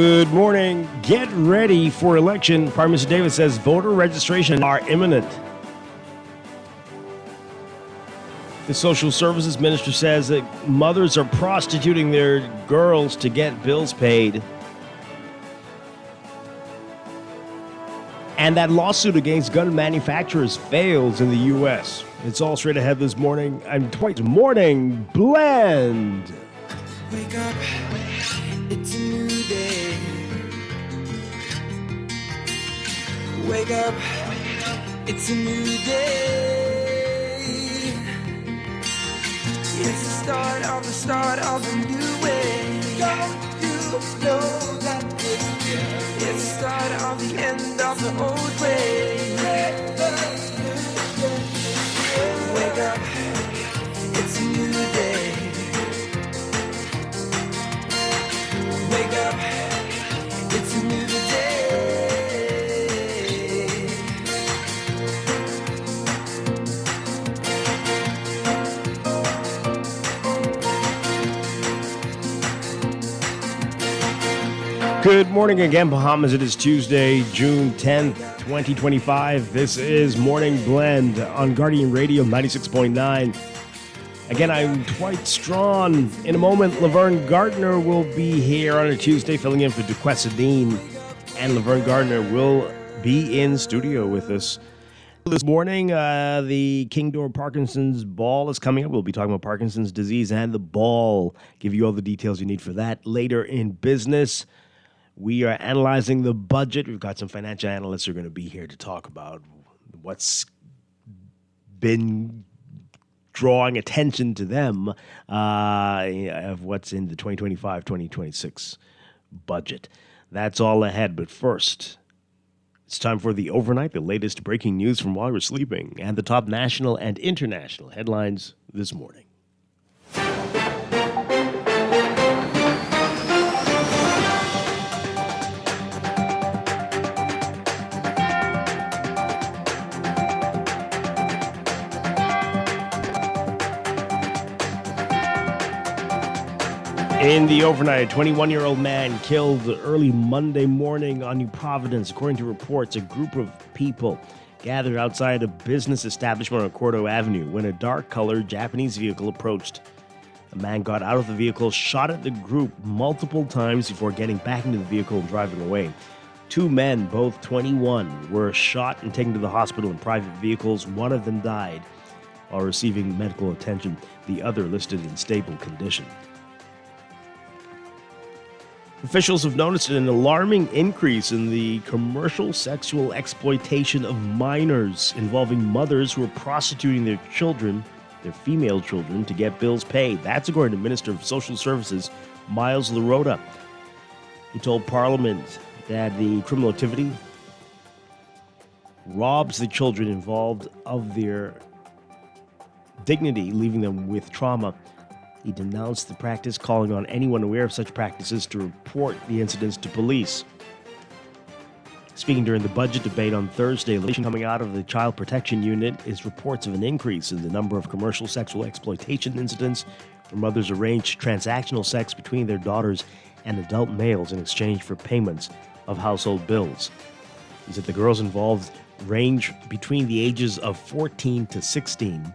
Good morning. Get ready for election. Prime Minister Davis says voter registration are imminent. The Social Services Minister says that mothers are prostituting their girls to get bills paid. And that lawsuit against gun manufacturers fails in the U.S. It's all straight ahead this morning. I'm Dwight. Morning Blend. Wake up, it's a new day. Wake up, it's a new day. It's the start of a new way. Don't you know that it's the start of the end of the old way. Wake up, it's a new day. Wake up, it's a new day. Good morning again, Bahamas. It is Tuesday, June 10th, 2025. This is Morning Blend on Guardian Radio 96.9. Again, I'm Dwight Strachan. In a moment, Laverne Gardner will be here on a Tuesday, filling in for Duquessadine. And Laverne Gardner will be in studio with us. This morning, the Kingdor Parkinson's Ball is coming up. We'll be talking about Parkinson's disease and the ball. Give you all the details you need for that later in business. We are analyzing the budget. We've got some financial analysts who are going to be here to talk about what's been drawing attention to them of what's in the 2025-2026 budget. That's all ahead. But first, it's time for the overnight, the latest breaking news from while you're sleeping, and the top national and international headlines this morning. In the overnight, a 21-year-old man killed early Monday morning on New Providence. According to reports, a group of people gathered outside a business establishment on Cordo Avenue when a dark-colored Japanese vehicle approached. A man got out of the vehicle, shot at the group multiple times before getting back into the vehicle and driving away. Two men, both 21, were shot and taken to the hospital in private vehicles. One of them died while receiving medical attention. The other listed in stable condition. Officials have noticed an alarming increase in the commercial sexual exploitation of minors involving mothers who are prostituting their children, their female children, to get bills paid. That's according to Minister of Social Services, Miles LaRota. He told Parliament that the criminal activity robs the children involved of their dignity, leaving them with trauma. He denounced the practice, calling on anyone aware of such practices to report the incidents to police. Speaking during the budget debate on Thursday, coming out of the Child Protection Unit is reports of an increase in the number of commercial sexual exploitation incidents where mothers arrange transactional sex between their daughters and adult males in exchange for payments of household bills. He said the girls involved range between the ages of 14 to 16.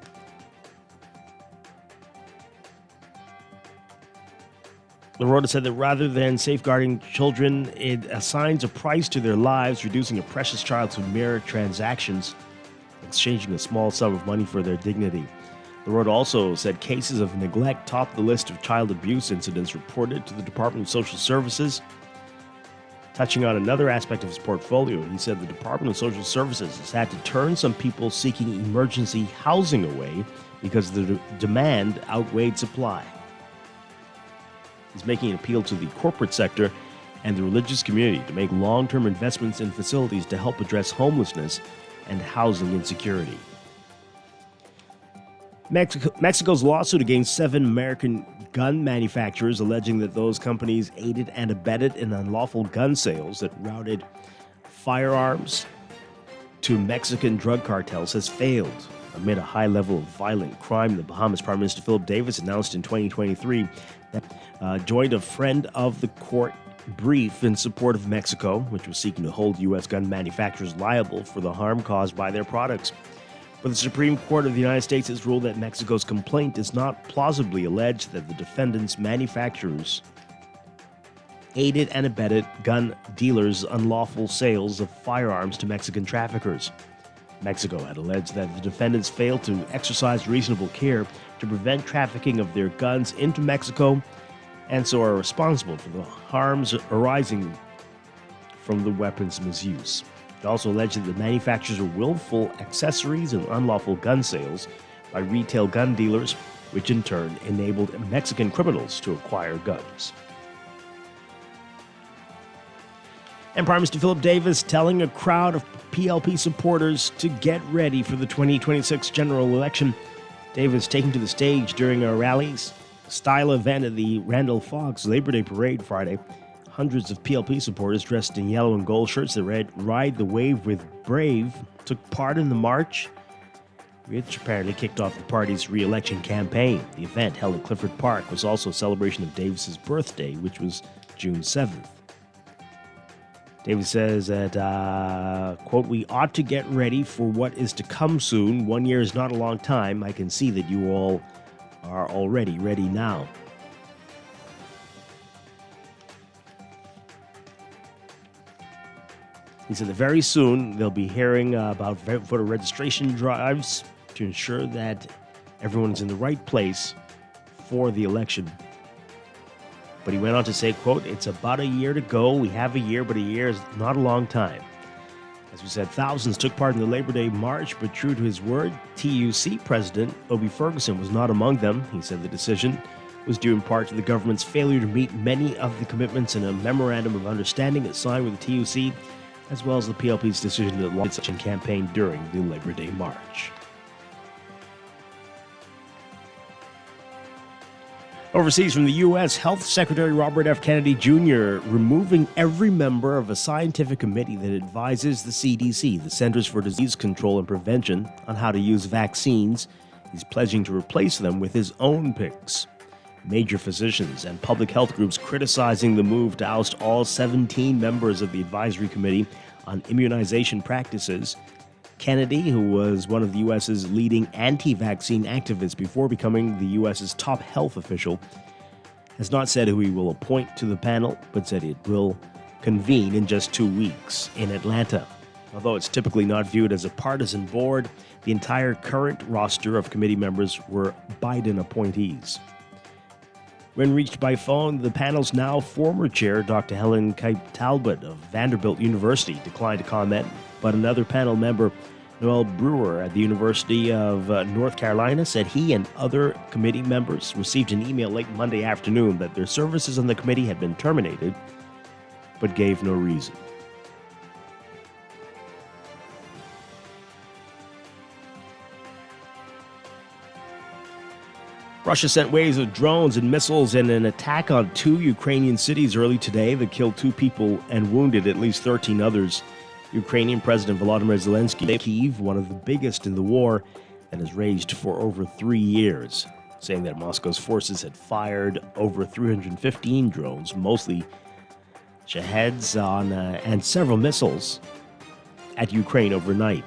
LaRota said that rather than safeguarding children, it assigns a price to their lives, reducing a precious child to mere transactions, exchanging a small sum of money for their dignity. LaRota also said cases of neglect topped the list of child abuse incidents reported to the Department of Social Services. Touching on another aspect of his portfolio, he said the Department of Social Services has had to turn some people seeking emergency housing away because the demand outweighed supply. Is making an appeal to the corporate sector and the religious community to make long-term investments in facilities to help address homelessness and housing insecurity. Mexico's lawsuit against 7 American gun manufacturers alleging that those companies aided and abetted in unlawful gun sales that routed firearms to Mexican drug cartels has failed amid a high level of violent crime. The Bahamas Prime Minister Philip Davis announced in 2023 that joined a friend of the court brief in support of Mexico, which was seeking to hold U.S. gun manufacturers liable for the harm caused by their products. But the Supreme Court of the United States has ruled that Mexico's complaint does not plausibly allege that the defendants' manufacturers aided and abetted gun dealers' unlawful sales of firearms to Mexican traffickers. Mexico had alleged that the defendants failed to exercise reasonable care to prevent trafficking of their guns into Mexico and so are responsible for the harms arising from the weapons' misuse. It also alleged that the manufacturers were willful accessories and unlawful gun sales by retail gun dealers, which in turn enabled Mexican criminals to acquire guns. And Prime Minister Philip Davis telling a crowd of PLP supporters to get ready for the 2026 general election. Davis taking to the stage during a rally-style event at the Randall Fox Labor Day Parade Friday. Hundreds of PLP supporters dressed in yellow and gold shirts that read "Ride the Wave with Brave" took part in the march, which apparently kicked off the party's re-election campaign. The event, held at Clifford Park, was also a celebration of Davis's birthday, which was June 7th. Davis says that, quote, "We ought to get ready for what is to come soon. 1 year is not a long time. I can see that you all are already ready now." He said that very soon they'll be hearing about voter registration drives to ensure that everyone's in the right place for the election. But he went on to say, quote, "It's about a year to go. We have a year, but a year is not a long time." As we said, thousands took part in the Labor Day March, but true to his word, TUC President Obie Ferguson was not among them. He said the decision was due in part to the government's failure to meet many of the commitments in a memorandum of understanding it signed with the TUC, as well as the PLP's decision to launch such a campaign during the Labor Day March. Overseas from the U.S., Health Secretary Robert F. Kennedy Jr. removing every member of a scientific committee that advises the CDC, the Centers for Disease Control and Prevention, on how to use vaccines. He's pledging to replace them with his own picks. Major physicians and public health groups criticizing the move to oust all 17 members of the Advisory Committee on Immunization Practices. Kennedy, who was one of the U.S.'s leading anti-vaccine activists before becoming the U.S.'s top health official, has not said who he will appoint to the panel, but said it will convene in just 2 weeks in Atlanta. Although it's typically not viewed as a partisan board, the entire current roster of committee members were Biden appointees. When reached by phone, the panel's now former chair, Dr. Helen Kite-Talbot of Vanderbilt University, declined to comment, but another panel member, Noel Brewer at the University of North Carolina, said he and other committee members received an email late Monday afternoon that their services on the committee had been terminated, but gave no reason. Russia sent waves of drones and missiles in an attack on 2 Ukrainian cities early today that killed 2 people and wounded at least 13 others. Ukrainian President Volodymyr Zelensky, Kyiv, one of the biggest in the war, and has raged for over 3 years, saying that Moscow's forces had fired over 315 drones, mostly Shaheds, and several missiles at Ukraine overnight.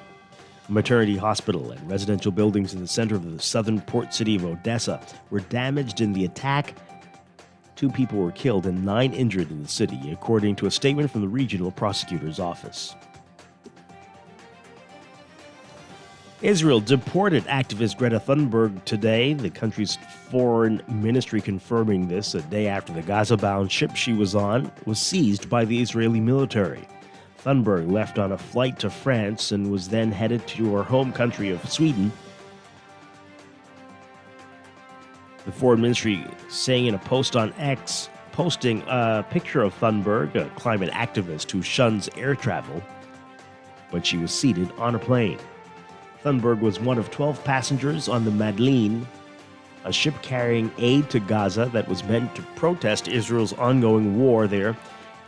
A maternity hospital and residential buildings in the center of the southern port city of Odessa were damaged in the attack. 2 people were killed and 9 injured in the city, according to a statement from the regional prosecutor's office. Israel deported activist Greta Thunberg today, the country's foreign ministry confirming this a day after the Gaza-bound ship she was on was seized by the Israeli military. Thunberg left on a flight to France and was then headed to her home country of Sweden. The foreign ministry saying in a post on X, posting a picture of Thunberg, a climate activist who shuns air travel, but she was seated on a plane. Thunberg was one of 12 passengers on the Madeleine, a ship carrying aid to Gaza that was meant to protest Israel's ongoing war there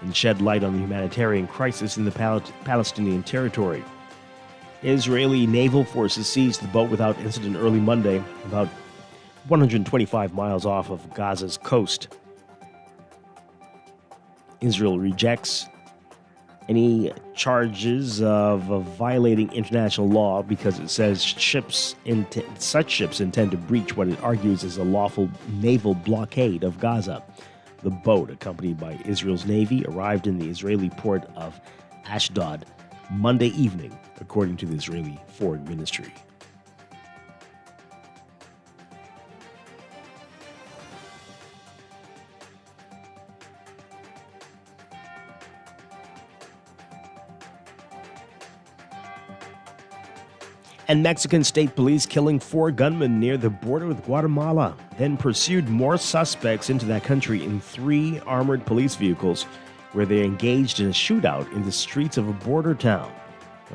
and shed light on the humanitarian crisis in the Palestinian territory. Israeli naval forces seized the boat without incident early Monday, about 125 miles off of Gaza's coast. Israel rejects any charges of violating international law because it says such ships intend to breach what it argues is a lawful naval blockade of Gaza. The boat, accompanied by Israel's Navy, arrived in the Israeli port of Ashdod Monday evening, according to the Israeli Foreign Ministry. And Mexican state police killing 4 gunmen near the border with Guatemala, then pursued more suspects into that country in 3 armored police vehicles, where they engaged in a shootout in the streets of a border town.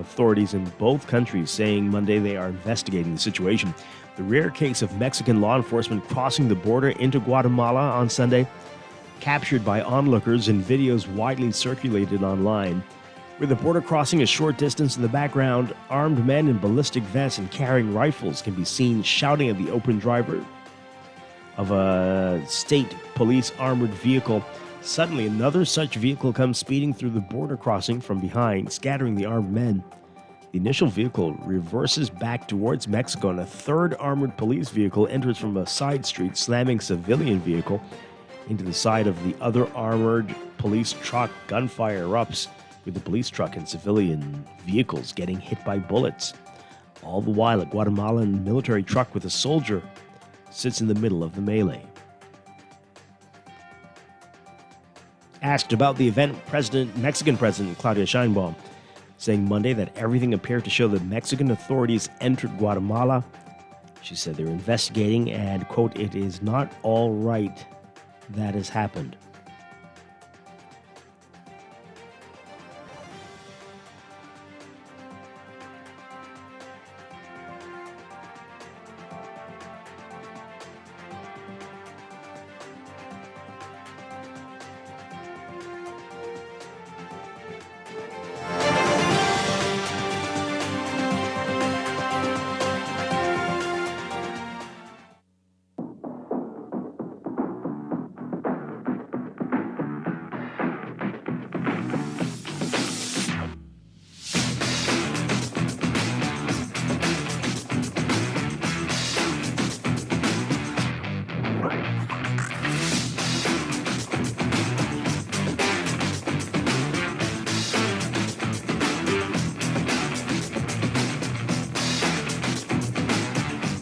Authorities in both countries saying Monday they are investigating the situation. The rare case of Mexican law enforcement crossing the border into Guatemala on Sunday, captured by onlookers in videos widely circulated online. With the border crossing a short distance in the background, armed men in ballistic vests and carrying rifles can be seen shouting at the open driver of a state police armored vehicle. Suddenly, another such vehicle comes speeding through the border crossing from behind, scattering the armed men. The initial vehicle reverses back towards Mexico, and a third armored police vehicle enters from a side street, slamming a civilian vehicle into the side of the other armored police truck. Gunfire erupts, with the police truck and civilian vehicles getting hit by bullets. All the while, a Guatemalan military truck with a soldier sits in the middle of the melee. Asked about the event, Mexican President Claudia Sheinbaum saying Monday that everything appeared to show that Mexican authorities entered Guatemala. She said they're investigating and, quote, "it is not all right that has happened."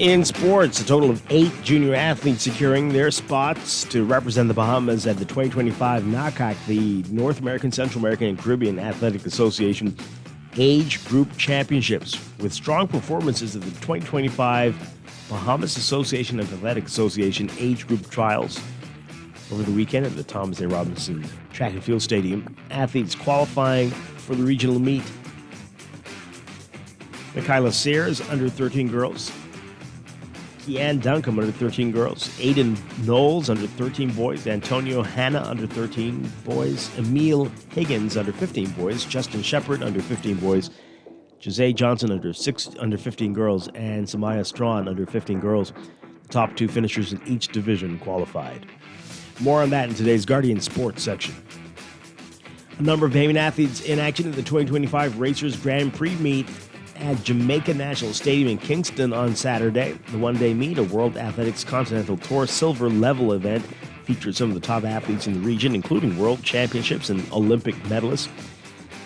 In sports, a total of 8 junior athletes securing their spots to represent the Bahamas at the 2025 NACAC, the North American, Central American, and Caribbean Athletic Association Age Group Championships, with strong performances of the 2025 Bahamas Association of Athletic Association Age Group Trials over the weekend at the Thomas A. Robinson Track and Field Stadium. Athletes qualifying for the regional meet: Michaela Sears, under 13 girls; Keanne Duncombe, under 13 girls; Aiden Knowles, under 13 boys; Antonio Hanna, under 13 boys; Emil Higgins, under 15 boys; Justin Shepard, under 15 boys; Jose Johnson, under 15 girls; and Samaya Strawn, under 15 girls. The top 2 finishers in each division qualified. More on that in today's Guardian Sports section. A number of Bahamian athletes in action at the 2025 Racers Grand Prix meet at Jamaica National Stadium in Kingston on Saturday. The one-day meet, a World Athletics Continental Tour silver level event, featured some of the top athletes in the region, including world championships and Olympic medalists.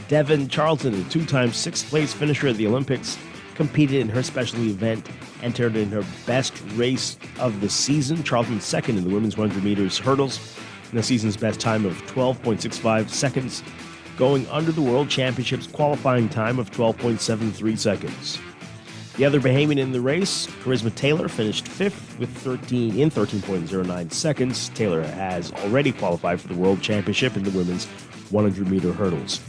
Devin Charlton, a 2-time 6th-place finisher at the Olympics, competed in her specialty event, entered in her best race of the season. Charlton second in the women's 100 meters hurdles, in the season's best time of 12.65 seconds, going under the World Championships qualifying time of 12.73 seconds. The other Bahamian in the race, Charisma Taylor, finished 5th with 13.09 seconds. Taylor has already qualified for the World Championship in the women's 100-meter hurdles.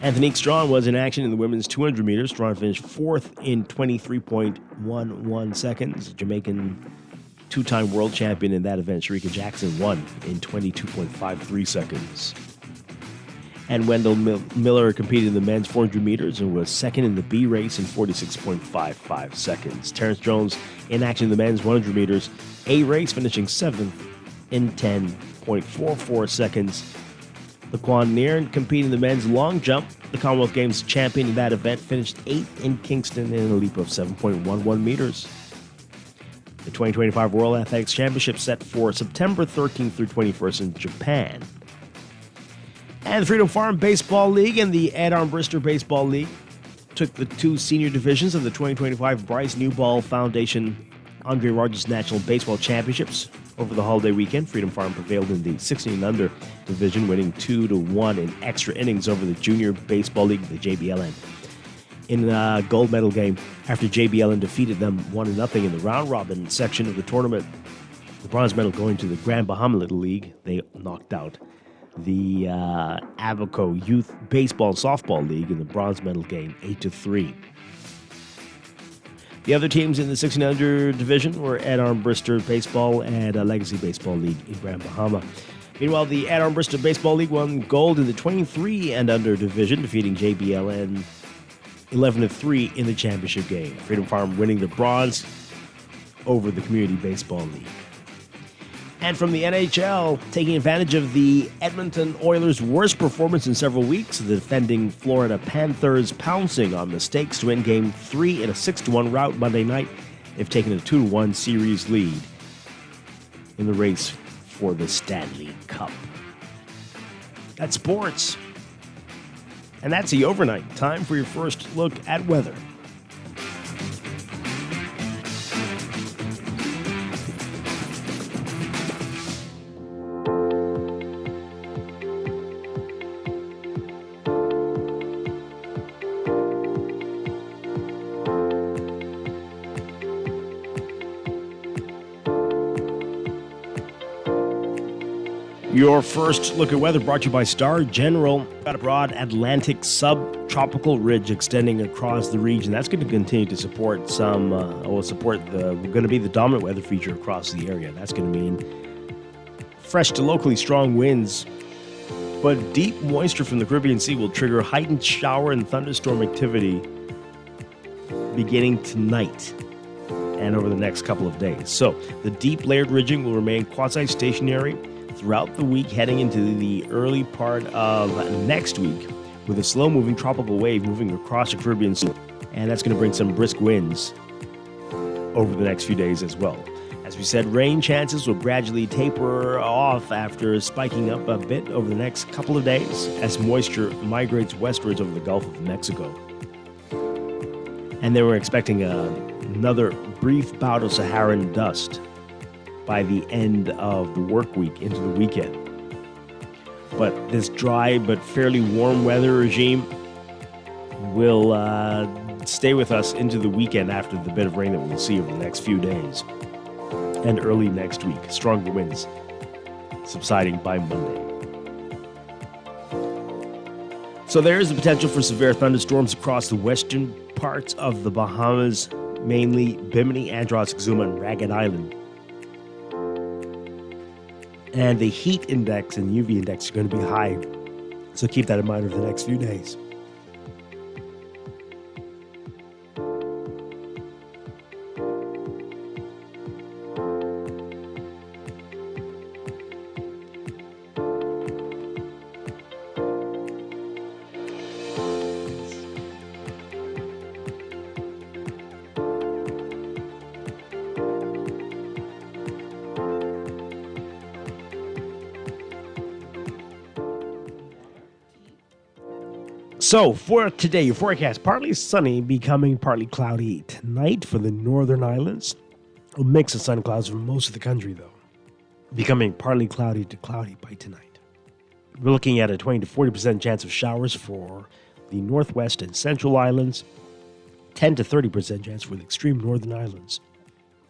Anthonique Strawn was in action in the women's 200 meters. Strawn finished 4th in 23.11 seconds. Jamaican 2-time world champion in that event, Sharika Jackson, won in 22.53 seconds. And Wendell Miller competed in the men's 400 meters and was second in the B race in 46.55 seconds. Terrence Jones in action in the men's 100 meters A race, finishing 7th in 10.44 seconds. Laquan Nairn competing in the men's long jump. The Commonwealth Games champion in that event finished 8th in Kingston in a leap of 7.11 meters. The 2025 World Athletics Championship set for September 13th through 21st in Japan. And the Freedom Farm Baseball League and the Ed Armbruster Baseball League took the two senior divisions of the 2025 Bryce Newball Foundation Andre Rogers National Baseball Championships. Over the holiday weekend, Freedom Farm prevailed in the 16 and under division, winning 2-1 in extra innings over the Junior Baseball League, the JBLN. In a gold medal game, after JBLN defeated them 1-0 in the round-robin section of the tournament, the bronze medal going to the Grand Bahama Little League. They knocked out the Abaco Youth Baseball and Softball League in the bronze medal game, 8-3. The other teams in the 16 under division were Ed Armbruster Baseball and Legacy Baseball League in Grand Bahama. Meanwhile, the Ed Armbruster Baseball League won gold in the 23 and under division, defeating JBLN 11-3 in the championship game. Freedom Farm winning the bronze over the Community Baseball League. And from the NHL, taking advantage of the Edmonton Oilers' worst performance in several weeks, the defending Florida Panthers pouncing on the Stakes to win Game 3 in a 6-1 rout Monday night. They've taken a 2-1 series lead in the race for the Stanley Cup. That's sports. And that's the overnight. Time for your first look at weather. Your first look at weather brought to you by Star General. Got a broad Atlantic subtropical ridge extending across the region. That's going to continue to support going to be the dominant weather feature across the area. That's going to mean fresh to locally strong winds, but deep moisture from the Caribbean Sea will trigger heightened shower and thunderstorm activity beginning tonight and over the next couple of days. So the deep layered ridging will remain quasi-stationary throughout the week, heading into the early part of next week, with a slow-moving tropical wave moving across the Caribbean Sea, and that's going to bring some brisk winds over the next few days as well. As we said, rain chances will gradually taper off after spiking up a bit over the next couple of days as moisture migrates westwards over the Gulf of Mexico. And then we're expecting another brief bout of Saharan dust by the end of the work week into the weekend. But this dry but fairly warm weather regime will stay with us into the weekend after the bit of rain that we'll see over the next few days. And early next week, stronger winds subsiding by Monday. So there is the potential for severe thunderstorms across the western parts of the Bahamas, mainly Bimini, Andros, Exuma, and Ragged Island. And the heat index and UV index are going to be high, so keep that in mind over the next few days. So, for today, your forecast, partly sunny, becoming partly cloudy tonight for the northern islands. A mix of sun and clouds for most of the country, though. Becoming partly cloudy to cloudy by tonight. We're looking at a 20 to 40% chance of showers for the northwest and central islands, 10 to 30% chance for the extreme northern islands,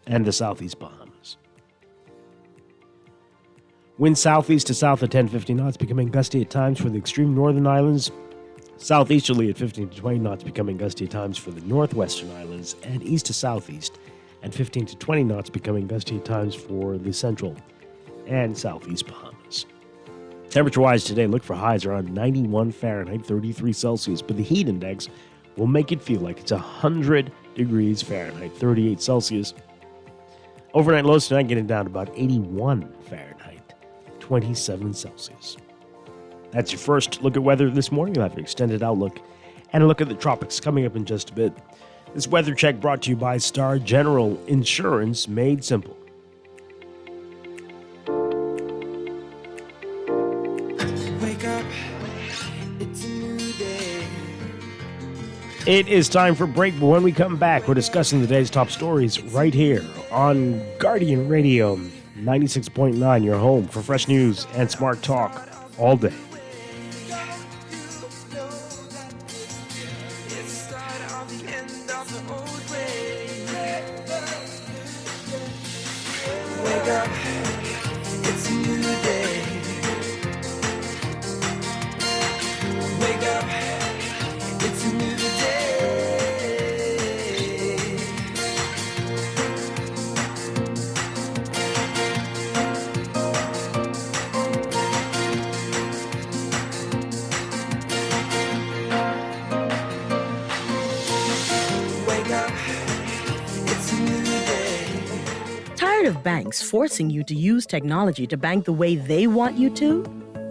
and the southeast Bahamas. Wind southeast to south at 10-15 knots, becoming gusty at times for the extreme northern islands. Southeasterly at 15 to 20 knots, becoming gusty at times for the northwestern islands, and east to southeast at 15 to 20 knots, becoming gusty at times for the central and southeast Bahamas. Temperature-wise today, look for highs around 91 Fahrenheit, 33 Celsius, but the heat index will make it feel like it's 100 degrees Fahrenheit, 38 Celsius. Overnight lows tonight getting down to about 81 Fahrenheit. 27 Celsius. That's your first look at weather this morning. You'll have an extended outlook and a look at the tropics coming up in just a bit. This weather check brought to you by Star General Insurance, made simple. Wake up, it's a new day. It is time for break, but when we come back, we're discussing the day's top stories right here on Guardian Radio 96.9, your home for fresh news and smart talk all day. Wake up, it's a new day. Wake up, it's a new day. Wake up, it's a new day. Tired of banks forcing you to use technology to bank the way they want you to?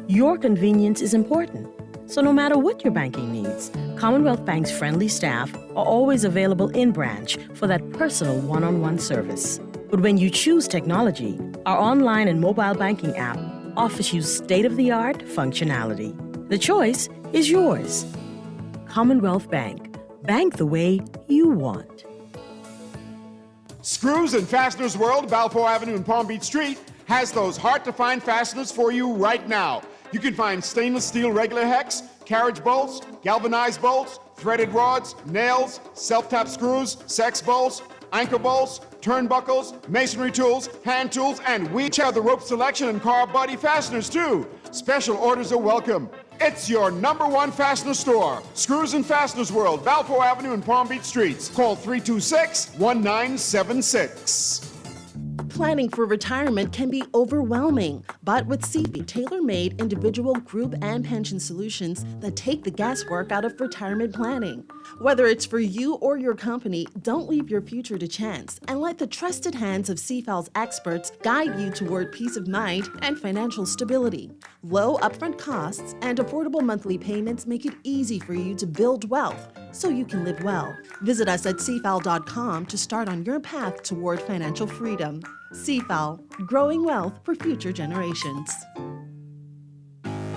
Your convenience is important. So no matter what your banking needs, Commonwealth Bank's friendly staff are always available in branch for that personal one-on-one service. But when you choose technology, our online and mobile banking app offers you state-of-the-art functionality. The choice is yours. Commonwealth Bank. Bank the way you want. Screws and Fasteners World, Balfour Avenue and Palm Beach Street, has those hard-to-find fasteners for you right now. You can find stainless steel regular hex, carriage bolts, galvanized bolts, threaded rods, nails, self-tap screws, sex bolts, anchor bolts, turnbuckles, masonry tools, hand tools, and we have the rope selection and car body fasteners too. Special orders are welcome. It's your #1 fastener store. Screws and Fasteners World, Balfour Avenue and Palm Beach Streets. Call 326-1976. Planning for retirement can be overwhelming, but with CB, tailor-made individual, group, and pension solutions that take the guesswork out of retirement planning. Whether it's for you or your company, don't leave your future to chance and let the trusted hands of CFAL's experts guide you toward peace of mind and financial stability. Low upfront costs and affordable monthly payments make it easy for you to build wealth so you can live well. Visit us at cfal.com to start on your path toward financial freedom. CFAL, growing wealth for future generations.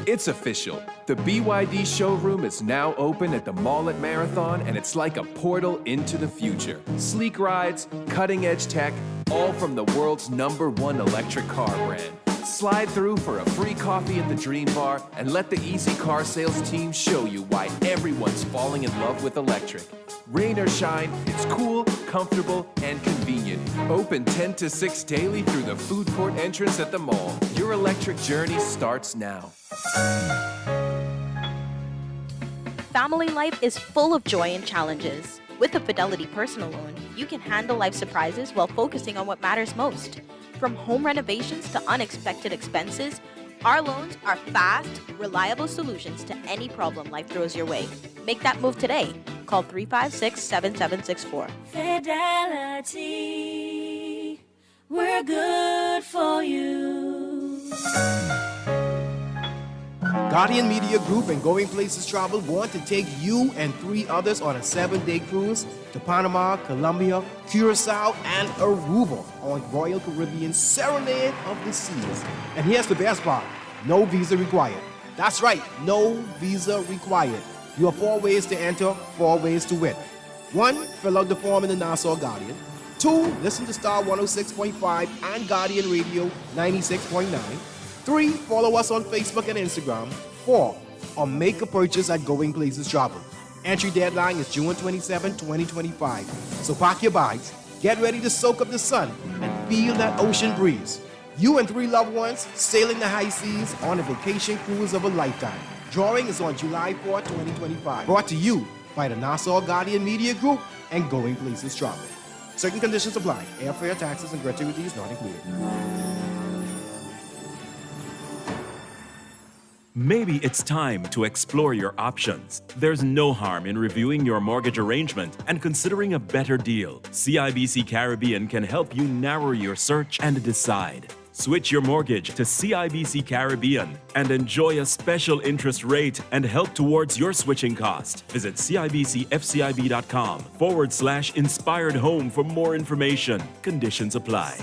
It's official. The BYD showroom is now open at the mall at Marathon, and it's like a portal into the future. Sleek rides, cutting-edge tech, all from the world's #1 electric car brand. Slide through for a free coffee at the Dream Bar and let the Easy Car Sales team show you why everyone's falling in love with electric. Rain or shine, it's cool, comfortable, and convenient. Open 10 to 6 daily through the food court entrance at the mall. Your electric journey starts now. Family life is full of joy and challenges. With a Fidelity personal loan, you can handle life surprises while focusing on what matters most. From home renovations to unexpected expenses, our loans are fast, reliable solutions to any problem life throws your way. Make that move today. Call 356-7764. Fidelity, we're good for you. Guardian Media Group and Going Places Travel want to take you and 3 others on a 7-day cruise to Panama, Colombia, Curacao, and Aruba on Royal Caribbean Serenade of the Seas. And here's the best part, no visa required. That's right, no visa required. You have 4 ways to enter, 4 ways to win. 1, fill out the form in the Nassau Guardian. 2, listen to Star 106.5 and Guardian Radio 96.9. 3, follow us on Facebook and Instagram. 4, or make a purchase at Going Places Travel. Entry deadline is June 27, 2025. So pack your bags, get ready to soak up the sun, and feel that ocean breeze. You and 3 loved ones sailing the high seas on a vacation cruise of a lifetime. Drawing is on July 4, 2025. Brought to you by the Nassau Guardian Media Group and Going Places Travel. Certain conditions apply. Airfare, taxes, and gratuities not included. Maybe it's time to explore your options. There's no harm in reviewing your mortgage arrangement and considering a better deal. CIBC Caribbean can help you narrow your search and decide. Switch your mortgage to CIBC Caribbean and enjoy a special interest rate and help towards your switching cost. Visit CIBCFCIB.com/inspired home for more information. Conditions apply.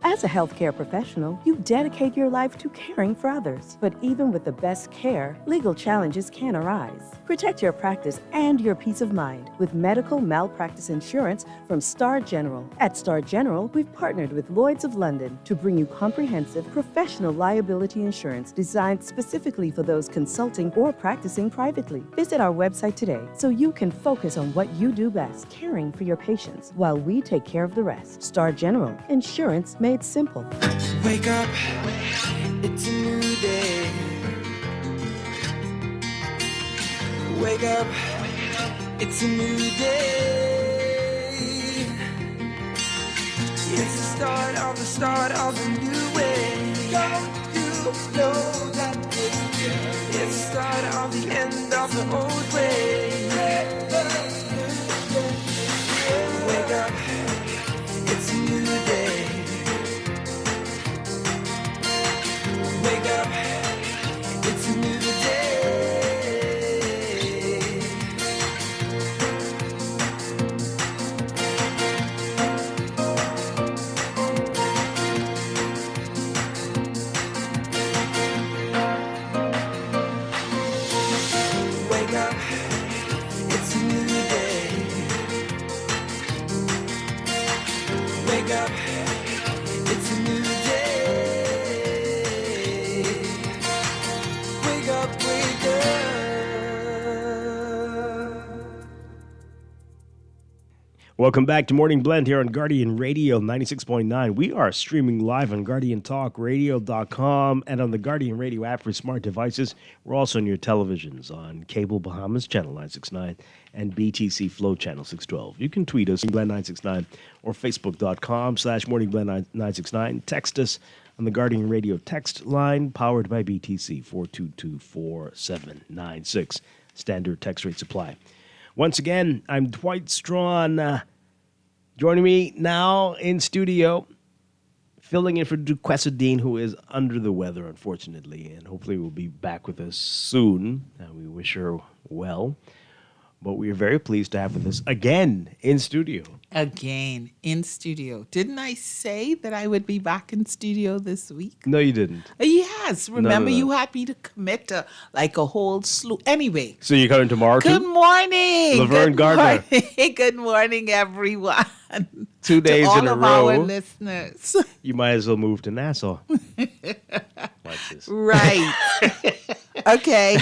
As a healthcare professional, you dedicate your life to caring for others. But even with the best care, legal challenges can arise. Protect your practice and your peace of mind with medical malpractice insurance from Star General. At Star General, we've partnered with Lloyd's of London to bring you comprehensive professional liability insurance designed specifically for those consulting or practicing privately. Visit our website today so you can focus on what you do best, caring for your patients while we take care of the rest. Star General, insurance made simple. Wake up, it's a new day. Wake up, it's a new day. It's the start of a new way. Don't you know that it's the start of the end of the old way. Wake up, it's a new day. Wake up, it's a new day. Wake up, it's a new day. Wake up, it's a new day. Wake up, wake up. Welcome back to Morning Blend here on Guardian Radio 96.9. We are streaming live on GuardianTalkRadio.com and on the Guardian Radio app for smart devices. We're also on your televisions on Cable Bahamas Channel 969 and BTC Flow Channel 612. You can tweet us, Blend969, or Facebook.com/MorningBlend969. Text us on the Guardian Radio text line, powered by BTC, 422-4796. Standard text rate supply. Once again, I'm Dwight Strachan. Joining me now in studio, filling in for Duquesa Dean, who is under the weather, unfortunately, and hopefully will be back with us soon. We wish her well. But we are very pleased to have with us again in studio. Again in studio. Didn't I say that I would be back in studio this week? No, you didn't. Yes. Remember, No. you had me to commit to like a whole slew. Anyway. So you're coming tomorrow Good too? morning. Laverne Good Gardner. morning. Good morning, everyone. 2 days to in a all of our row. listeners. You might as well move to Nassau. Watch this. Right. Okay.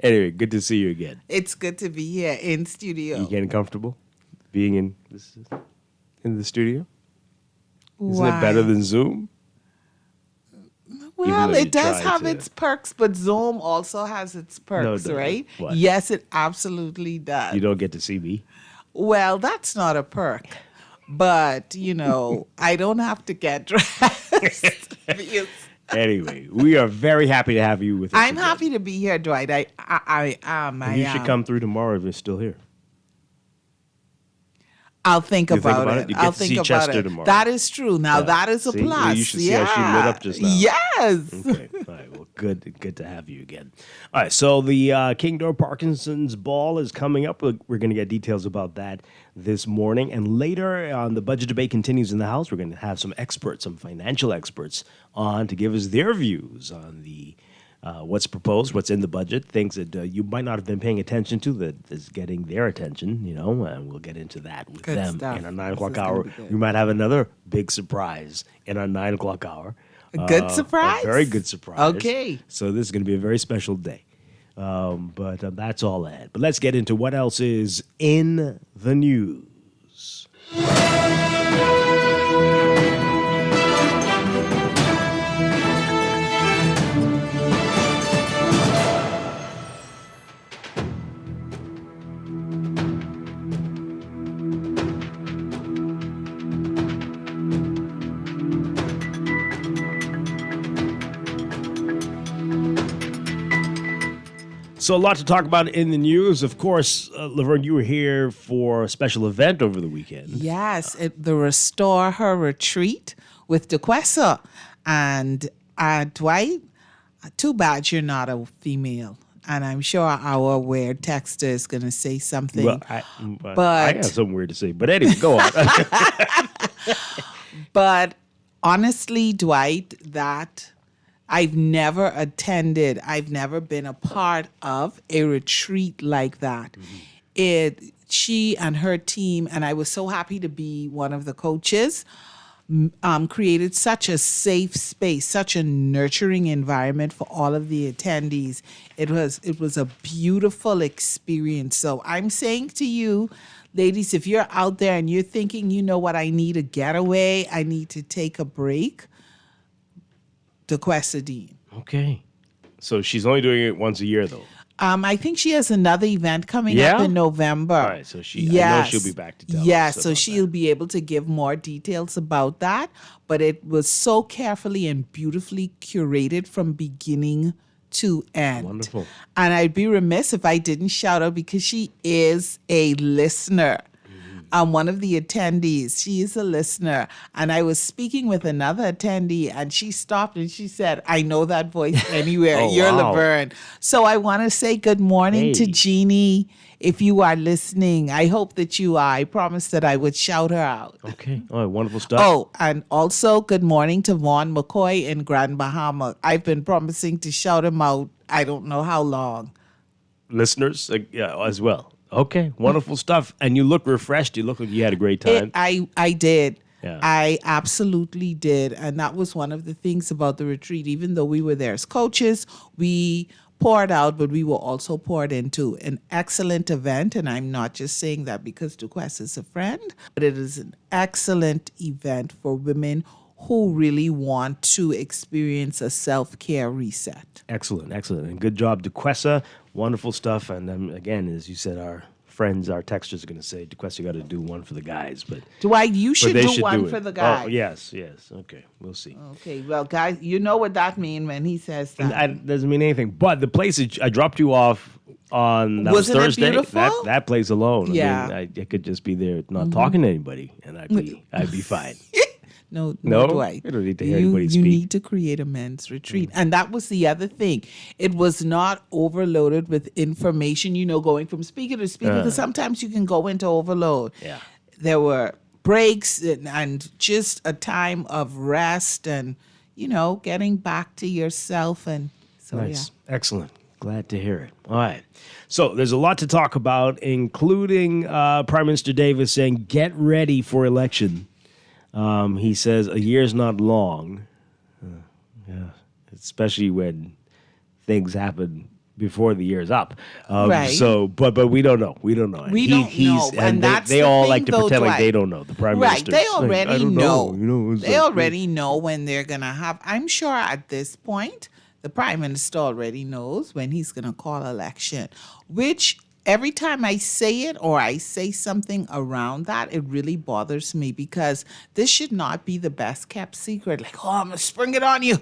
Anyway, good to see you again. It's good to be here in studio. You getting comfortable being in the studio? Isn't it better than Zoom? Well, though you it does try have to- its perks, but Zoom also has its perks, doesn't. right? What? Yes, it absolutely does. You don't get to see me. Well, that's not a perk. But, you know, I don't have to get dressed. because Anyway, we are very happy to have you with us. I'm again. happy to be here, Dwight. I am. And you should come through tomorrow if you're still here. I'll think You think about about it. it? You get I'll to think see about Chester it. tomorrow. That is true. Now, Yeah. that is a See? plus. You should see how she lit up just now. Yes. Okay. All right. Well, good to have you again. All right. So the Kingdom Parkinson's Ball is coming up. We're going to get details about that this morning. And later on, the budget debate continues in the House. We're going to have some experts, some financial experts on to give us their views on the what's proposed, what's in the budget, things that you might not have been paying attention to that is getting their attention, and well get into that with Good them stuff. in our 9 This o'clock is gonna hour. be good. We might have another big surprise in our 9 o'clock hour. A good surprise? A very good surprise. Okay. So this is going to be a very special day. But that's all ahead. But let's get into what else is in the news. So a lot to talk about in the news. Of course, Laverne, you were here for a special event over the weekend. Yes, the Restore Her Retreat with DeQuessa and Dwight. Too bad you're not a female. And I'm sure our weird texter is going to say something. Well, I have something weird to say. But anyway, go on. But honestly, Dwight, that I've never attended, I've never been a part of a retreat like that. She and her team, and I was so happy to be one of the coaches, created such a safe space, such a nurturing environment for all of the attendees. It was a beautiful experience. So I'm saying to you, ladies, if you're out there and you're thinking, you know what, I need a getaway, I need to take a break, DeQuessa Dean. Okay. So she's only doing it once a year, though. I think she has another event coming up in November. All right, so I know she'll be back to tell us. Yes, so about she'll be able to give more details about that. But it was so carefully and beautifully curated from beginning to end. Wonderful. And I'd be remiss if I didn't shout out because she is a listener. One of the attendees, she is a listener. And I was speaking with another attendee and she stopped and she said, I know that voice anywhere. You're wow. Laverne. So I want to say good morning to Jeannie. If you are listening, I hope that you are. I promised that I would shout her out. Okay. All right, wonderful stuff. Oh, and also good morning to Vaughn McCoy in Grand Bahama. I've been promising to shout him out I don't know how long. Listeners as well. Okay, wonderful stuff. And you look refreshed. You look like you had a great time. I did. Yeah. I absolutely did. And that was one of the things about the retreat. Even though we were there as coaches, we poured out, but we were also poured into an excellent event. And I'm not just saying that because DeQuest is a friend, but it is an excellent event for women who really want to experience a self-care reset. Excellent. And good job, DeQuessa. Wonderful stuff. And again, as you said, our friends, our texters are going to say, DeQuessa, you got to do one for the guys. But Dwight, you should they do should one do for it. the guys. Oh, yes. Okay, we'll see. Okay, well, guys, you know what that means when he says that. That doesn't mean anything. But the place I dropped you off on Wasn't it Thursday. beautiful? That place alone. Yeah. I mean, I could just be there not talking to anybody, and I'd be fine. No, No? Dwight. You don't need to hear anybody speak. You need to create a men's retreat. And that was the other thing. It was not overloaded with information, going from speaker to speaker, because sometimes you can go into overload. Yeah. There were breaks and just a time of rest and, getting back to yourself. And so, Nice. Excellent. Glad to hear it. All right. So there's a lot to talk about, including Prime Minister Davis saying, get ready for election. He says a year's not long, especially when things happen before the year's up. Right. So, but we don't know. We don't know. We don't know. And that's they the all thing, like to though, pretend like Dwight. they don't know. The Prime Right. Minister. They already know. It's They like, already know when they're going to have. I'm sure at this point, the Prime Minister already knows when he's going to call election, which every time I say it or I say something around that, it really bothers me because this should not be the best kept secret. Like, I'm going to spring it on you.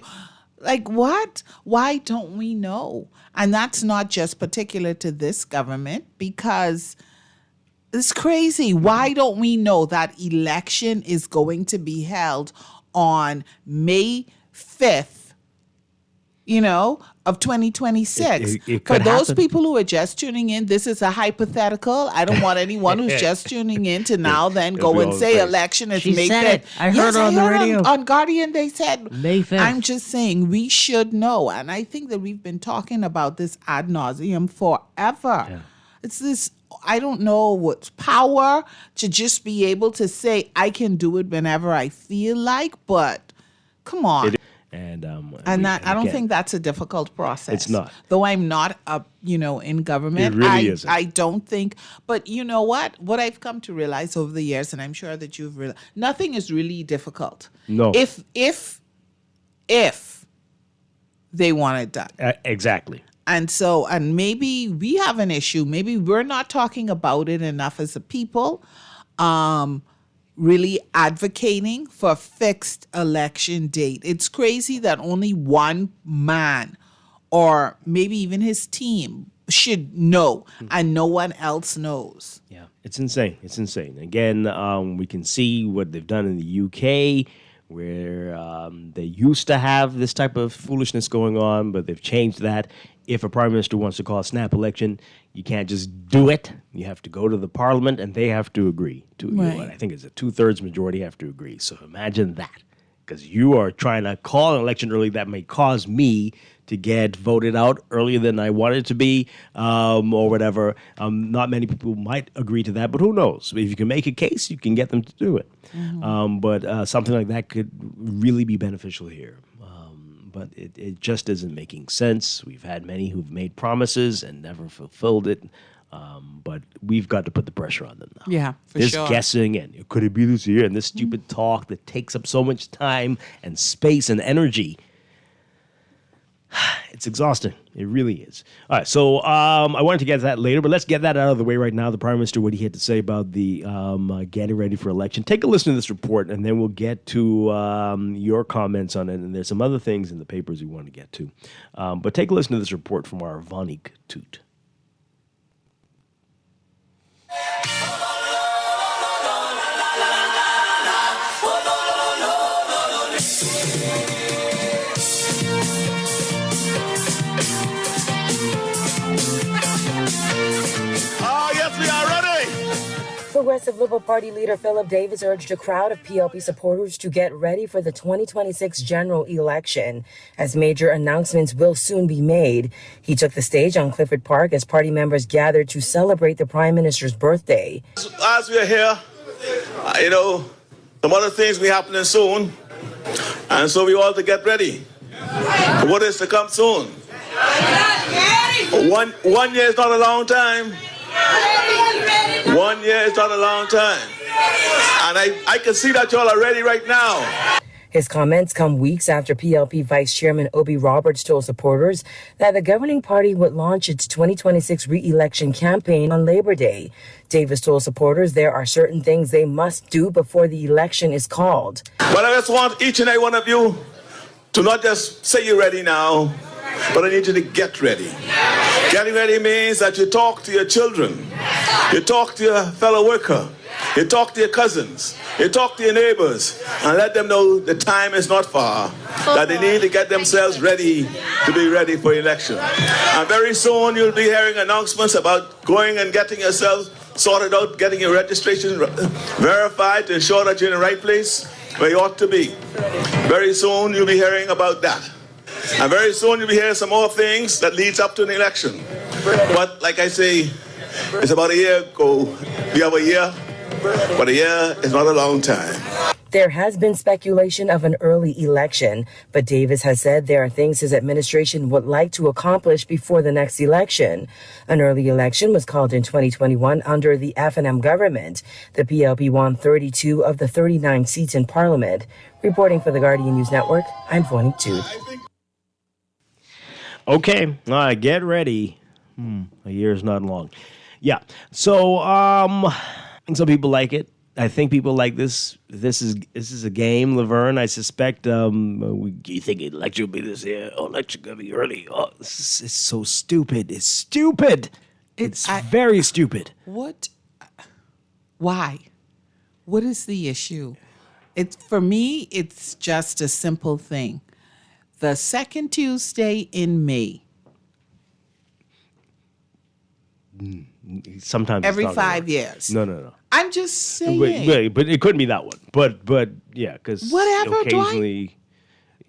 Like, what? Why don't we know? And that's not just particular to this government because it's crazy. Why don't we know that election is going to be held on May 5th? Of 2026. It For could those happen. people who are just tuning in, this is a hypothetical. I don't want anyone who's just tuning in to now then It'll go be and all say the election is She May 5th. said it. I heard her on the radio. On Guardian, they said May 5th. I'm just saying we should know. And I think that we've been talking about this ad nauseum forever. Yeah. It's this, I don't know what's power to just be able to say I can do it whenever I feel like, but come on. And I don't think that's a difficult process. It's not. Though I'm not in government. It really isn't. I don't think. But you know what? What I've come to realize over the years, and I'm sure that you've realized, nothing is really difficult. No. If they want it done. Exactly. And maybe we have an issue. Maybe we're not talking about it enough as a people. Really advocating for a fixed election date. It's crazy that only one man or maybe even his team should know, and no one else knows. Yeah, it's insane. It's insane. Again, we can see what they've done in the UK, where they used to have this type of foolishness going on, but they've changed that. If a prime minister wants to call a snap election, you can't just do it. You have to go to the parliament, and they have to agree to Right. I think it's a 2/3 majority have to agree. So imagine that, because you are trying to call an election early that may cause me to get voted out earlier than I wanted to be, or whatever. Not many people might agree to that, but who knows? If you can make a case, you can get them to do it. But something like that could really be beneficial here. But it just isn't making sense. We've had many who've made promises and never fulfilled it. But we've got to put the pressure on them now. Yeah, for this sure. guessing and could it be this year and this stupid talk that takes up so much time and space and energy. It's exhausting. It really is. All right, so I wanted to get to that later, but let's get that out of the way right now. The Prime Minister, what he had to say about the getting ready for election. Take a listen to this report, and then we'll get to your comments on it. And there's some other things in the papers we want to get to. But take a listen to this report from our Vonik Toot. Progressive Liberal Party leader Philip Davis urged a crowd of PLP supporters to get ready for the 2026 general election, as major announcements will soon be made. He took the stage on Clifford Park as party members gathered to celebrate the Prime Minister's birthday. As we are here, some other things will be happening soon, and so we all have to get ready for what is to come soon. 1 year is not a long time. 1 year is not a long time. And I can see that y'all are ready right now. His comments come weeks after PLP Vice Chairman Obi Roberts told supporters that the governing party would launch its 2026 re-election campaign on Labor Day. Davis told supporters there are certain things they must do before the election is called. But I just want each and every one of you to not just say you're ready now, but I need you to get ready. Getting ready means that you talk to your children, you talk to your fellow worker, you talk to your cousins, you talk to your neighbors, and let them know the time is not far, that they need to get themselves ready to be ready for election. And very soon you'll be hearing announcements about going and getting yourselves sorted out, getting your registration verified to ensure that you're in the right place where you ought to be. Very soon you'll be hearing about that. And very soon you'll be hearing some more things that leads up to an election. But like I say, it's about a year ago. We have a year, but a year is not a long time. There has been speculation of an early election, but Davis has said there are things his administration would like to accomplish before the next election. An early election was called in 2021 under the F&M government. The PLP won 32 of the 39 seats in Parliament. Reporting for the Guardian News Network, I'm Vonik Toot. Okay, all right, get ready. A year is not long. Yeah, so some people like it. I think people like this. This is a game, Laverne. I suspect. You think election will be this year? Oh, election gonna be early. Oh, this is so stupid. It's stupid. It's very stupid. What? Why? What is the issue? For me, it's just a simple thing. The second Tuesday in May. Sometimes every it's 5 years. No. I'm just saying. But it couldn't be that one. But yeah, because whatever. Occasionally,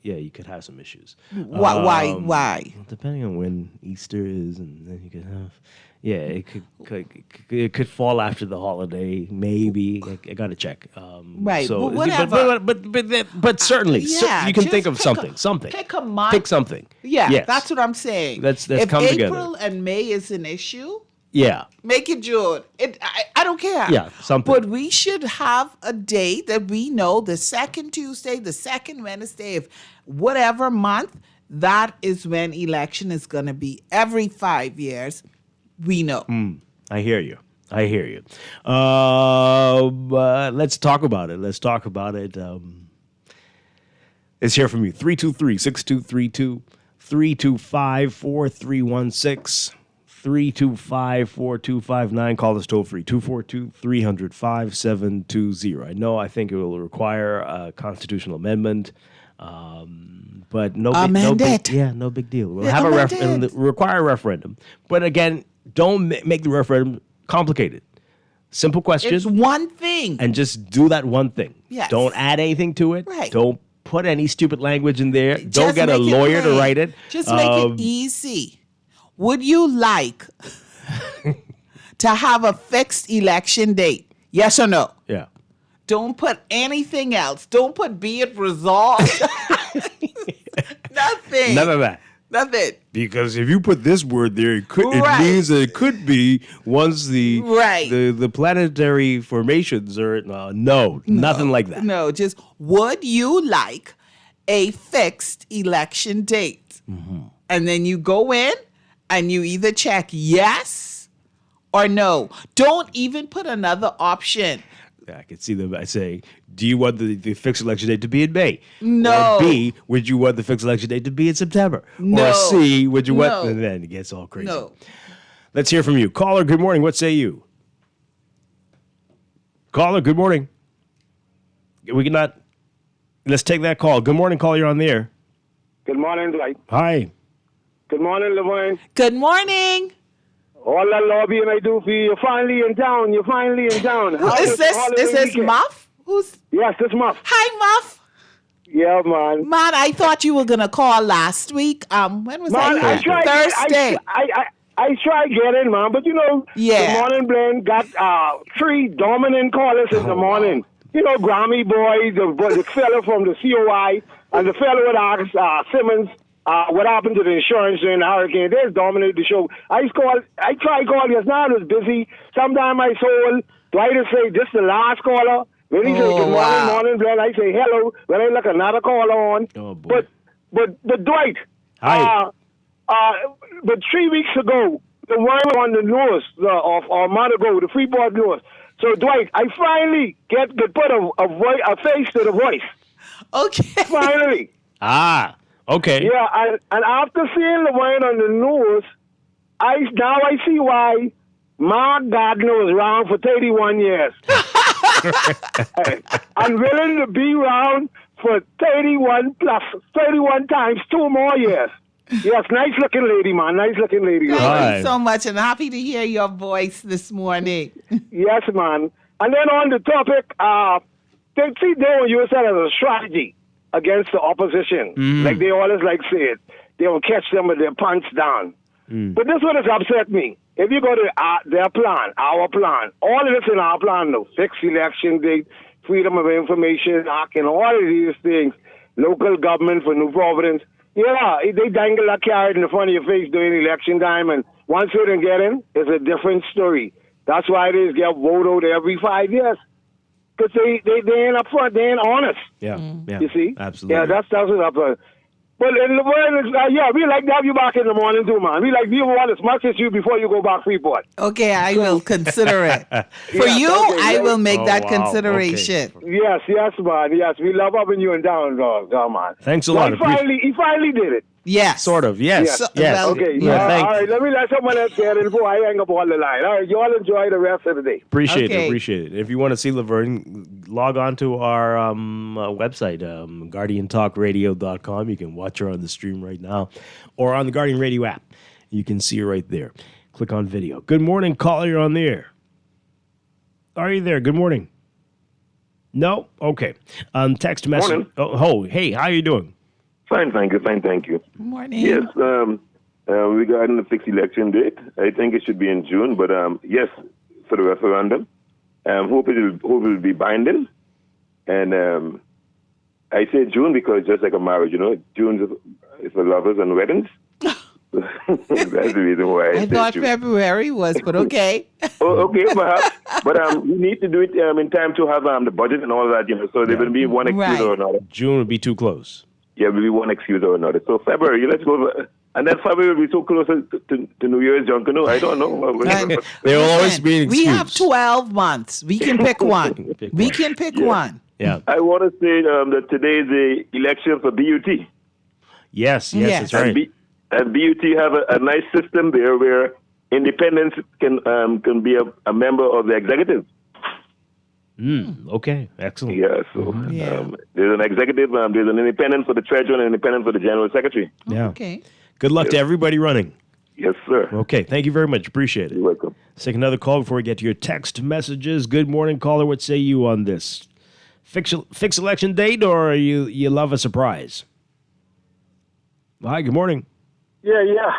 yeah, you could have some issues. Why? Depending on when Easter is, and then you could have. Yeah, it could fall after the holiday, maybe. I got to check. Right, So, but whatever. But certainly, Yeah, you can just think of pick something. Pick a month. Pick something. Yeah, Yes. that's what I'm saying. Let's if come together. April and May is an issue, Yeah. make it June. I don't care. Yeah, something. But we should have a date that we know the second Tuesday, the second Wednesday of whatever month, that is when election is going to be every 5 years. We know. I hear you. Let's talk about it. Let's hear from you. 323-6232, 325-4316, 325-4259. Call us toll free, 242-300-5720. I think it will require a constitutional amendment, but no big deal. We'll have it'll require a referendum. But again, don't make the referendum complicated. Simple question. It's one thing. And just do that one thing. Yes. Don't add anything to it. Right. Don't put any stupid language in there. Just Don't get a lawyer to write it. Just make it easy. Would you like to have a fixed election date? Yes or no? Yeah. Don't put anything else. Don't put be it resolved. Nothing. None of that. Nothing. Because if you put this word there, it means that it could be once the planetary formations are no, nothing like that. No, just would you like a fixed election date? Mm-hmm. And then you go in and you either check yes or no. Don't even put another option. I can see them saying, do you want the fixed election date to be in May? No. Or B, would you want the fixed election date to be in September? No. Or C, would you want... No. And then it gets all crazy. No. Let's hear from you. Caller, good morning. What say you? Caller, good morning. We cannot... Let's take that call. Good morning, caller. You're on the air. Good morning, Dwight. Hi. Good morning, Levine. Good morning. All that lobbying I do for you, you're finally in town. You're finally in town. Who is this? Is this Muff? Yes, this Muff. Hi, Muff. Yeah, man. Man, I thought you were gonna call last week. When was that? I tried. Thursday. I tried getting, man, but the morning blend got 3 dominant callers in the morning. Grammy Boy, the fellow from the COI, and the fellow with Simmons. What happened to the insurance during the hurricane? They dominated the show. I tried calling just now. It was busy. Sometime I told Dwight to say, this is the last caller. When he said, good morning, Glenn, I say, hello. When I look another caller on. Oh, boy. But Dwight. Hi. But 3 weeks ago, the one on the news, of a month ago, the Freeport news. So, Dwight, I finally get put a face to the voice. Okay. Finally. Okay. Yeah, and after seeing the wine on the news, I see why Mark Gardner was around for 31 years. I'm willing to be around for 31 times 2 more years. Yes, nice looking lady, man. Nice looking lady. Thank you so much, and happy to hear your voice this morning. Yes, man. And then on the topic, they will use that as a strategy against the opposition. Like they always say it. They will catch them with their pants down. But this one has upset me. If you go to their plan, our plan, all of this in our plan, though, fixed election date, freedom of information act, and all of these things, local government for New Providence, they dangle a carrot in the front of your face during election time, and once they don't get in, it's a different story. That's why they get voted out every 5 years. Because they ain't up front, they ain't honest. Yeah. You see? Absolutely. Yeah, that's what's up. But in the morning, we like to have you back in the morning too, man. We want as much as you before you go back Freeport. Okay, I will consider it. For I will make that consideration. Okay. Yes, man. Yes, we love having you in town, dog, man. Thanks a lot. He finally did it. Yes. Sort of, yes. Yes. Okay. Yeah, all right, let me let someone else get it before I hang up on the line. All right, you all enjoy the rest of the day. Appreciate it. If you want to see Laverne, log on to our website, guardiantalkradio.com. You can watch her on the stream right now, or on the Guardian Radio app. You can see her right there. Click on video. Good morning, caller. You're on the air. Are you there? Good morning. No? Okay. Text message. Morning. Hey, how you doing? Fine, thank you. Good morning. Yes, regarding the fixed election date, I think it should be in June, but yes, for the referendum. Hope it will be binding. And I say June because just like a marriage, June is for lovers and weddings. That's the reason why I thought June. February was, but okay. Okay, perhaps. But we need to do it in time to have the budget and all that, so there will be one excuse or another. June would be too close. Yeah, maybe one excuse or another. So February, let's go. And then February will be so close to New Year's, John Canoe. I don't know. There will always be an excuse. We have 12 months. We can pick one. We can pick one. Yeah. I want to say that today is the election for BUT. Yes, that's right. And BUT have a nice system there where independents can be a member of the executive. Okay, excellent. Yeah, so there's an executive, there's an independent for the treasurer and an independent for the general secretary. Yeah. Okay. Good luck to everybody running. Yes, sir. Okay, thank you very much. Appreciate it. You're welcome. Let's take another call before we get to your text messages. Good morning, caller. What say you on this? Fix election date, or you love a surprise? Hi, good morning. Yeah.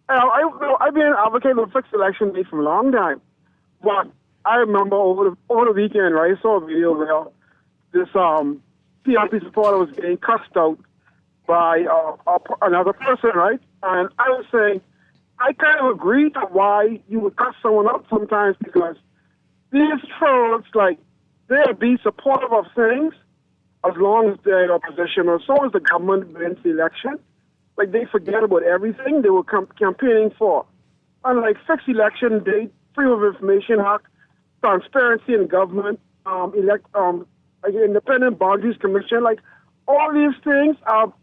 I've been advocating for fixed election date for a long time. But I remember over the weekend, right, I saw a video where this PRP supporter was getting cussed out by another person, right? And I was saying, I kind of agree to why you would cuss someone up sometimes, because these folks, like, they'll be supportive of things as long as they're in opposition, or so as the government wins the election. Like, they forget about everything they were campaigning for. Unlike fixed election date, Freedom of Information Act, transparency in government, independent boundaries commission, like, all these things are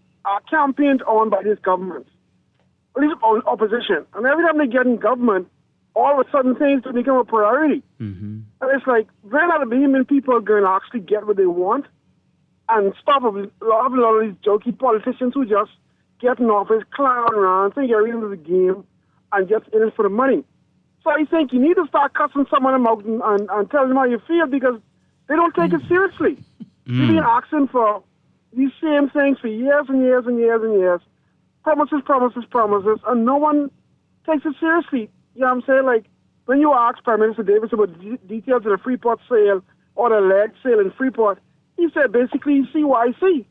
campaigned on by these governments, at least on opposition. And every time they get in government, all of a sudden things become a priority. And it's like, when are the Bahamian people going to actually get what they want and stop having a lot of these jokey politicians who just get in office, clown around, think they're into the game, and just in it for the money? So I think you need to start cussing someone out and telling them how you feel, because they don't take it seriously. They've been asking for these same things for years and years and years and years. Promises, and no one takes it seriously. You know what I'm saying? Like, when you ask Prime Minister Davis about details of the Freeport sale or the lead sale in Freeport, he said basically CYC.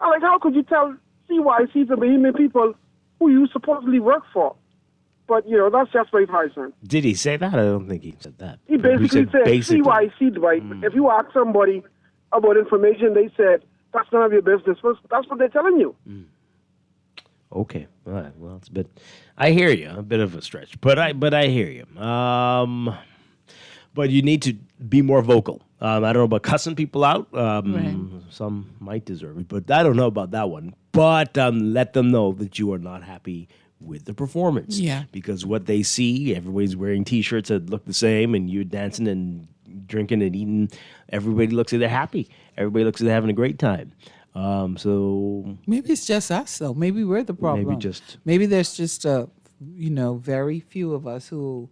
I'm like, how could you tell CYC to Bahamian people who you supposedly work for? But, you know, that's just my advice, man. Did he say that? I don't think he said that. He basically said CYC, Dwight. If you ask somebody about information, they said, that's none of your business. That's what they're telling you. Okay, all right. Well, it's a bit. I hear you. A bit of a stretch, but I hear you. But you need to be more vocal. I don't know about cussing people out. Some might deserve it, but I don't know about that one. But let them know that you are not happy with the performance. Yeah. Because what they see, everybody's wearing T-shirts that look the same, and you're dancing and drinking and eating. Everybody looks like they're happy. Everybody looks like they're having a great time. So maybe it's just us, though. Maybe we're the problem. Maybe there's just very few of us who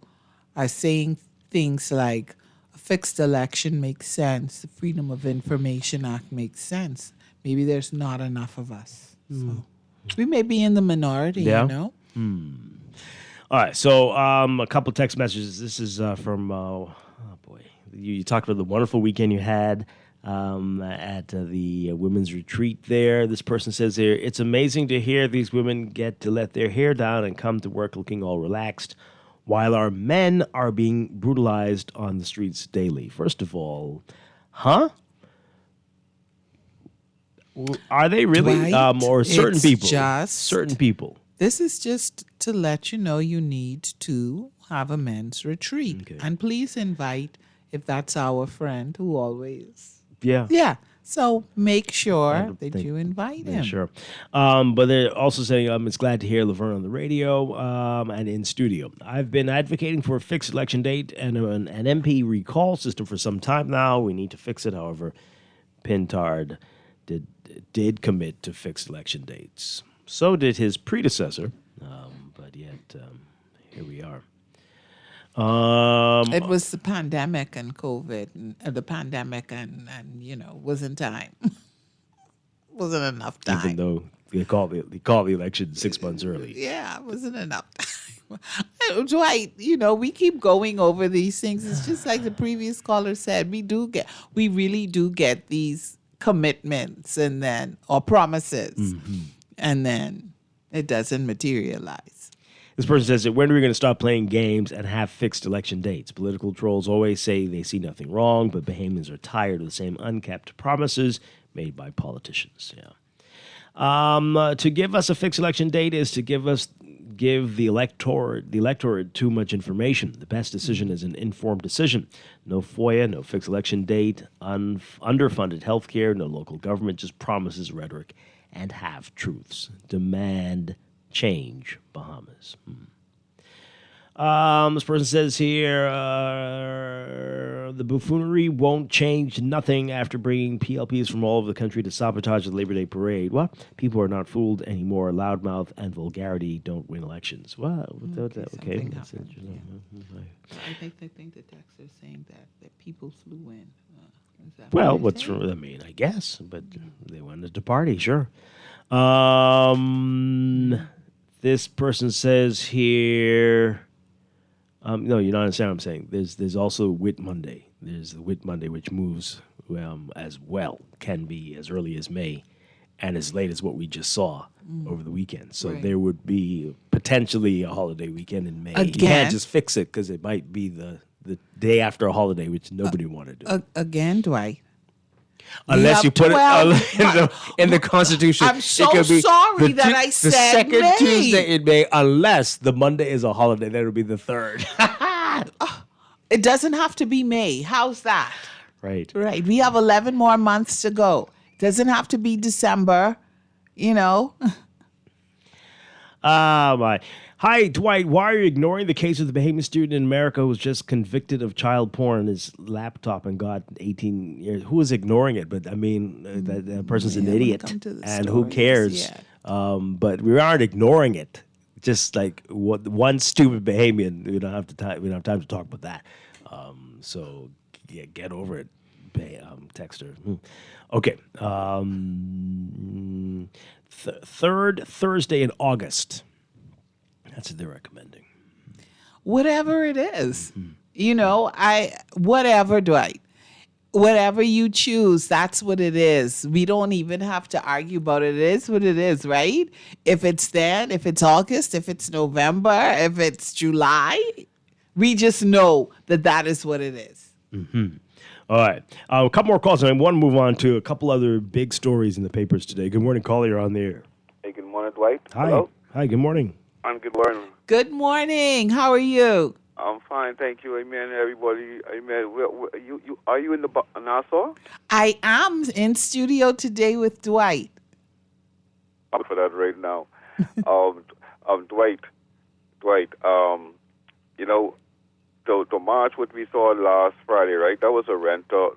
are saying things like a fixed election makes sense, the Freedom of Information Act makes sense. Maybe there's not enough of us. So we may be in the minority, you know. All right, so a couple text messages. This is from you talked about the wonderful weekend you had at the women's retreat there. This person says here, it's amazing to hear these women get to let their hair down and come to work looking all relaxed, while our men are being brutalized on the streets daily. First of all, huh? Are they really? Dwight, or certain people? Certain people. This is just to let you know you need to have a men's retreat. Okay. And please invite, if that's our friend who always... Yeah. So make sure that you invite him. Sure. But they're also saying, it's glad to hear Laverne on the radio and in studio. I've been advocating for a fixed election date and an MP recall system for some time now. We need to fix it. However, Pintard did commit to fixed election dates. So did his predecessor. But yet, here we are. It was the pandemic and COVID, wasn't time. Wasn't enough time. Even though they called the election 6 months early. Yeah, it wasn't enough time. Dwight, we keep going over these things. It's just like the previous caller said. We really do get these commitments or promises, and then it doesn't materialize. This person says that when are we going to stop playing games and have fixed election dates? Political trolls always say they see nothing wrong, but Bahamians are tired of the same unkept promises made by politicians. Yeah. To give us a fixed election date is to give the electorate too much information. The best decision is an informed decision. No FOIA, no fixed election date, underfunded health care, no local government, just promises, rhetoric, and half truths. Demand change, Bahamas. This person says here, the buffoonery won't change nothing after bringing PLPs from all over the country to sabotage the Labor Day parade. What? People are not fooled anymore. Loudmouth and vulgarity don't win elections. What? Okay. That's interesting. I think the text is saying that people flew in. Well, what's wrong? I mean, I guess, but they wanted to party, sure. This person says here, no, you don't understand what I'm saying. There's also Whit Monday. There's the Whit Monday, which moves as well, can be as early as May, and as late as what we just saw over the weekend. So there would be potentially a holiday weekend in May. You can't just fix it because it might be the day after a holiday, which nobody wanted to do. Again, Dwight. Unless you put it in the Constitution. I'm so sorry that I said the second May. Tuesday in May, unless the Monday is a holiday, then it'll be the third. It doesn't have to be May. How's that? Right. Right. We have 11 more months to go. It doesn't have to be December, you know. My. Hi, Dwight. Why are you ignoring the case of the Bahamian student in America who was just convicted of child porn on his laptop and got 18 years? Who is ignoring it? But, I mean, that person's an idiot. And who cares? But we aren't ignoring it. Just like one stupid Bahamian. We don't have time to talk about that. So, yeah, get over it, texter. Okay. Third Thursday in August. That's what they're recommending. Whatever it is, you know, whatever, Dwight, whatever you choose, that's what it is. We don't even have to argue about it. It is what it is, right? If it's then, if it's August, if it's November, if it's July, we just know that is what it is. Mm-hmm. All right. A couple more calls, and I want to move on to a couple other big stories in the papers today. Good morning, caller. You're on the air. Hey, good morning, Dwight. Hi. Hello? Hi, good morning. I'm good morning. Good morning. How are you? I'm fine, thank you. Amen, everybody. Amen. Are you in the Nassau? I am in studio today with Dwight. I'm for that right now. Dwight. You know, the march what we saw last Friday, right? That was a renter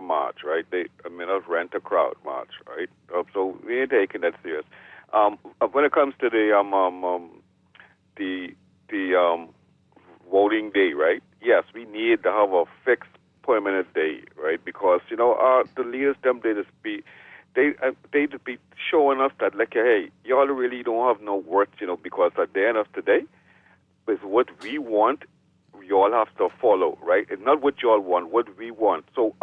march, right? That was renter crowd march, right? So we ain't taking that serious. When it comes to the voting day, right? Yes, we need to have a fixed permanent day, right? Because you know the leaders they just be showing us that like, hey, y'all really don't have no worth, you know, because at the end of today, is what we want, y'all have to follow, right? It's not what y'all want, what we want. So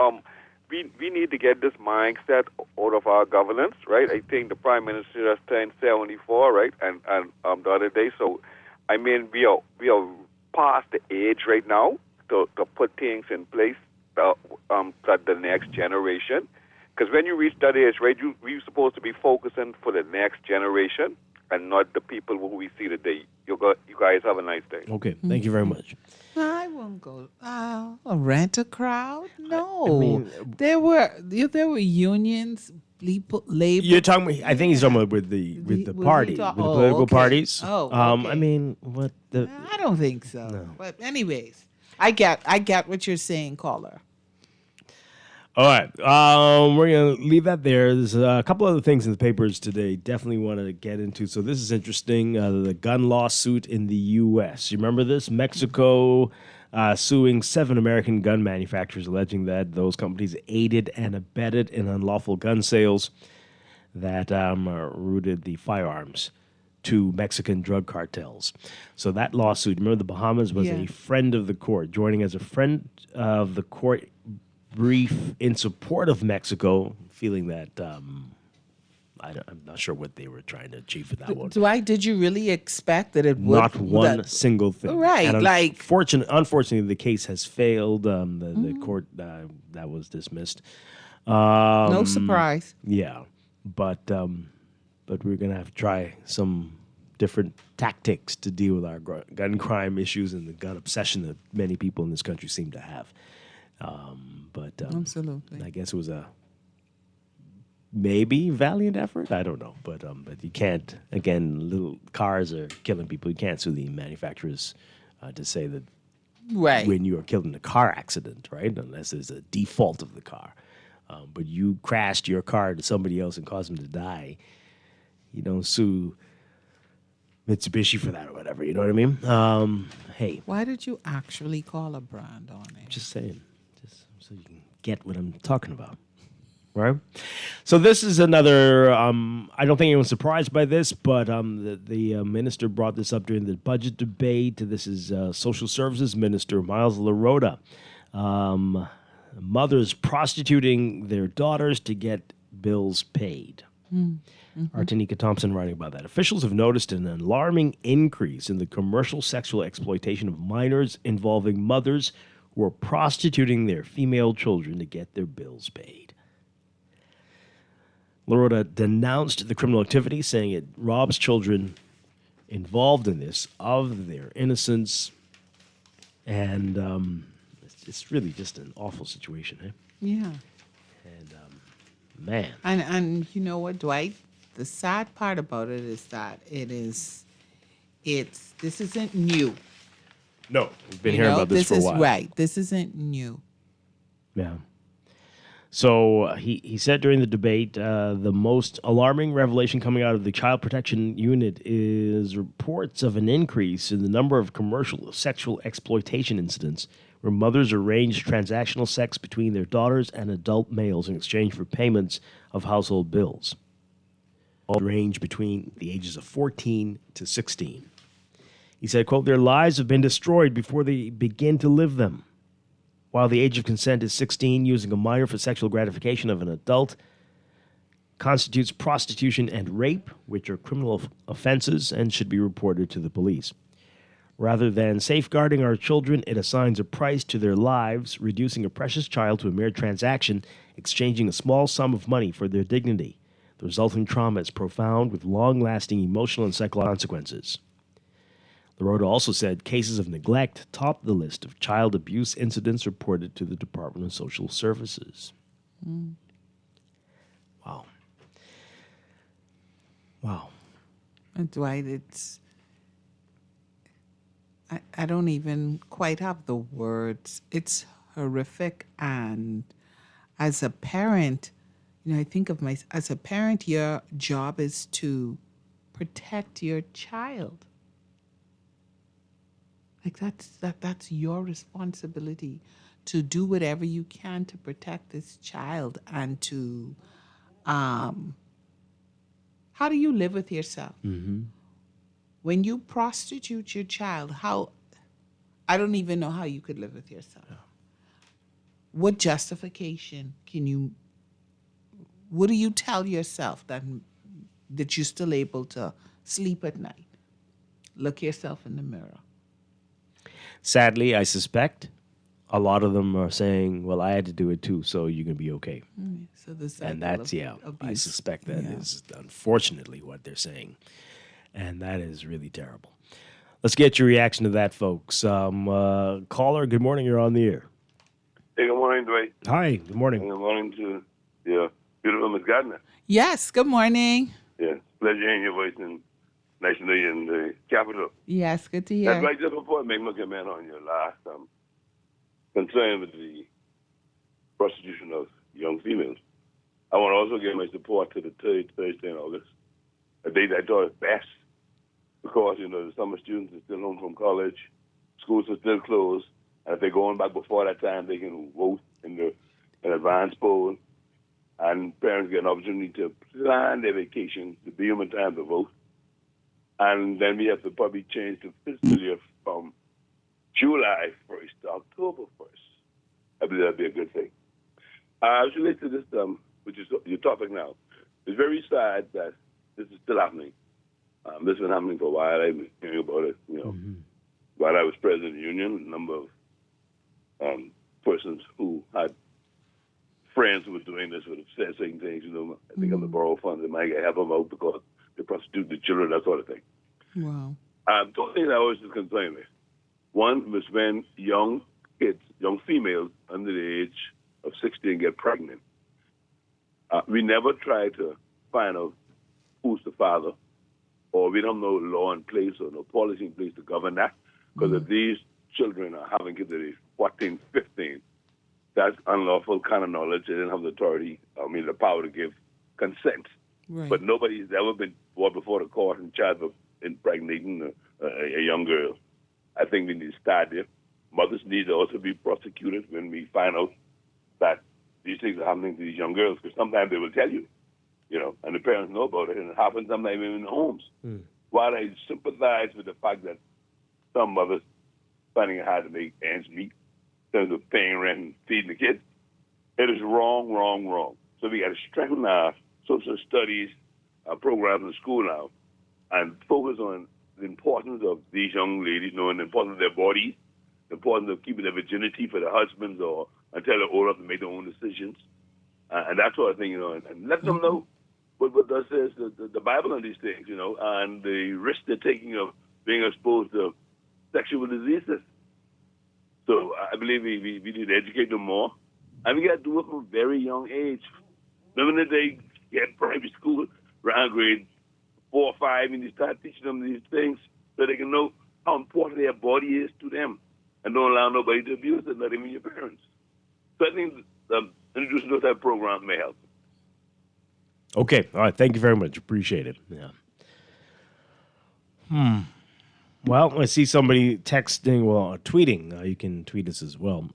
we need to get this mindset out of our governance, right? I think the Prime Minister has turned 74, right? And the other day, so I mean we are past the age right now to put things in place that the next generation. Because when you reach that age, right, we're supposed to be focusing for the next generation and not the people who we see today. You guys have a nice day. Okay, thank you very much. I won't go. A renter crowd? No, I mean, there were unions, labor. You're talking. I think he's talking about with the parties, with the political parties. Oh, okay. I mean, what the? I don't think so. No. But anyways, I get what you're saying, caller. All right, we're going to leave that there. There's a couple other things in the papers today definitely want to get into. So this is interesting, the gun lawsuit in the U.S. You remember this? Mexico suing 7 American gun manufacturers, alleging that those companies aided and abetted in unlawful gun sales that routed the firearms to Mexican drug cartels. So that lawsuit, remember the Bahamas was a friend of the court, joining as a friend of the court brief in support of Mexico, feeling that I'm not sure what they were trying to achieve with that one. Dwight, did you really expect that it would? Not one single thing. Right, and like... Unfortunately, the case has failed. The court, that was dismissed. No surprise. Yeah, but we're going to have to try some different tactics to deal with our gun crime issues and the gun obsession that many people in this country seem to have. Absolutely. I guess it was a maybe valiant effort. I don't know, but you can't. Again, little cars are killing people. You can't sue the manufacturers to say that Right. when you are killed in a car accident, right? Unless there's a default of the car. But you crashed your car to somebody else and caused them to die. You don't sue Mitsubishi for that or whatever. You know what I mean? Hey. Why did you actually call a brand on it? Just saying. Just so you can get what I'm talking about. Right? So this is another, I don't think anyone's surprised by this, but the minister brought this up during the budget debate. This is Social Services Minister Miles LaRota. Mothers prostituting their daughters to get bills paid. Artenika Thompson writing about that. Officials have noticed an alarming increase in the commercial sexual exploitation of minors involving mothers who are prostituting their female children to get their bills paid. LaRota denounced the criminal activity, saying it robs children involved in this of their innocence. And it's really just an awful situation, eh? Yeah. And, man. And you know what, Dwight? The sad part about it is that this isn't new. No, we've been hearing about this for a while. Right. This isn't new. Yeah. So he said during the debate, the most alarming revelation coming out of the Child Protection Unit is reports of an increase in the number of commercial sexual exploitation incidents where mothers arrange transactional sex between their daughters and adult males in exchange for payments of household bills. All range between the ages of 14 to 16. He said, quote, their lives have been destroyed before they begin to live them. While the age of consent is 16, using a minor for sexual gratification of an adult constitutes prostitution and rape, which are criminal offenses and should be reported to the police. Rather than safeguarding our children, it assigns a price to their lives, reducing a precious child to a mere transaction, exchanging a small sum of money for their dignity. The resulting trauma is profound, with long-lasting emotional and psychological consequences. LaRota also said cases of neglect topped the list of child abuse incidents reported to the Department of Social Services. Wow. Wow. And Dwight, I don't even quite have the words. It's horrific. And as a parent, I think of as a parent, your job is to protect your child. Like that's your responsibility to do whatever you can to protect this child and to, how do you live with yourself? Mm-hmm. When you prostitute your child, I don't even know how you could live with yourself. Yeah. What justification what do you tell yourself that you're still able to sleep at night? Look yourself in the mirror. Sadly, I suspect a lot of them are saying, well, I had to do it too, so you're going to be okay. So the cycle and that's, of I suspect that is unfortunately what they're saying. And that is really terrible. Let's get your reaction to that, folks. Caller, good morning. You're on the air. Hey, good morning, Dwight. Hi, good morning. Good morning to beautiful Miss Gardner. Yes, good morning. Yeah, pleasure hearing your voice and nice to know you in the capital. Yes, good to hear. That's right. Just before I make my comment on your last concern with the prostitution of young females, I want to also give my support to the third Thursday in August, a date I thought is best because, the summer students are still home from college, schools are still closed, and if they're going back before that time, they can vote in an advance poll, and parents get an opportunity to plan their vacation, to be in time to vote. And then we have to probably change the fiscal year from July 1st to October 1st. I believe that'd be a good thing. As relates to this, which is your topic now, it's very sad that this is still happening. This has been happening for a while. I've been hearing about it, while I was president of the union, a number of persons who had friends who were doing this would have said certain things, I think on the borough funds, they might help them out because they prostitute the children, that sort of thing. Wow. Two things I always just concerned with. One was when young kids, young females under the age of 16 get pregnant. We never try to find out who's the father, or we don't know law in place or no policy in place to govern that. Because if these children are having kids at age 14, 15, that's unlawful kind of knowledge. They didn't have the authority, the power to give consent. Right. But nobody's ever been brought before the court and charged with impregnating a young girl. I think we need to start there. Mothers need to also be prosecuted when we find out that these things are happening to these young girls, because sometimes they will tell you, and the parents know about it, and it happens sometimes even in the homes. While I sympathize with the fact that some mothers finding it hard to make ends meet in terms of paying rent and feeding the kids, it is wrong, wrong, wrong. So we got to strengthen our social studies programs in school now and focus on the importance of these young ladies knowing the importance of their bodies, the importance of keeping their virginity for their husbands or until they're old enough to make their own decisions. And that's what I think, and let them know what does says the Bible on these things, and the risk they're taking of being exposed to sexual diseases. So I believe we need to educate them more. And we got to do it from a very young age. Remember that they get private school around grade 4 or 5, and you start teaching them these things so they can know how important their body is to them. And don't allow nobody to abuse it, not even your parents. So I think introducing those type of programs may help. Okay. All right. Thank you very much. Appreciate it. Yeah. Well, I see somebody texting, tweeting. You can tweet us as well.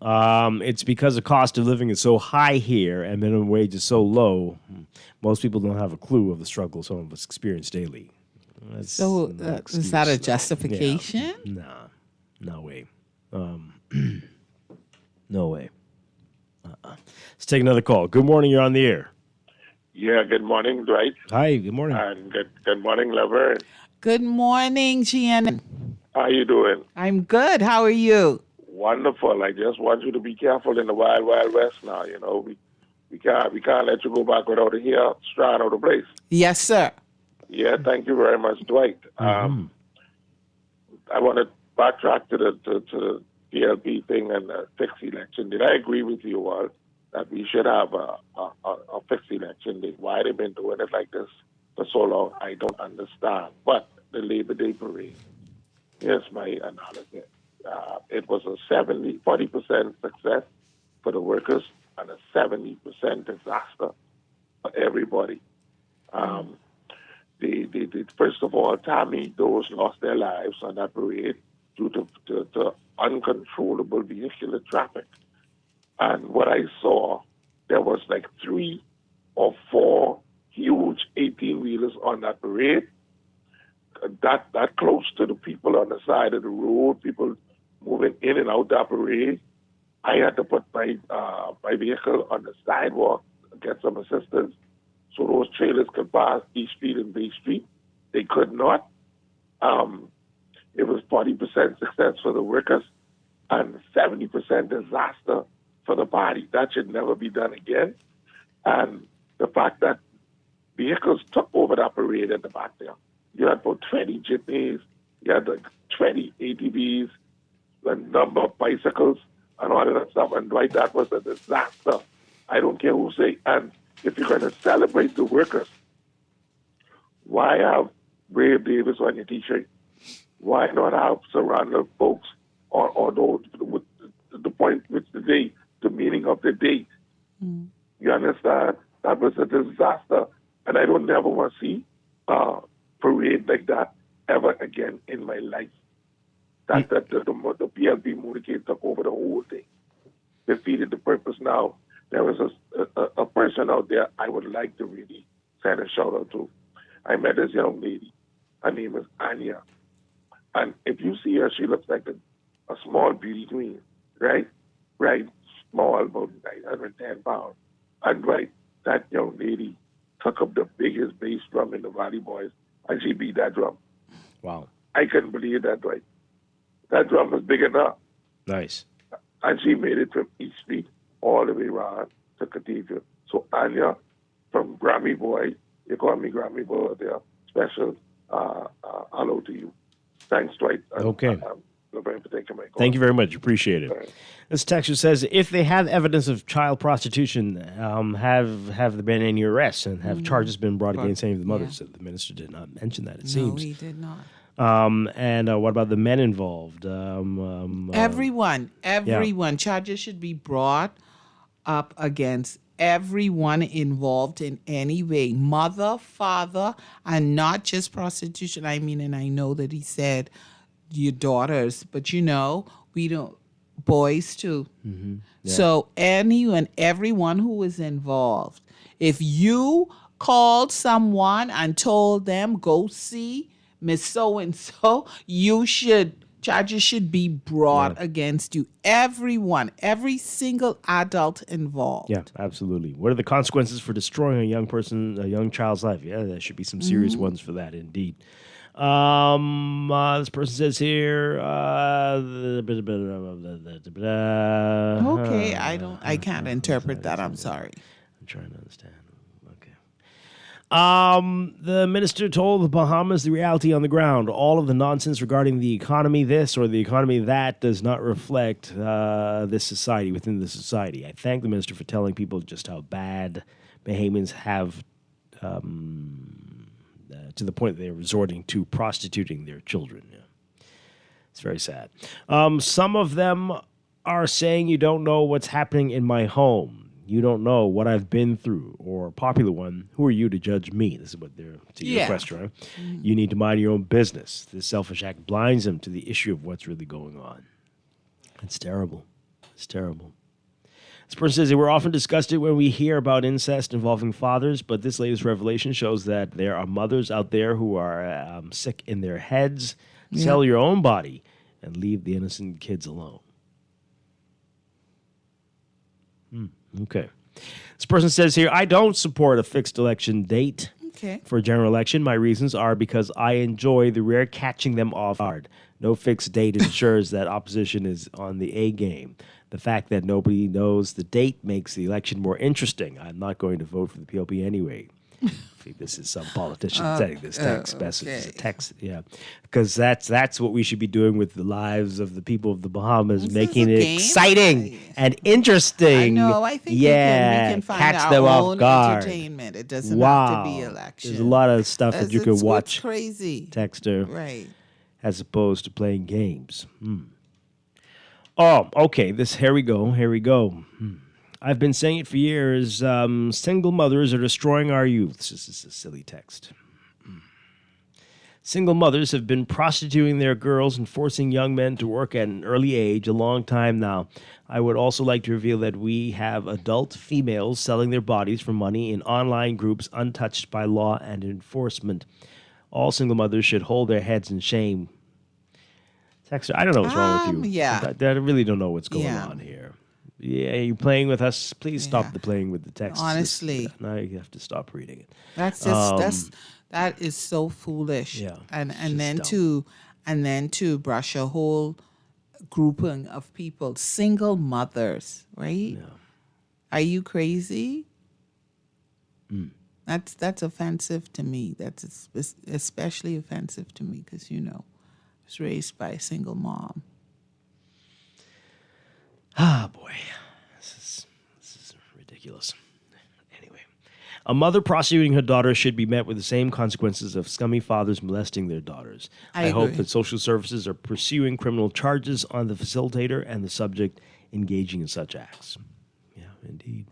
It's because the cost of living is so high here and minimum wage is so low. Most people don't have a clue of the struggle some of us experience daily. Is that a justification? Yeah. No way. No way. Let's take another call. Good morning. You're on the air. Yeah, good morning, Dwight. Hi, good morning. And good morning, Lover. Good morning, Gian. How you doing? I'm good. How are you? Wonderful. I just want you to be careful in the wild, wild west now. We can't let you go back without a hair strand out of place. Yes, sir. Yeah, thank you very much, Dwight. I want to backtrack to the PLP thing and the fixed election. Did I agree with you all that we should have a fixed election date? Why they've been doing it like this for so long, I don't understand. But the Labor Day parade, here's my analysis. It was a 40% success for the workers and a 70% disaster for everybody. First of all, Tammy, those lost their lives on that parade due to uncontrollable vehicular traffic. And what I saw, there was like 3 or 4 huge 18-wheelers on that parade, that close to the people on the side of the road, people moving in and out that parade. I had to put my vehicle on the sidewalk to get some assistance so those trailers could pass East Street and Bay Street. They could not. It was 40% success for the workers and 70% disaster for the party. That should never be done again. And the fact that vehicles took over that parade at the back there. You had about 20 jitneys, you had like 20 ATVs, a number of bicycles, and all of that stuff. And Dwight, that was a disaster. I don't care who say. And if you're going to celebrate the workers, why have Brave Davis on your T-shirt? Why not have surrounded folks or those with the point with the day, the meaning of the date? You understand? That was a disaster. And I don't never want to see a parade like that ever again in my life. The PLP motorcade took over the whole thing. Defeated the purpose. Now, there was a person out there I would like to really send a shout out to. I met this young lady. Her name is Anya. And if you see her, she looks like a small beauty queen, right? Right, small, about 910 pounds. And right, that young lady took up the biggest bass drum in the Valley Boys, and she beat that drum. Wow. I couldn't believe that, right? That drum was big enough. Nice. And she made it from East Street all the way around to Cathedral. So Anya, from Grammy Boy, you call me Grammy Boy there, special hello to you. Thanks, Dwight. Okay. For taking my call. Thank you very much. Appreciate it. Right. This texture says, if they have evidence of child prostitution, have there been any arrests and have charges been brought against any of the mothers? Yeah. The minister did not mention that, it seems. No, he did not. And what about the men involved? Everyone. Charges should be brought up against everyone involved in any way, mother, father, and not just prostitution. I mean, and I know that he said your daughters, but we don't, boys too. Mm-hmm. Yeah. So everyone who is involved, if you called someone and told them, go see Miss So-and-so, charges should be brought against you. Everyone, every single adult involved. Yeah, absolutely. What are the consequences for destroying a young child's life? Yeah, there should be some serious ones for that, indeed. This person says here. Okay, I can't interpret that. I'm sorry. I'm trying to understand. The minister told the Bahamas the reality on the ground. All of the nonsense regarding the economy this or the economy that does not reflect this society, within the society. I thank the minister for telling people just how bad Bahamians have to the point that they're resorting to prostituting their children. Yeah. It's very sad. Some of them are saying you don't know what's happening in my home. You don't know what I've been through. Or popular one, who are you to judge me? This is what they're to your question, right? Mm-hmm. You need to mind your own business. This selfish act blinds them to the issue of what's really going on. It's terrible. It's terrible. This person says, we're often disgusted when we hear about incest involving fathers, but this latest revelation shows that there are mothers out there who are sick in their heads. Yeah. Sell your own body and leave the innocent kids alone. Okay. This person says here, I don't support a fixed election date for a general election. My reasons are because I enjoy the rare catching them off guard. No fixed date ensures that opposition is on the A game. The fact that nobody knows the date makes the election more interesting. I'm not going to vote for the PLP anyway. I think this is some politician setting this text message as a text. Yeah, because that's what we should be doing with the lives of the people of the Bahamas, making it exciting and interesting. I know. I think we can find catch our them own off guard. Entertainment. It doesn't have to be election. There's a lot of stuff that you can watch. It's crazy. Texter, right? As opposed to playing games. Oh, okay. Here we go. I've been saying it for years. Single mothers are destroying our youth. This is a silly text. Single mothers have been prostituting their girls and forcing young men to work at an early age a long time now. I would also like to reveal that we have adult females selling their bodies for money in online groups untouched by law and enforcement. All single mothers should hold their heads in shame. Texter, I don't know what's wrong with you. Yeah. I really don't know what's going on here. Yeah, are you playing with us? Please stop the playing with the text. Honestly. Now you have to stop reading it. That's just that is so foolish. Yeah. And then to brush a whole grouping of people, single mothers, right? Yeah. Are you crazy? That's offensive to me. That's especially offensive to me because I was raised by a single mom. Ah, boy. This is ridiculous. Anyway, a mother prostituting her daughter should be met with the same consequences of scummy fathers molesting their daughters. I hope that social services are pursuing criminal charges on the facilitator and the subject engaging in such acts. Yeah, indeed.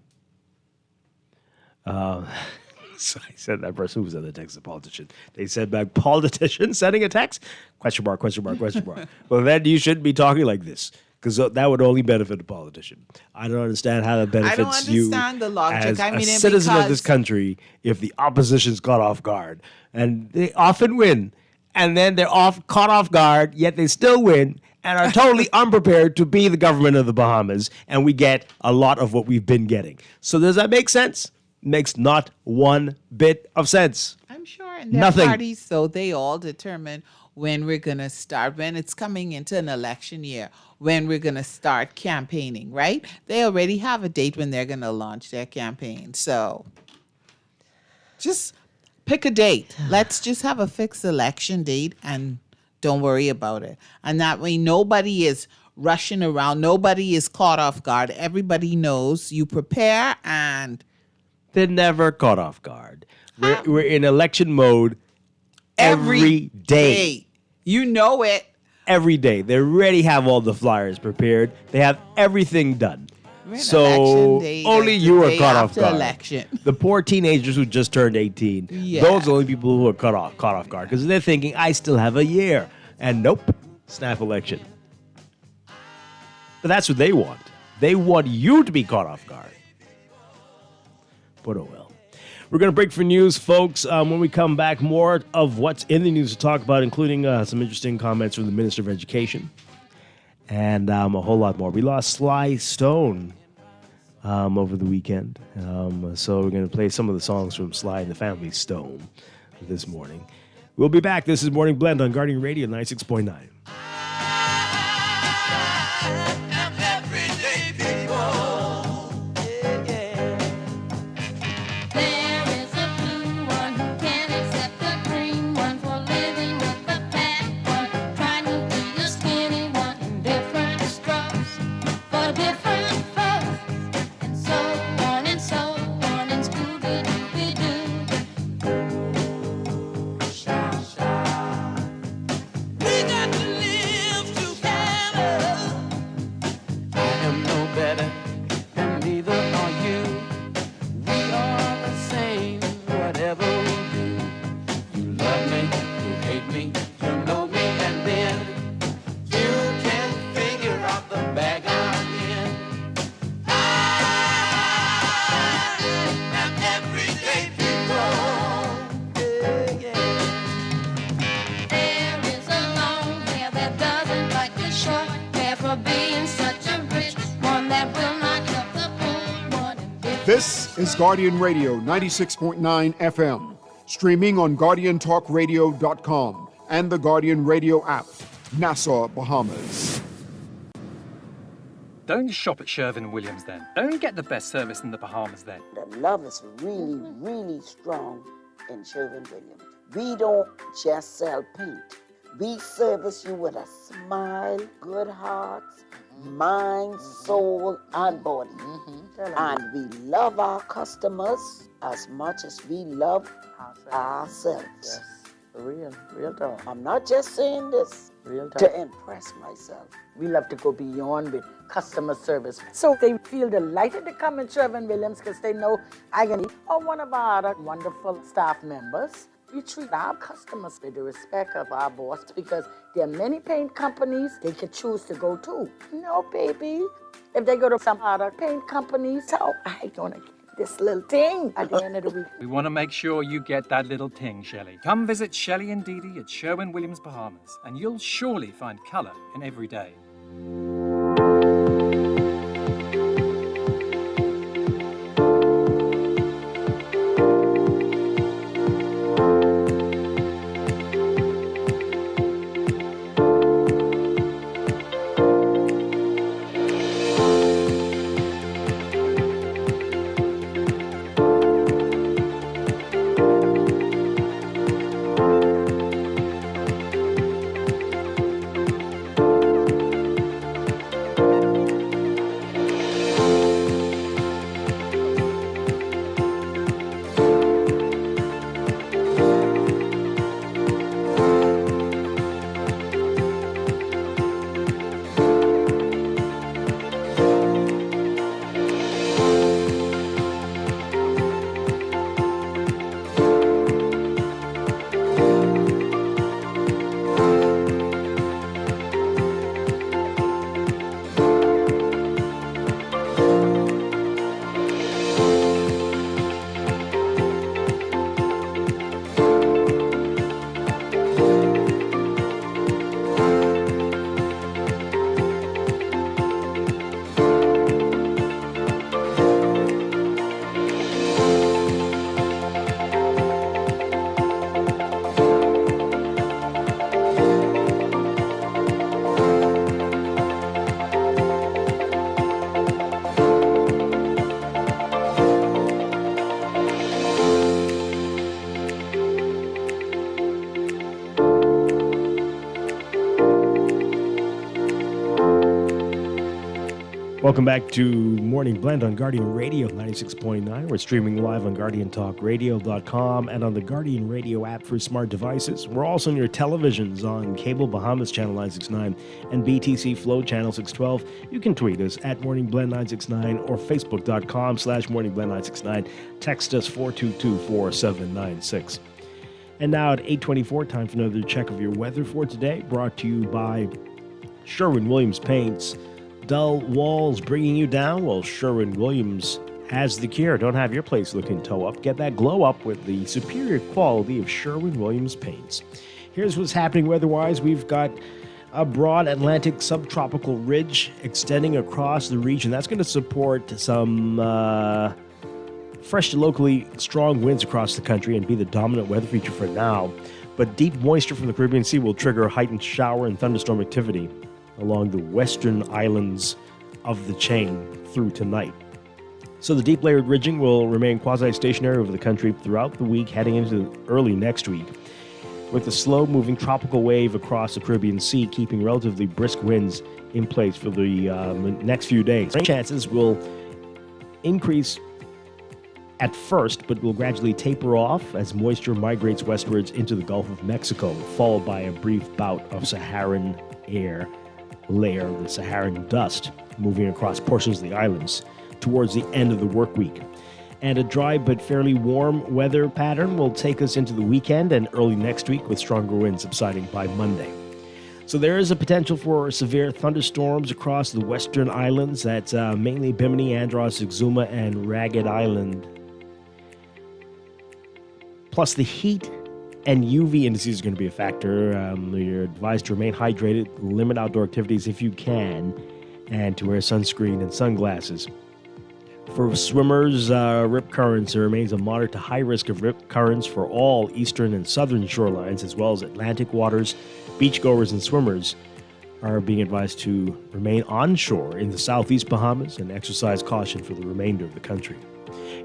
So I said that person who said the text is a politician. They said back, politician sending a text? Question mark. Well, then you shouldn't be talking like this. Because that would only benefit a politician. I don't understand how that benefits you the logic. as a citizen of this country if the opposition's caught off guard. And they often win. And then they're caught off guard, yet they still win and are totally unprepared to be the government of the Bahamas. And we get a lot of what we've been getting. So does that make sense? Makes not one bit of sense. I'm sure in their parties, so they all determine when we're going to start, when it's coming into an election year, when we're going to start campaigning, right? They already have a date when they're going to launch their campaign. So just pick a date. Let's just have a fixed election date and don't worry about it. And that way nobody is rushing around. Nobody is caught off guard. Everybody knows you prepare and... They're never caught off guard. We're in election mode every day. You know it. Every day. They already have all the flyers prepared. They have everything done. So election day, only like you the are day caught off after guard. election. The poor teenagers who just turned 18. Yeah. Those are the only people who are caught off guard because they're thinking, I still have a year. And nope, snap election. But that's what they want. They want you to be caught off guard. But oh well. We're going to break for news, folks. When we come back, more of what's in the news to talk about, including some interesting comments from the Minister of Education and a whole lot more. We lost Sly Stone over the weekend. So we're going to play some of the songs from Sly and the Family Stone this morning. We'll be back. This is Morning Blend on Guardian Radio 96.9. This is Guardian Radio 96.9 FM, streaming on GuardianTalkRadio.com and the Guardian Radio app, Nassau, Bahamas. Don't shop at Sherwin-Williams then. Don't get the best service in the Bahamas then. The love is really, really strong in Sherwin-Williams. We don't just sell paint. We service you with a smile, good hearts, mind, soul, and body. And we love our customers as much as we love ourselves. Yes, real talk. I'm not just saying this Real talk. to impress myself. We love to go beyond with customer service. So they feel delighted to come in Sherwin-Williams because they know Agony or one of our other wonderful staff members. We treat our customers with the respect of our boss because there are many paint companies they could choose to go to. No, baby. If they go to some other paint companies, so I gonna get this little thing at the end of the week. We want to make sure you get that little ting, Shelley. Come visit Shelley and Dee Dee at Sherwin-Williams, Bahamas, and you'll surely find colour in every day. Welcome back to Morning Blend on Guardian Radio 96.9. We're streaming live on GuardianTalkRadio.com and on the Guardian Radio app for smart devices. We're also on your televisions on Cable Bahamas Channel 969 and BTC Flow Channel 612. You can tweet us at Morning Blend 969 or Facebook.com/Morning Blend 969. Text us 422-4796. And now at 8:24, time for another check of your weather for today, brought to you by Sherwin-Williams Paints. Dull walls bringing you down? Well, Sherwin-Williams has the cure. Don't have your place looking toe up. Get that glow up with the superior quality of Sherwin-Williams paints. Here's what's happening weather-wise. We've got a broad Atlantic subtropical ridge extending across the region. That's going to support some fresh to locally strong winds across the country and be the dominant weather feature for now. But deep moisture from the Caribbean Sea will trigger heightened shower and thunderstorm activity along the western islands of the chain through tonight. So the deep layered ridging will remain quasi-stationary over the country throughout the week, heading into early next week, with a slow-moving tropical wave across the Caribbean Sea, keeping relatively brisk winds in place for the next few days. Rain chances will increase at first, but will gradually taper off as moisture migrates westwards into the Gulf of Mexico, followed by a brief bout of Saharan air layer, the Saharan dust, moving across portions of the islands towards the end of the work week. And a dry but fairly warm weather pattern will take us into the weekend and early next week, with stronger winds subsiding by Monday. So there is a potential for severe thunderstorms across the western islands. That's mainly Bimini, Andros, Exuma, and Ragged Island. Plus the heat and UV indices are going to be a factor. You're advised to remain hydrated, limit outdoor activities if you can, and to wear sunscreen and sunglasses. For swimmers, rip currents, there remains a moderate to high risk of rip currents for all eastern and southern shorelines, as well as Atlantic waters. Beachgoers and swimmers are being advised to remain onshore in the southeast Bahamas and exercise caution for the remainder of the country.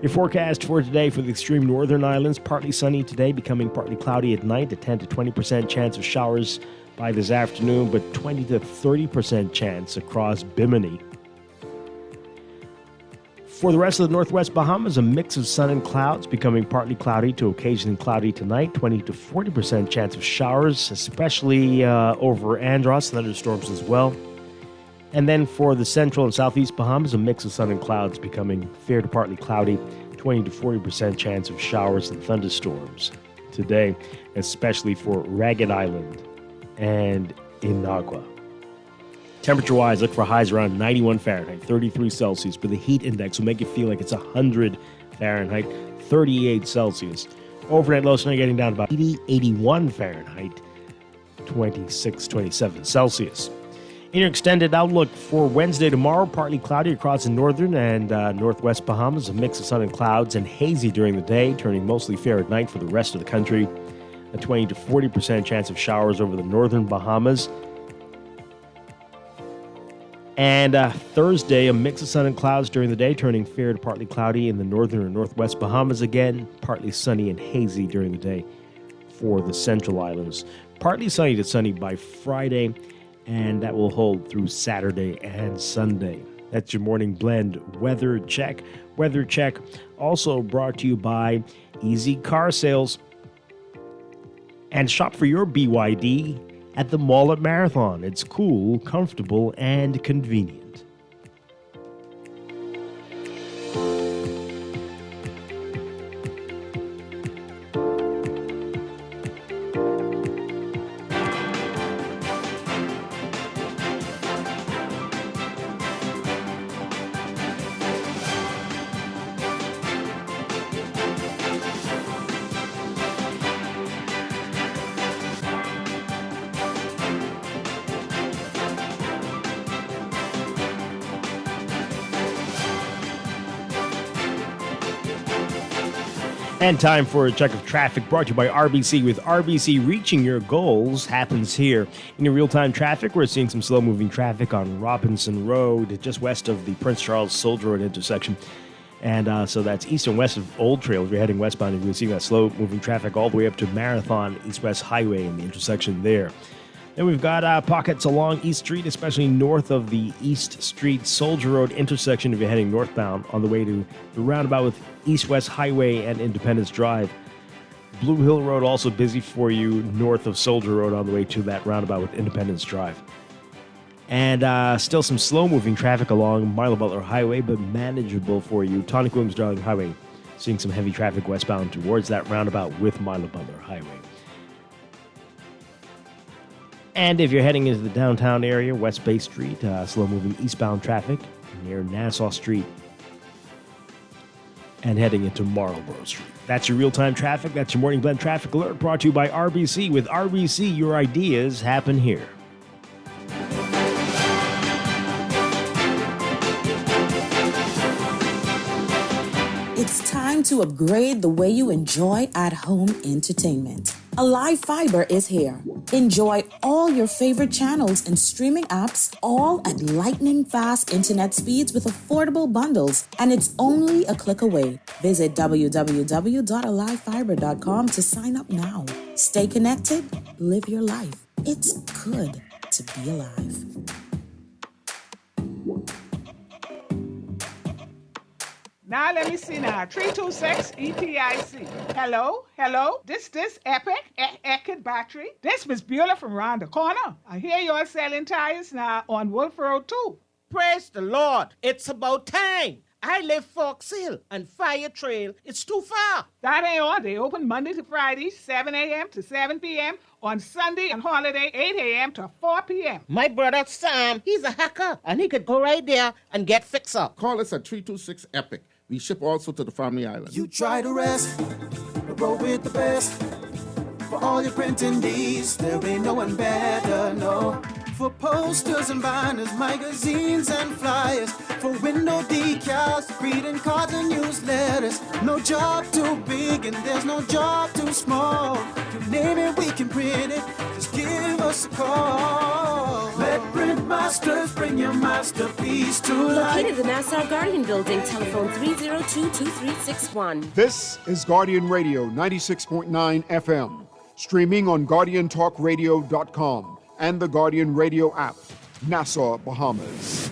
Your forecast for today for the extreme northern islands: partly sunny today, becoming partly cloudy at night, a 10 to 20% chance of showers by this afternoon, but 20 to 30% chance across Bimini. For the rest of the northwest Bahamas, a mix of sun and clouds, becoming partly cloudy to occasionally cloudy tonight, 20 to 40% chance of showers, especially over Andros, thunderstorms as well. And then for the central and southeast Bahamas, a mix of sun and clouds, becoming fair to partly cloudy, 20 to 40% chance of showers and thunderstorms today, especially for Ragged Island and Inagua. Temperature-wise, look for highs around 91 Fahrenheit, 33 Celsius, but the heat index will make it feel like it's 100 Fahrenheit, 38 Celsius. Overnight lows tonight getting down to about 80, 81 Fahrenheit, 26, 27 Celsius. In your extended outlook for Wednesday tomorrow, partly cloudy across the northern and northwest Bahamas, a mix of sun and clouds, and hazy during the day, turning mostly fair at night for the rest of the country. A 20 to 40% chance of showers over the northern Bahamas. And Thursday, a mix of sun and clouds during the day, turning fair to partly cloudy in the northern and northwest Bahamas again. Partly sunny and hazy during the day for the central islands. Partly sunny to sunny by Friday, and that will hold through Saturday and Sunday. That's your morning blend weather check. Weather check also brought to you by Easy Car Sales. And shop for your BYD at the mall at Marathon. It's cool, comfortable, and convenient. And time for a check of traffic brought to you by RBC. With RBC, reaching your goals happens here. In your real-time traffic, we're seeing some slow-moving traffic on Robinson Road, just west of the Prince Charles Soldier Road intersection. And so that's east and west of Old Trail. If you're heading westbound, you're seeing that slow-moving traffic all the way up to Marathon East-West Highway and the intersection there. And we've got pockets along East Street, especially north of the East Street Soldier Road intersection if you're heading northbound on the way to the roundabout with East-West Highway and Independence Drive. Blue Hill Road also busy for you north of Soldier Road on the way to that roundabout with Independence Drive. And still some slow-moving traffic along Milo Butler Highway, but manageable for you. Tonic Williams Darling Highway, seeing some heavy traffic westbound towards that roundabout with Milo Butler Highway. And if you're heading into the downtown area, West Bay Street, slow-moving eastbound traffic near Nassau Street and heading into Marlborough Street. That's your real-time traffic. That's your Morning Blend Traffic Alert brought to you by RBC. With RBC, your ideas happen here. It's time to upgrade the way you enjoy at-home entertainment. Alive Fiber is here. Enjoy all your favorite channels and streaming apps, all at lightning-fast internet speeds with affordable bundles, and it's only a click away. Visit www.alivefiber.com to sign up now. Stay connected, live your life. It's good to be alive. Now let me see now. 326 EPIC. Hello? This Epic Eckert battery. This Miss Beulah from round the corner. I hear you're selling tires now on Wolf Road too. Praise the Lord. It's about time. I live Fox Hill and Fire Trail. It's too far. That ain't all. They open Monday to Friday, 7 a.m. to 7 p.m. On Sunday and holiday, 8 a.m. to 4 p.m. My brother Sam, he's a hacker, and he could go right there and get fixed up. Call us at 326 EPIC. We ship also to the Family Island. You try to rest, roll with the best. For all your printing needs, there ain't no one better, no. For posters and banners, magazines and flyers. For window decals, greeting cards and newsletters. No job too big and there's no job too small. You name it, we can print it. Just give us a call. Let Print Masters bring your masterpiece to life. Located in the Nassau Guardian Building, telephone 302-2361. This is Guardian Radio 96.9 FM. Streaming on GuardianTalkRadio.com and the Guardian Radio app, Nassau, Bahamas.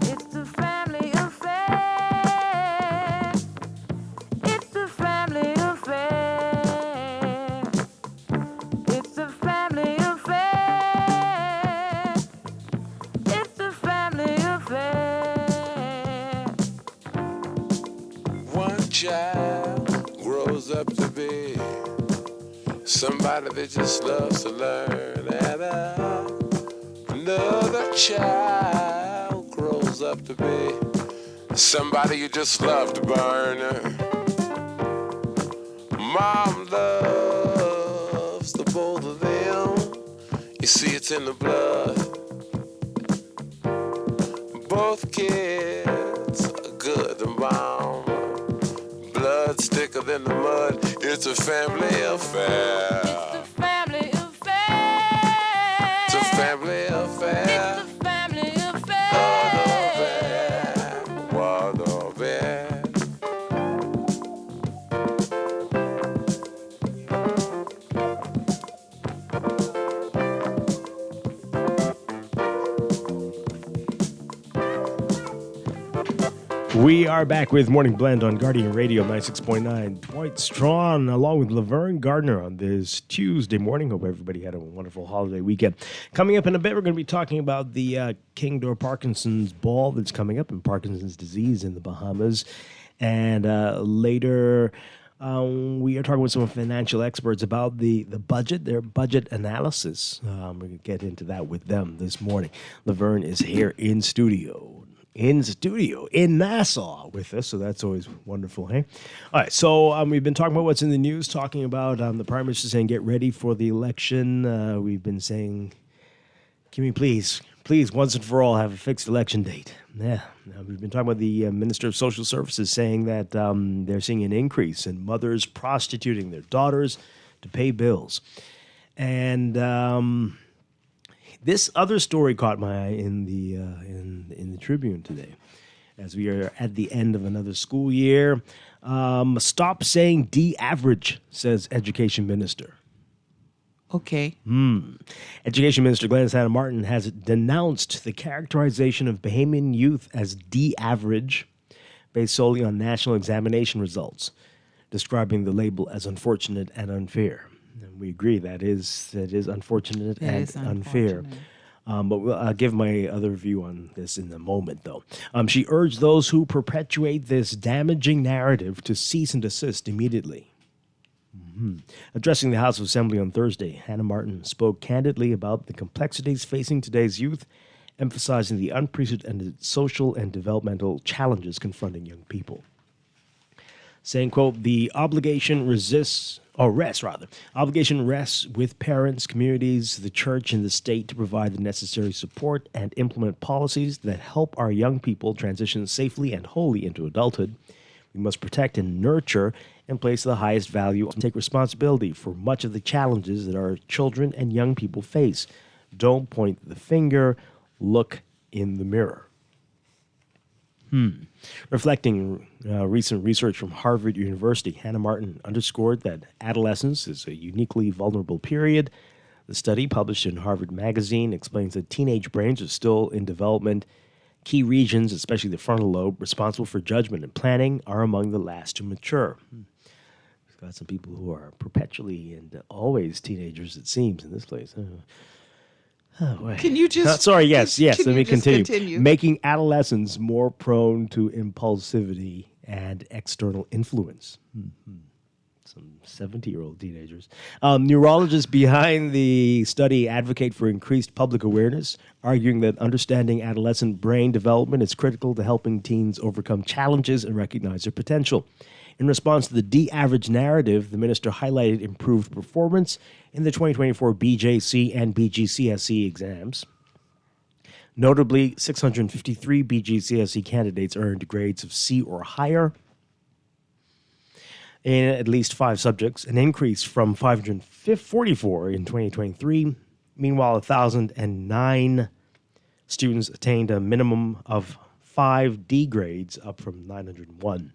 It's a family affair. It's a family affair. It's a family affair. It's a family affair. One child grows up to be somebody that just loves to learn, and another child grows up to be somebody you just love to burn. Mom loves the both of them. You see, it's in the blood. Both kids are good to mom. Blood's thicker than the mud. It's a family affair. It's a family affair. It's a family affair. It's a family affair. What of it? We are back with Morning Blend on Guardian Radio 96.9. Dwight Strachan along with Laverne Gardner on this Tuesday morning. Hope everybody had a wonderful holiday weekend. Coming up in a bit, we're going to be talking about the Kingdor Parkinson's Ball that's coming up in Parkinson's disease in the Bahamas. And later, we are talking with some financial experts about the budget, their budget analysis. We're going to get into that with them this morning. Laverne is here in studio in Nassau with us, so that's always wonderful, hey? All right, so we've been talking about what's in the news, talking about the Prime Minister saying get ready for the election. We've been saying, can we please, once and for all, have a fixed election date? Yeah, we've been talking about the Minister of Social Services saying that they're seeing an increase in mothers prostituting their daughters to pay bills. And this other story caught my eye in the Tribune today, as we are at the end of another school year. Stop saying D average, says Education Minister. Okay. Education Minister Glenn Santa Martin has denounced the characterization of Bahamian youth as D average based solely on national examination results, describing the label as unfortunate and unfair. And we agree that is unfortunate and unfair. But I'll give my other view on this in a moment, though. She urged those who perpetuate this damaging narrative to cease and desist immediately. Addressing the House of Assembly on Thursday, Hannah Martin spoke candidly about the complexities facing today's youth, emphasizing the unprecedented social and developmental challenges confronting young people. Saying, quote, the obligation rests with parents, communities, the church, and the state to provide the necessary support and implement policies that help our young people transition safely and wholly into adulthood. We must protect and nurture and place the highest value and take responsibility for much of the challenges that our children and young people face. Don't point the finger, look in the mirror. Reflecting recent research from Harvard University, Hannah Martin underscored that adolescence is a uniquely vulnerable period. The study, published in Harvard Magazine, explains that teenage brains are still in development. Key regions, especially the frontal lobe, responsible for judgment and planning, are among the last to mature. We've got some people who are perpetually and always teenagers, it seems, in this place. Can you just... sorry, yes. Let me continue. Continue. Making adolescents more prone to impulsivity and external influence. Some 70-year-old teenagers. Neurologists behind the study advocate for increased public awareness, arguing that understanding adolescent brain development is critical to helping teens overcome challenges and recognize their potential. In response to the D-average narrative, the minister highlighted improved performance in the 2024 BJC and BGCSE exams. Notably, 653 BGCSE candidates earned grades of C or higher in at least 5 subjects, an increase from 544 in 2023. Meanwhile, 1,009 students attained a minimum of 5 D grades, up from 901.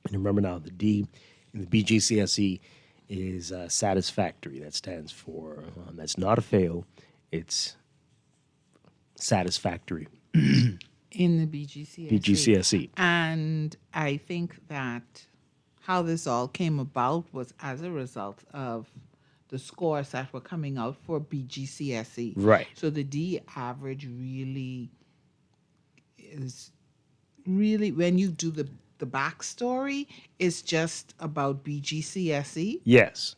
And remember now, the D in the BGCSE is satisfactory. That stands for, that's not a fail, it's satisfactory. In the BGCSE. BGCSE. And I think that how this all came about was as a result of the scores that were coming out for BGCSE. Right. So the D average really is when you do the backstory, is just about BGCSE. Yes.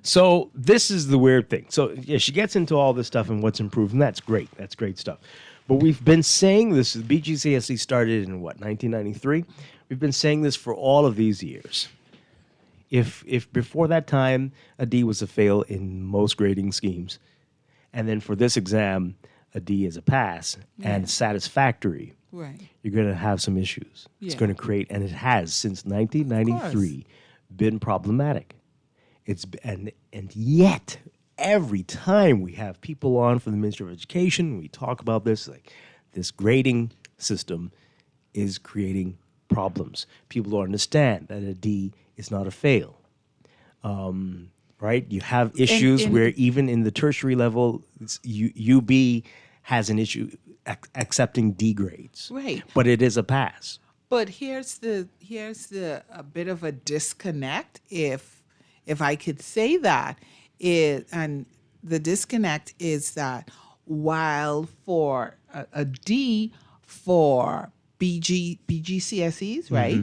So this is the weird thing. So yeah, she gets into all this stuff and what's improved, and that's great. That's great stuff. But we've been saying this, the BGCSE started in 1993? We've been saying this for all of these years. If before that time, a D was a fail in most grading schemes, and then for this exam, a D is a pass and satisfactory, right, you're going to have some issues. It's going to create, and it has since 1993, been problematic. And yet, every time we have people on from the Ministry of Education, we talk about this, like this grading system is creating problems. People don't understand that a D is not a fail. Right? You have issues where even in the tertiary level, UB has an issue accepting D grades. Right. But it is a pass. But here's a bit of a disconnect, if I could say that, and the disconnect is that while for a D for BGCSEs, right,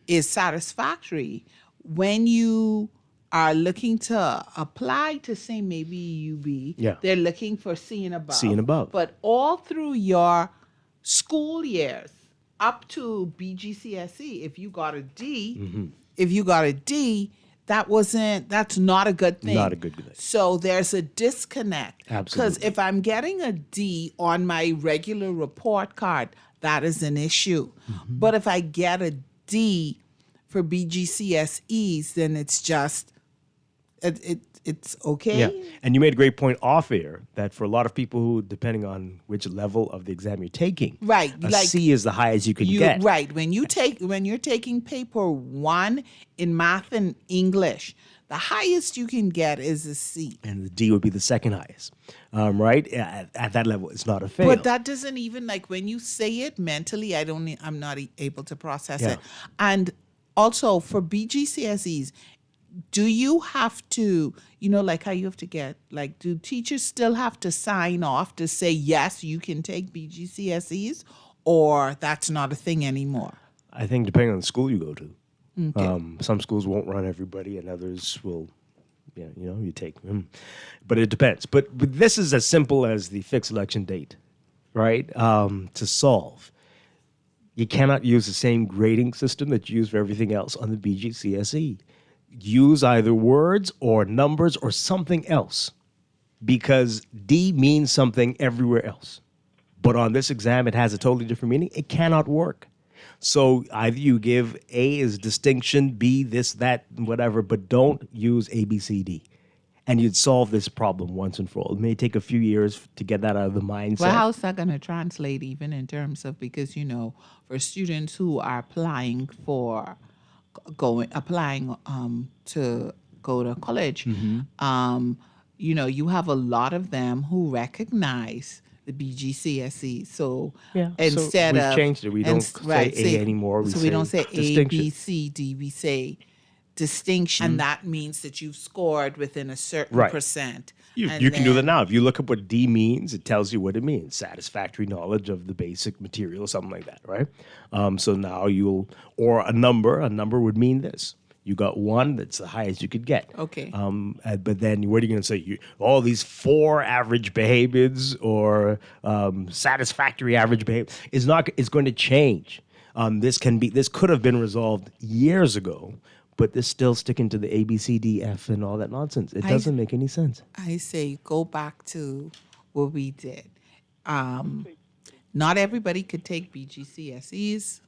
is satisfactory, when you are looking to apply to say maybe UB, they're looking for C and above. C and above. But all through your school years up to BGCSE, if you got a D, that's not a good thing. Not a good thing. So there's a disconnect. Absolutely. Because if I'm getting a D on my regular report card, that is an issue. But if I get a D for BGCSEs, then it's just it's okay. Yeah, and you made a great point off air that for a lot of people who, depending on which level of the exam you're taking, right, a C is the highest you can get. Right, when you're taking paper 1 in math and English, the highest you can get is a C. And the D would be the second highest, right? At that level, it's not a fail. But that doesn't even, like, when you say it mentally, I'm not able to process it. And also for BGCSEs, do you have to, like how you have to get, like, do teachers still have to sign off to say, yes, you can take BGCSEs, or that's not a thing anymore? I think depending on the school you go to. Okay. Some schools won't run everybody, and others will, you take them. But it depends. But this is as simple as the fixed election date, right? To solve. You cannot use the same grading system that you use for everything else on the BGCSE. Use either words or numbers or something else, because D means something everywhere else. But on this exam, it has a totally different meaning. It cannot work. So either you give A as distinction, B this, that, whatever, but don't use A, B, C, D. And you'd solve this problem once and for all. It may take a few years to get that out of the mindset. Well, how's that going to translate even in terms of, because, for students who are applying to go to college, you have a lot of them who recognize the BGCSE. So instead we've changed it. We don't say A anymore. We don't say A, B, C, D. We say distinction. Mm-hmm. And that means that you've scored within a certain percent. You can do that now. If you look up what D means, it tells you what it means. Satisfactory knowledge of the basic material, something like that, right? So now or a number would mean this. You got 1, that's the highest you could get. Okay. But then what are you going to say? All these 4 average behaviors or satisfactory average behavior is going to change. This could have been resolved years ago, but they're still sticking to the A, B, C, D, F and all that nonsense. It doesn't make any sense. I say go back to what we did. Not everybody could take BGCSEs.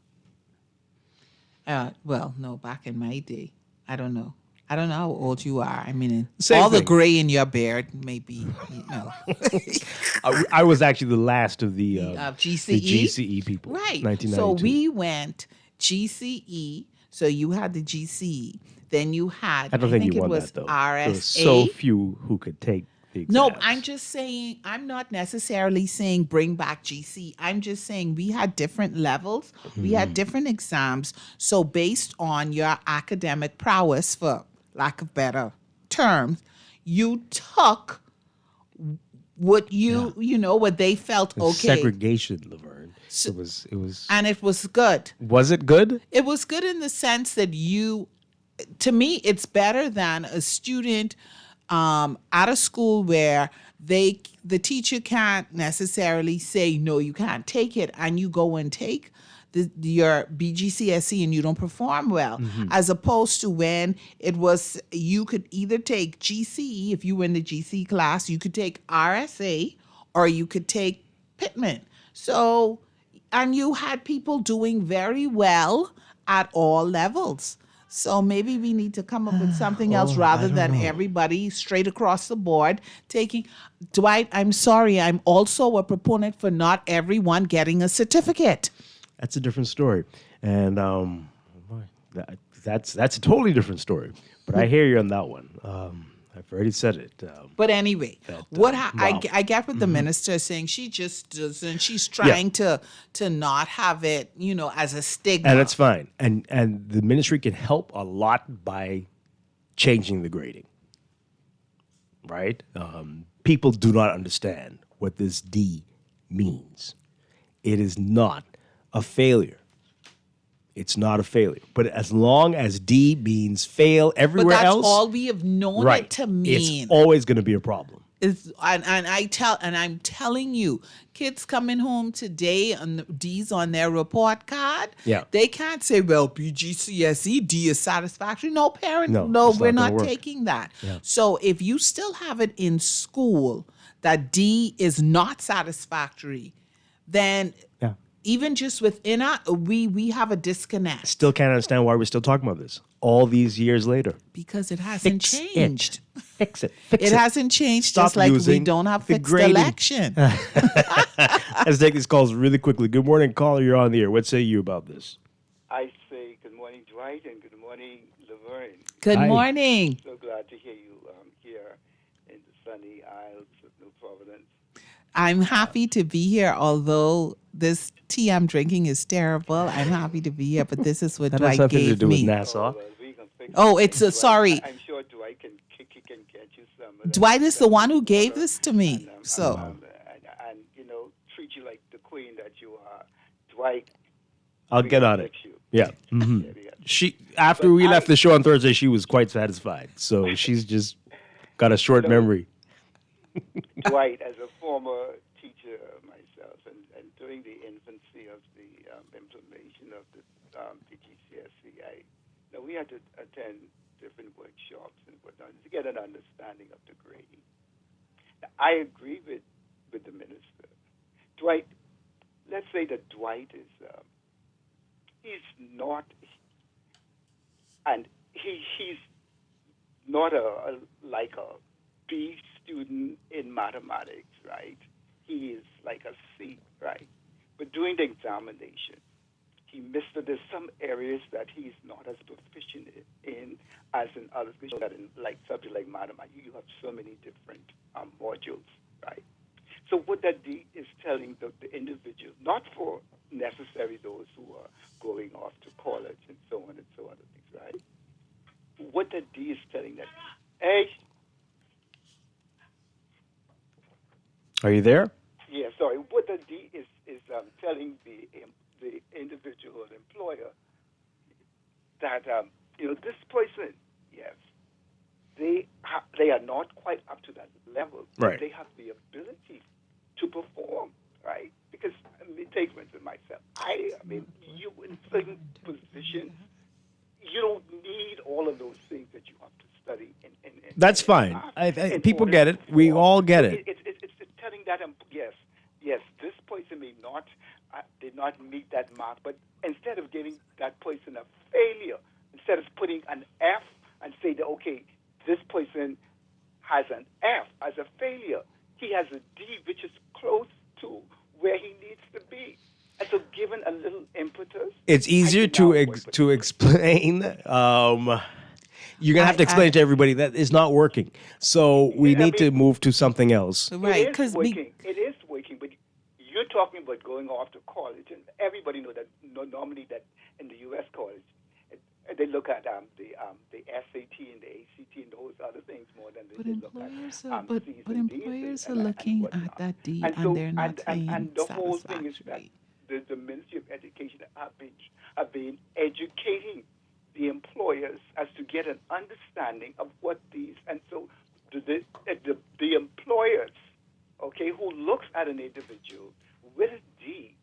No, back in my day. I don't know how old you are. I mean, the gray in your beard, maybe, I was actually the last of the GCE? The GCE people. Right. 1992. So we went GCE. So you had the GCE. Then you had, I think you it won was that, though. RSA. There were so few who could take the exams. No, I'm just saying, I'm not necessarily saying bring back GC. I'm just saying we had different levels. We had different exams. So based on your academic prowess, for lack of better terms, you took what what they felt okay. Segregation, Laverne. It was. And it was good. Was it good? It was good in the sense that to me, it's better than a student at a school where the teacher can't necessarily say, no, you can't take it, and you go and take your BGCSE and you don't perform well, as opposed to when it was, you could either take GCE, if you were in the GC class, you could take RSA, or you could take Pittman. So, and you had people doing very well at all levels. So maybe we need to come up with something else rather than everybody straight across the board taking. Dwight, I'm sorry. I'm also a proponent for not everyone getting a certificate. That's a different story. And that's a totally different story. But I hear you on that one. I've already said it. But anyway, I get what the minister is saying. She just doesn't. She's trying to not have it, as a stigma. And that's fine. And the ministry can help a lot by changing the grading. Right? People do not understand what this D means. It is not a failure. It's not a failure. But as long as D means fail everywhere else. But that's all we have known it to mean. It's always going to be a problem. I'm telling you, kids coming home today and D's on their report card, they can't say, well, BGCSE, D is satisfactory. No, parent, no, we're not taking that. Yeah. So if you still have it in school that D is not satisfactory, then even just within us, we have a disconnect Still can't understand why we're still talking about this all these years later. because it hasn't Fix changed. Fix it. Fix It it. hasn't changed, Stop just like we using don't have the fixed grading. election. Let's take these calls really quickly. Good morning, caller. You're on the air. What say you about this? I say good morning, Dwight, and good morning, Laverne. Good Hi. morning. So glad to hear you here in the sunny Isles of New Providence. I'm happy to be here, although this tea I'm drinking is terrible. I'm happy to be here, but this is what That has Dwight something to gave do with me. Nassau. Oh, it's sorry. I'm sure Dwight can get you some. Of that. Dwight is the one who gave this to me. So And treat you like the queen that you are. Dwight, I'll get on it. Yeah. Mhm. After we left the show on Thursday, she was quite satisfied. So she's just got a short memory. Dwight, as a former teacher myself, and during the infancy of the implementation of the BGCSE, we had to attend different workshops and whatnot to get an understanding of the grading. Now, I agree with the minister. Dwight, let's say that Dwight is, he's not, and he's not like a B student in mathematics, right? He is like a C, right? But during the examination, he missed that there's some areas that he's not as proficient in as in others. That in like subject like mathematics, you have so many different modules, right? So what that D is telling the individual, not for necessarily those who are going off to college and so on and so other things, right? What that D is telling that, hey, Are you there? yeah, sorry. What the D is telling the individual or the employer that this person, yes, they are not quite up to that level. But Right. they have the ability to perform, right? Because take for instance myself. I mean, you in certain positions, you don't need all of those things that you have to study. That's fine. People get it. We all get it. It's telling that yes, this person may not did not meet that mark, but instead of giving that person a failure, instead of putting an F and say that okay, this person has an F as a failure, he has a D which is close to where he needs to be. And so given a little impetus, It's easier to explain. You're going to have to explain to everybody that it's not working. So we need to move to something else. Right, it is working. It is working, but you're talking about going off to college, and everybody knows that normally that in the U.S. college, they look at the SAT and the ACT and those other things more than they look at but employers are looking at that D and they're not saying and the whole thing is that the Ministry of Education have been educating the employers as to get an understanding of what these, and so the employers, okay, who looks at an individual with a D,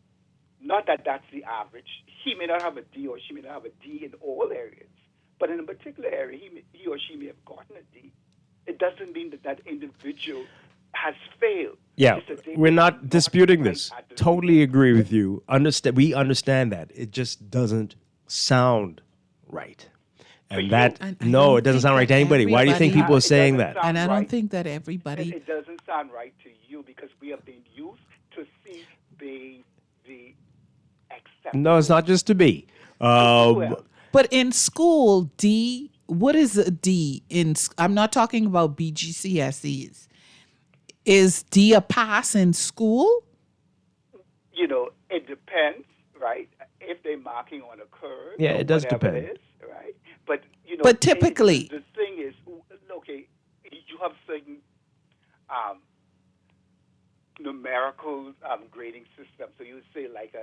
not that that's the average. He may not have a D or she may not have a D in all areas, but in a particular area, he or she may have gotten a D. It doesn't mean that that individual has failed. Yeah, we're not disputing this. Totally agree with you. We understand that. It just doesn't sound right. And it doesn't sound right to anybody. Why do you think people are saying that? And I don't think that everybody. It doesn't sound right to you because we have been used to see the acceptable. No, it's not just to be. But in school, D, what is a D? I'm not talking about BGCSEs. Is D a pass in school? It depends, right? If they're marking on a curve. Yeah, it does depend. It is, right? But, But typically. The thing is, okay, you have certain numerical grading system. So you would say like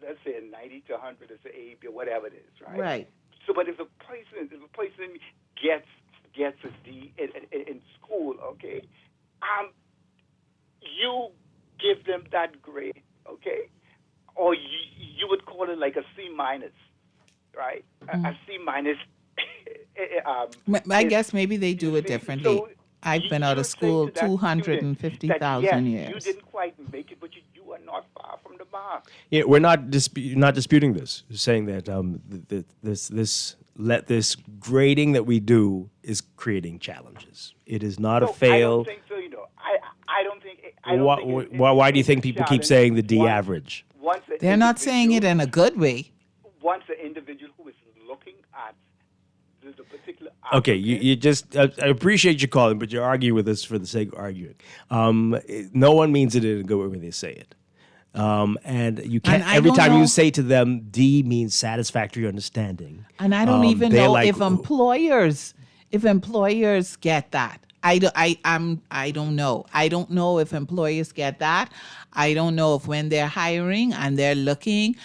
let's say a 90 to 100 is an A, B, or whatever it is, right? Right. So, but if a person gets a D in school, okay, you give them that grade, okay, or you would call it like a C minus, right? A C minus. I guess maybe they do it differently. I've been out of school that student that, 250,000 yes, years. you didn't quite make it, but you are not far from the mark. Yeah, we're not disputing this. We're saying that this grading that we do is creating challenges. It is not a fail. I don't think so. I don't think. Why do you think people keep saying the D average? They're not saying it in a good way. Once the individual who is looking at the particular Okay, you just I appreciate you calling, but you're arguing with us for the sake of arguing. No one means it in a good way when they say it. And you can't. And every time know, you say to them, D means satisfactory understanding. And I don't even know if employers get that. I don't know. I don't know if employers get that. I don't know if when they're hiring and they're looking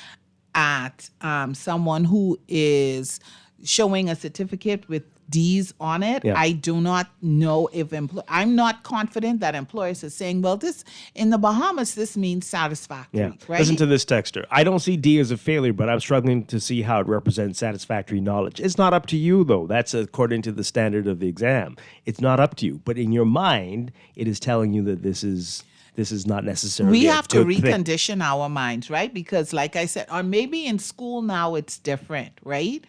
at someone who is showing a certificate with D's on it. Yeah. I do not know if I'm not confident that employers are saying, well, this in the Bahamas, this means satisfactory. Yeah. Right? Listen to this texter. I don't see D as a failure, but I'm struggling to see how it represents satisfactory knowledge. It's not up to you, though. That's according to the standard of the exam. It's not up to you. But in your mind, it is telling you that this is not necessarily we have to recondition our minds, right? Because like I said, or maybe in school now it's different, right?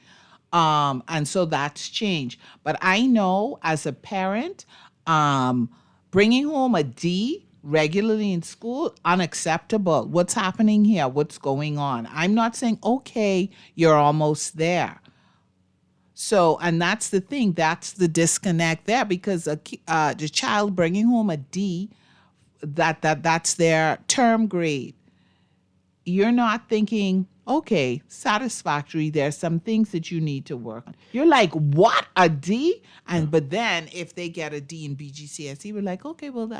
And so that's changed. But I know as a parent, bringing home a D regularly in school, unacceptable. What's happening here? What's going on? I'm not saying, okay, you're almost there. So, and that's the thing. That's the disconnect there, because the child bringing home a D, that's their term grade. You're not thinking, okay, satisfactory. There's some things that you need to work on. You're like, what, a D? But then if they get a D in BGCSE, we're like, okay, well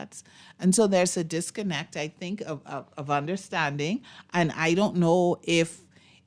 and so there's a disconnect, I think, of understanding. And I don't know if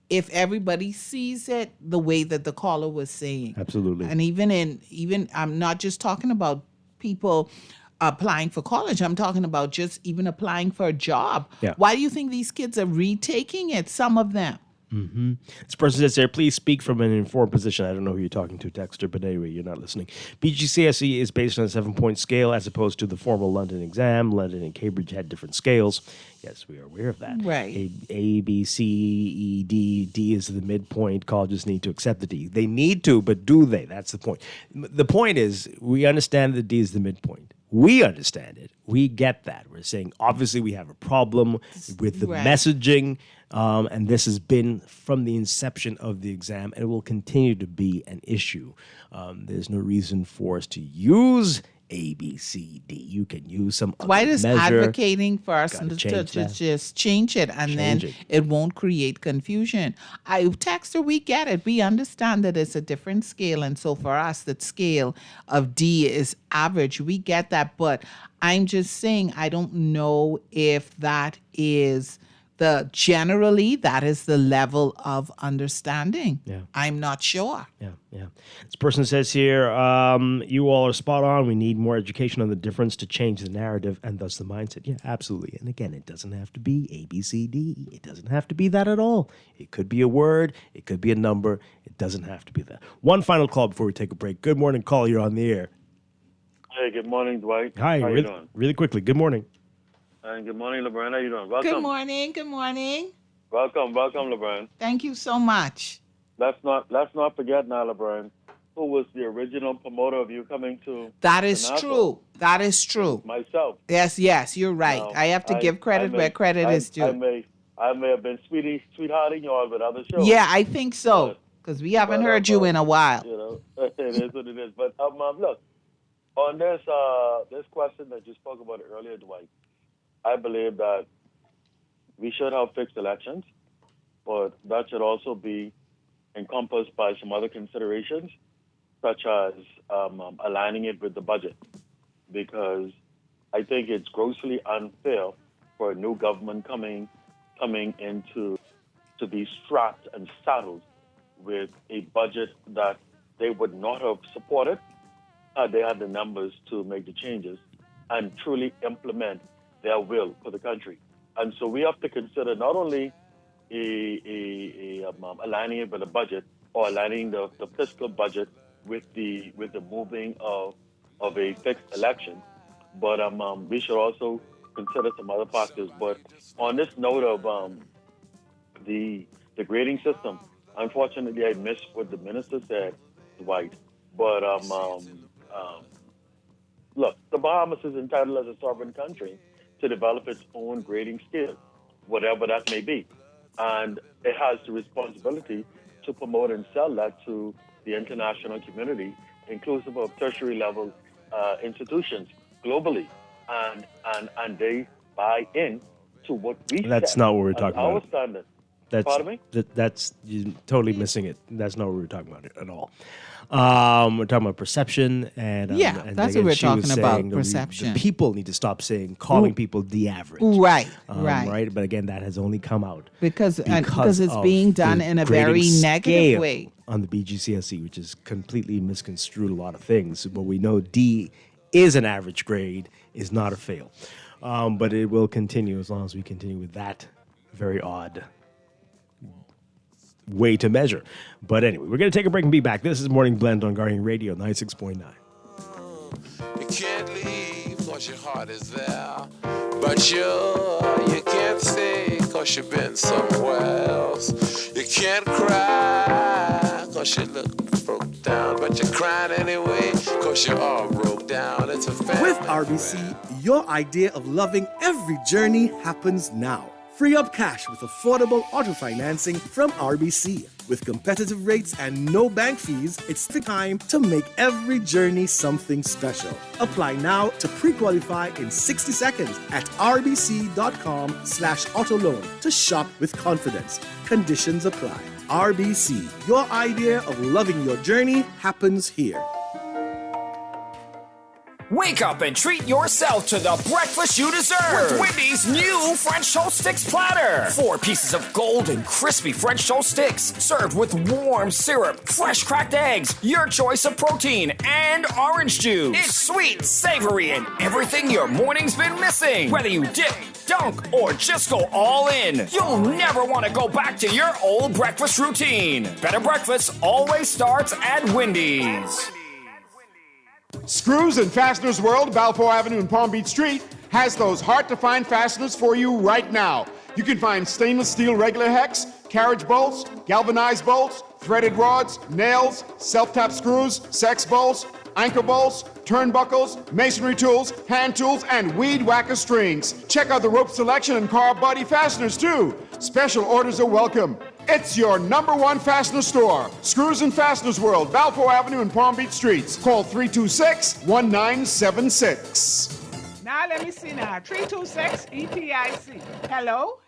everybody sees it the way that the caller was saying. Absolutely. And even I'm not just talking about people applying for college. I'm talking about just even applying for a job. Yeah. Why do you think these kids are retaking it? Some of them. Mm-hmm. This person says there, please speak from an informed position. I don't know who you're talking to, texter, but anyway, you're not listening. BGCSE is based on a 7-point scale as opposed to the formal London exam. London and Cambridge had different scales. Yes, we are aware of that. Right. A, B, C, E, D. D is the midpoint. Colleges need to accept the D. They need to, but do they? That's the point. The point is, we understand that D is the midpoint. We understand it. We get that. We're saying, obviously, we have a problem with the messaging, and this has been from the inception of the exam, and it will continue to be an issue. There's no reason for us to use A, B, C, D. You can use some other Dwight is measure. advocating for us to just change it, and then it won't create confusion. Texter, we get it. We understand that it's a different scale, and so for us, that scale of D is average. We get that, but I'm just saying I don't know if that is generally that is the level of understanding. Yeah. I'm not sure. Yeah. This person says here, you all are spot on. We need more education on the difference to change the narrative and thus the mindset. Yeah, absolutely. And again, it doesn't have to be A, B, C, D. It doesn't have to be that at all. It could be a word. It could be a number. It doesn't have to be that. One final call before we take a break. Good morning, call. You're on the air. Hey, good morning, Dwight. Hi. How you doing? Really quickly. Good morning. And good morning, LeBron. How you doing? Welcome. Good morning. Good morning. Welcome, LeBron. Thank you so much. Let's not forget now, LeBron, who was the original promoter of you coming to. That is true. That is true. Myself. Yes, you're right. Now, I have to give credit where credit is due. I may have been sweethearting you all with other shows. Yeah, I think so, because we haven't heard you in a while. You know, it is what it is. But look, on this question that you spoke about earlier, Dwight, I believe that we should have fixed elections, but that should also be encompassed by some other considerations, such as aligning it with the budget, because I think it's grossly unfair for a new government coming into to be strapped and saddled with a budget that they would not have supported had they had the numbers to make the changes and truly implement their will for the country. And so we have to consider not only aligning it with the budget or aligning the fiscal budget with the moving of of a fixed election, but we should also consider some other factors. But on this note of the grading system, unfortunately, I missed what the minister said, Dwight. But look, the Bahamas is entitled as a sovereign country to develop its own grading scale, whatever that may be. And it has the responsibility to promote and sell that to the international community, inclusive of tertiary level institutions globally. And they buy in to what we That's set not what we're as talking our about. standard. That's, Pardon me? That's you're totally missing it. That's not what we're talking about at all. We're talking about perception, and that's again, what we're she was talking about, saying that perception. the people need to stop calling people the average. Right. Right. But again, that has only come out because it's of being done the in a very grading negative scale way on the BGCSE, which is completely misconstrued a lot of things. But we know D is an average grade, is not a fail. But it will continue as long as we continue with that very odd way to measure. But anyway, we're going to take a break and be back. This is Morning Blend on Guardian Radio 96.9. You can't leave cause your heart is there, but you can't stay cause you've been somewhere else. You can't cry cause you look broke down, but you're crying anyway cause you're all broke down. It's a family. With RBC, your idea of loving every journey happens now. Free up cash with affordable auto financing from RBC. With competitive rates and no bank fees, it's the time to make every journey something special. Apply now to pre-qualify in 60 seconds at rbc.com/auto loan to shop with confidence. Conditions apply. RBC, your idea of loving your journey happens here. Wake up and treat yourself to the breakfast you deserve with Wendy's new French toast sticks platter. 4 pieces of golden, crispy French toast sticks served with warm syrup, fresh cracked eggs, your choice of protein, and orange juice. It's sweet, savory, and everything your morning's been missing. Whether you dip, dunk, or just go all in, you'll never want to go back to your old breakfast routine. Better breakfast always starts at Wendy's. Screws and Fasteners World, Balfour Avenue and Palm Beach Street, has those hard-to-find fasteners for you right now. You can find stainless steel regular hex, carriage bolts, galvanized bolts, threaded rods, nails, self-tap screws, sex bolts, anchor bolts, turnbuckles, masonry tools, hand tools, and weed whacker strings. Check out the rope selection and car body fasteners, too. Special orders are welcome. It's your #1 fastener store. Screws and Fasteners World, Balfour Avenue and Palm Beach Streets. Call 326-1976. Now let me see now. 326-EPIC. Hello?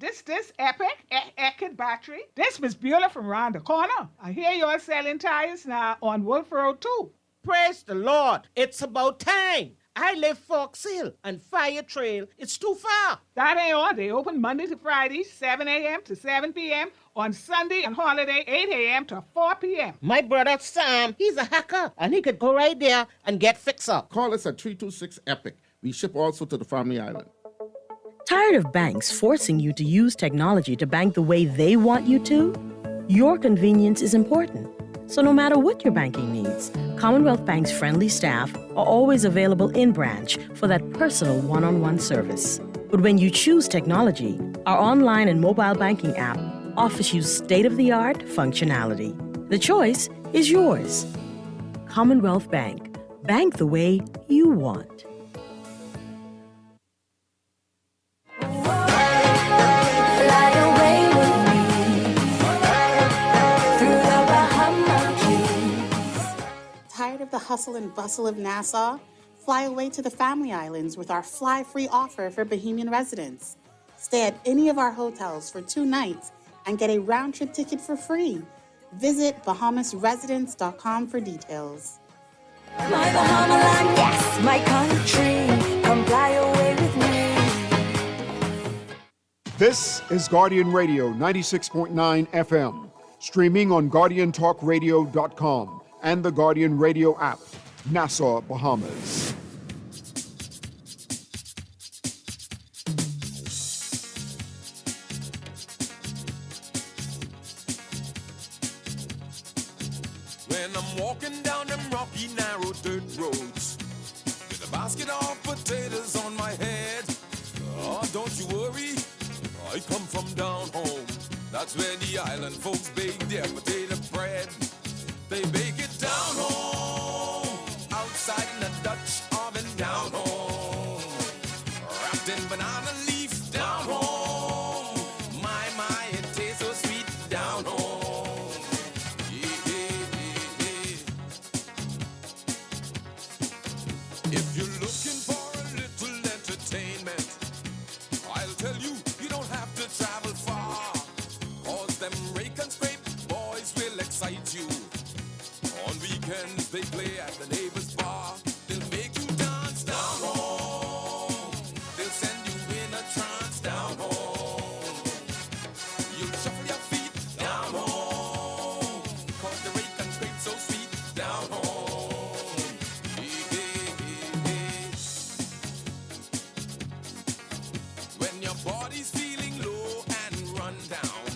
This Epic battery. This Miss Beulah from around the corner. I hear you're selling tires now on Wolf Road too. Praise the Lord. It's about time. I live Fox Hill and Fire Trail. It's too far. That ain't all. They open Monday to Friday, 7 a.m. to 7 p.m. On Sunday and holiday, 8 a.m. to 4 p.m. My brother Sam, he's a hacker, and he could go right there and get fixed up. Call us at 326-EPIC. We ship also to the Family Island. Tired of banks forcing you to use technology to bank the way they want you to? Your convenience is important. So no matter what your banking needs, Commonwealth Bank's friendly staff are always available in branch for that personal one-on-one service. But when you choose technology, our online and mobile banking app offers you state-of-the-art functionality. The choice is yours. Commonwealth Bank. Bank the way you want. Tired of the hustle and bustle of Nassau? Fly away to the Family Islands with our fly-free offer for Bohemian residents. Stay at any of our hotels for 2 nights and get a round-trip ticket for free. Visit BahamasResidence.com for details. My Bahamaland, yes, my country, come fly away with me. This is Guardian Radio 96.9 FM, streaming on GuardianTalkRadio.com and the Guardian Radio app, Nassau, Bahamas. When the walking down them rocky, narrow dirt roads with a basket of potatoes on my head. Oh, don't you worry, I come from down home. That's where the island folks bake their potato bread. They bake it down home, outside in a Dutch oven down home, wrapped in banana leaf down home. My, it tastes so sweet down home. Yeah. If you're looking for a little entertainment, I'll tell you, you don't have to travel far. Cause them rake and scrape boys will excite you. On weekends they play at the neighbor's bar. They'll make you dance down home. They'll send you in a trance down home. You'll shuffle your feet down home. Cause the rake and scrape so sweet down home. Hey. When your body's feeling low and run down,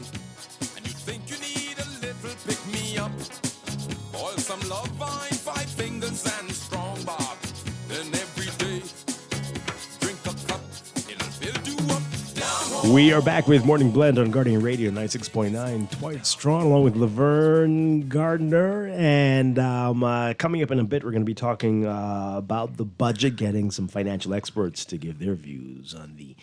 and you think you need a little pick-me-up, boil some love vine, 5 fingers and strong bark. Then every day, drink a cup, it'll build you up down home. We are back with Morning Blend on Guardian Radio 96.9. Dwight Strachan along with Laverne Gardner. And coming up in a bit, we're going to be talking about the budget, getting some financial experts to give their views on the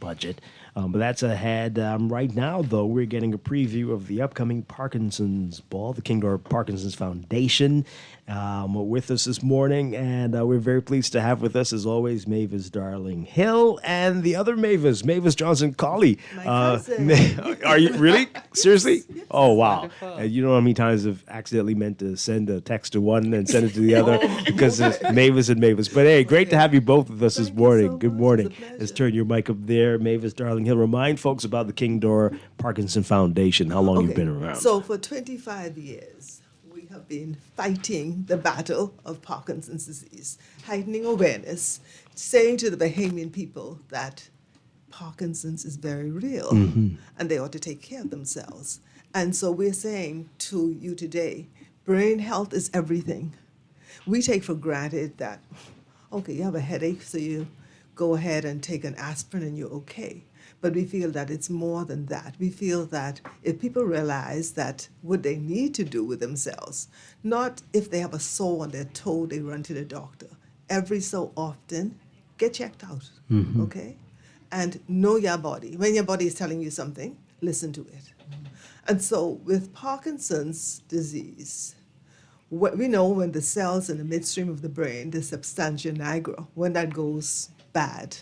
budget. But that's ahead. Right now, though, we're getting a preview of the upcoming Parkinson's Ball, the Kingdor Parkinson's Foundation, with us this morning. And we're very pleased to have with us, as always, Mavis Darling Hill and the other Mavis Johnson Colley. My cousin. Are you really? Seriously? Yes. Oh, wow. You know how many times I've accidentally meant to send a text to one and send it to the other because it's Mavis and Mavis. But hey, great to have you both with us this morning. Good morning. Let's turn your mic up there. Mavis Darling Hill, remind folks about the Kingdor Parkinson Foundation, how long you've been around. So for 25 years, we have been fighting the battle of Parkinson's disease, heightening awareness, saying to the Bahamian people that Parkinson's is very real and they ought to take care of themselves. And so we're saying to you today, brain health is everything. We take for granted that, okay, you have a headache, so you go ahead and take an aspirin and you're okay. But we feel that it's more than that. We feel that if people realize that what they need to do with themselves, not if they have a sore on their toe, they run to the doctor. Every so often, get checked out, okay? And know your body. When your body is telling you something, listen to it. And so with Parkinson's disease, we know when the cells in the midstream of the brain, the substantia nigra, when that goes bad,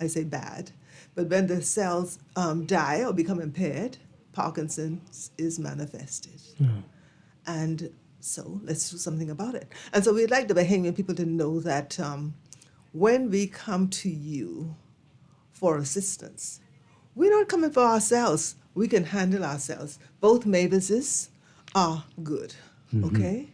I say bad, but when the cells die or become impaired, Parkinson's is manifested. And so let's do something about it. And so we'd like the Bahamian people to know that when we come to you for assistance, we're not coming for ourselves. We can handle ourselves. Both Mavises are good, okay?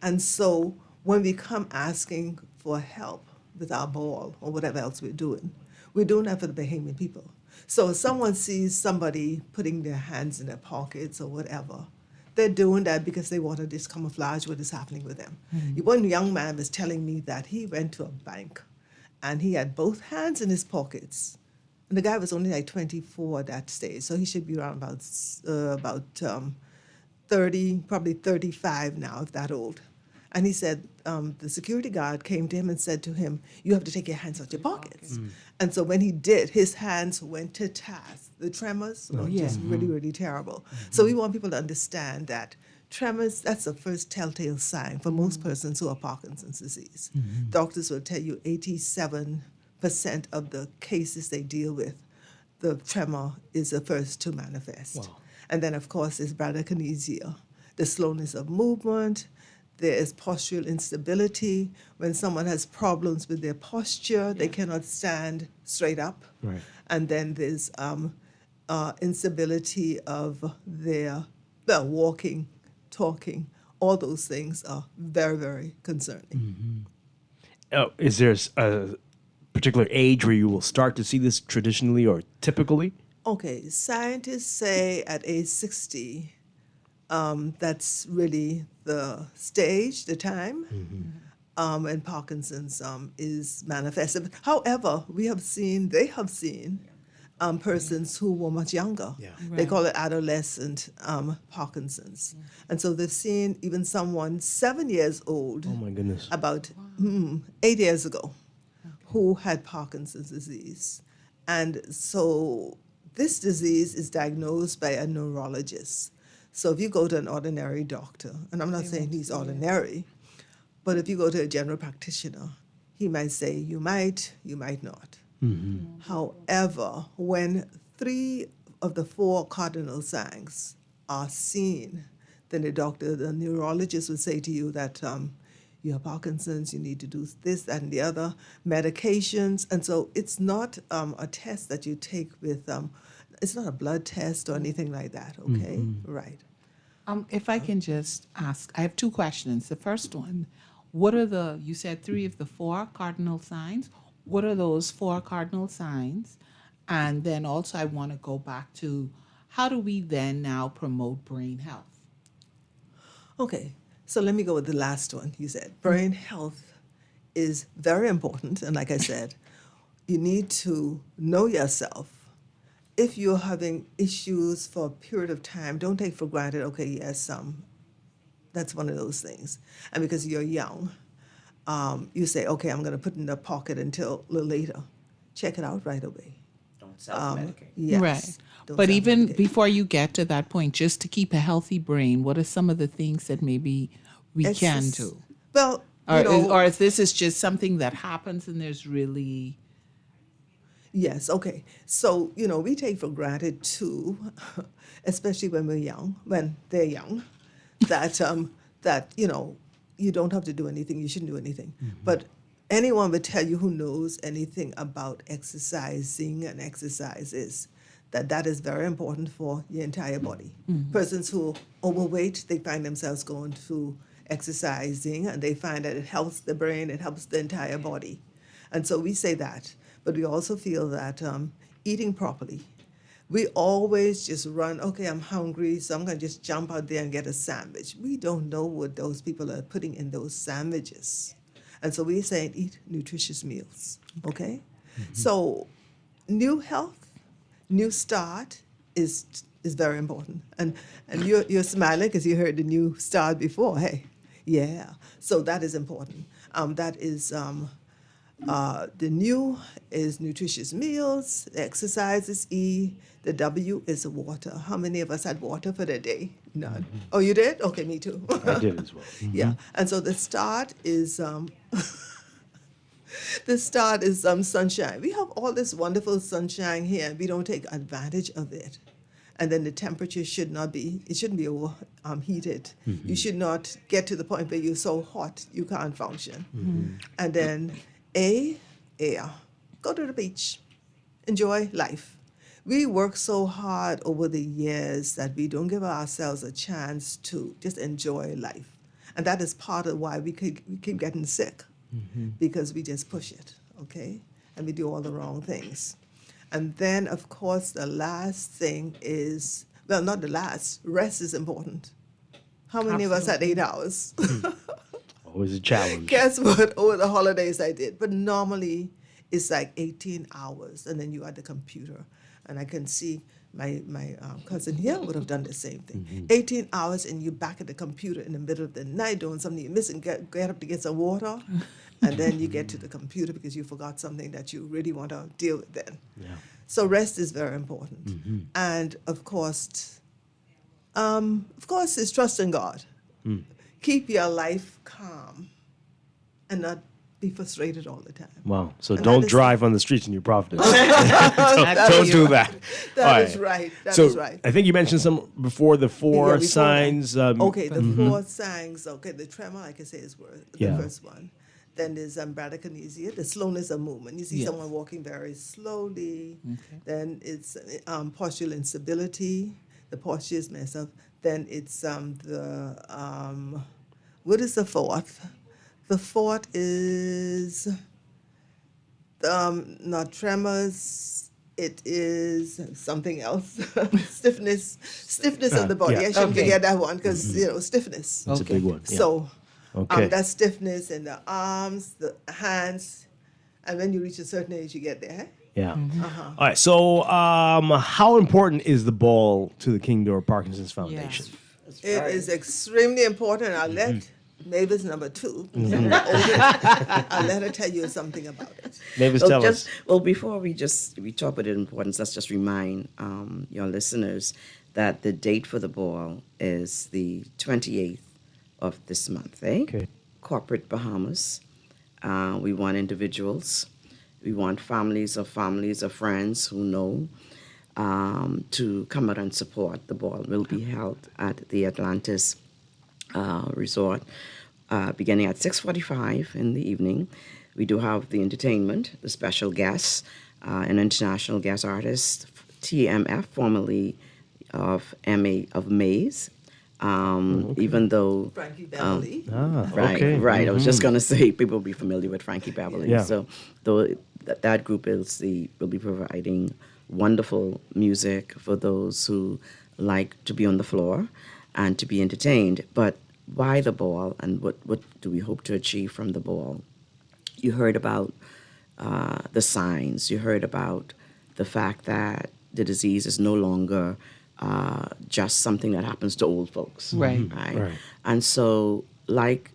And so when we come asking for help with our ball or whatever else we're doing that for the Bahamian people. So if someone sees somebody putting their hands in their pockets or whatever, they're doing that because they want to just camouflage what is happening with them. One young man was telling me that he went to a bank and he had both hands in his pockets. And the guy was only like 24 at that stage, so he should be around about 30, probably 35 now, if that old. And he said the security guard came to him and said to him, you have to take your hands out your pockets. And so when he did, his hands went to task. The tremors were just really, really terrible. So we want people to understand that tremors, that's the first telltale sign for most persons who have Parkinson's disease. Doctors will tell you 87% of the cases they deal with, the tremor is the first to manifest. Wow. And then, of course, is bradykinesia, the slowness of movement. There is postural instability. When someone has problems with their posture, they cannot stand straight up. Right. And then there's instability of their walking, talking. All those things are very, very concerning. Is there a particular age where you will start to see this traditionally or typically? Okay, scientists say at age 60, That's really the stage, the time, and Parkinson's is manifested. However, they have seen persons who were much younger. They Right. call it adolescent Parkinson's. And so they've seen even someone 7 years old, Oh my goodness. about 8 years ago, who had Parkinson's disease. And so this disease is diagnosed by a neurologist. So if you go to an ordinary doctor, and I'm not saying he's ordinary, but if you go to a general practitioner, he might say, you might not. However, when 3 of the 4 cardinal signs are seen, then the neurologist would say to you that you have Parkinson's, you need to do this, that, and the other, medications. And so it's not a test that you take with, it's not a blood test or anything like that, okay? Right. If I can just ask, I have 2 questions. The first one, you said 3 of the 4 cardinal signs. What are those 4 cardinal signs? And then also I want to go back to, how do we then now promote brain health? Okay, so let me go with the last one you said. Brain health is very important. And like I said, you need to know yourself. If you're having issues for a period of time, don't take for granted, okay, yes, that's one of those things. And because you're young, you say, okay, I'm going to put it in the pocket until a little later. Check it out right away. Don't self-medicate. Yes. Right. Don't But even self-medicate. before you get to that point, just to keep a healthy brain, what are some of the things that maybe we can do? Well, Or if this is just something that happens and there's really... Yes, okay. So, we take for granted too, especially when they're young, that you don't have to do anything, you shouldn't do anything. But anyone would tell you who knows anything about exercising and exercises, that is very important for your entire body. Persons who are overweight, they find themselves going to exercising, and they find that it helps the brain, it helps the entire body. And so we say that. But we also feel that eating properly, we always just run, okay, I'm hungry, so I'm going to just jump out there and get a sandwich. We don't know what those people are putting in those sandwiches. And so we're saying eat nutritious meals, okay? So new health, new start is very important. And you're smiling because you heard the new start before, hey? Yeah, so that is important. That is... the new is nutritious meals, the exercise is E, the W is water. How many of us had water for the day? None. Oh, you did? Okay, me too. I did as well. Yeah, and so the start is sunshine. We have all this wonderful sunshine here, and we don't take advantage of it. And then the temperature shouldn't be overheated. You should not get to the point where you're so hot you can't function. And then air. Go to the beach. Enjoy life. We work so hard over the years that we don't give ourselves a chance to just enjoy life. And that is part of why we keep getting sick, because we just push it, okay? And we do all the wrong things. And then, of course, the last thing is, well, not the last, rest is important. How many of us had 8 hours? Always a challenge. Guess what? Over the holidays I did. But normally it's like 18 hours, and then you at the computer. And I can see my cousin here would have done the same thing. 18 hours, and you're back at the computer in the middle of the night doing something you're missing. Get up to get some water, and then you get to the computer because you forgot something that you really want to deal with then. Yeah. So rest is very important. And of course, is trust in God. Keep your life calm and not be frustrated all the time. Wow. So And don't that is- drive on the streets in your Providence. That don't is do right. that. That All is right. That so is right. I think you mentioned some before the four Yeah, before signs. that. Okay, the 4 signs. Okay, the tremor, like I say, is the Yeah. first one. Then there's bradykinesia, the slowness of movement. You see Yes. someone walking very slowly. Okay. Then it's postural instability. The posture is messed up. Then it's what is the fourth? The fourth is not tremors. it is something else. stiffness of the body. Yeah. I shouldn't forget that one because stiffness. It's a big one. Yeah. So Okay. that stiffness in the arms, the hands, and when you reach a certain age, you get there. Yeah. Uh-huh. All right. So, how important is the ball to the King Door Parkinson's Foundation? It is extremely important. I'll let Mavis number 2. I'll let her tell you something about it. Mavis, Well, tell just, us. well, before we talk about the importance, let's just remind your listeners that the date for the ball is the 28th of this month, Okay. Corporate Bahamas. We want individuals. We want families of friends who know to come out and support. The ball will be held at the Atlantis resort beginning at 6:45 in the evening. We do have the entertainment, the special guests, an international guest artist, TMF, formerly of Maze. Even though Frankie Beverly. right. I was just gonna say people will be familiar with Frankie Beverly. Yeah. So though that group will be providing wonderful music for those who like to be on the floor and to be entertained. But why the ball, and what do we hope to achieve from the ball? You heard about the signs. You heard about the fact that the disease is no longer just something that happens to old folks. Right. Right. And so, like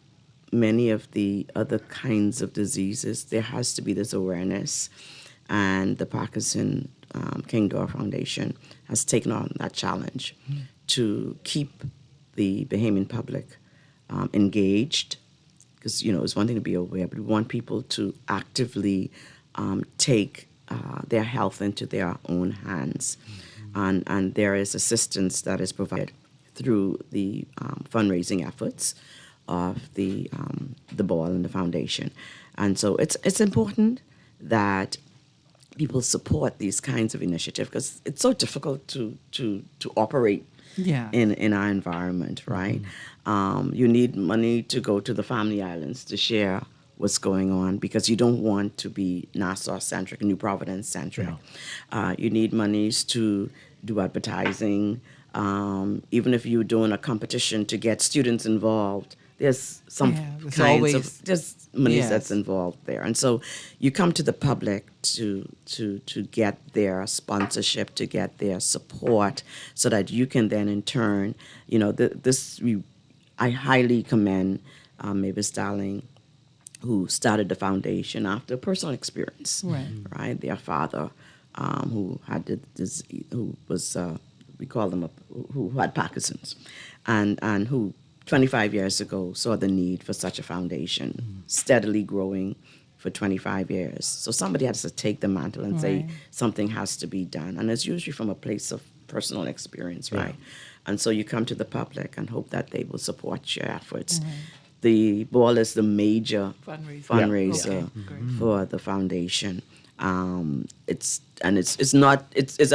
many of the other kinds of diseases, there has to be this awareness. And the Parkinson King Door Foundation has taken on that challenge to keep the Bahamian public engaged. Because, it's one thing to be aware, but we want people to actively take their health into their own hands. And there is assistance that is provided through the fundraising efforts of the ball and the foundation. And so it's important that people support these kinds of initiatives because it's so difficult to operate in our environment, right? You need money to go to the Family Islands to share what's going on because you don't want to be Nassau-centric, New Providence-centric. You need monies to do advertising. Even if you're doing a competition to get students involved, there's some kinds of just money that's involved there. And so you come to the public to get their sponsorship, to get their support so that you can then in turn, I highly commend Mavis Darling, who started the foundation after personal experience. Right. Their father, who had the disease, who was we call them who had Parkinson's, and who 25 years ago saw the need for such a foundation, steadily growing for 25 years. So somebody has to take the mantle and say something has to be done, and it's usually from a place of personal experience, right? And so you come to the public and hope that they will support your efforts. The ball is the major fundraiser for the foundation. It's a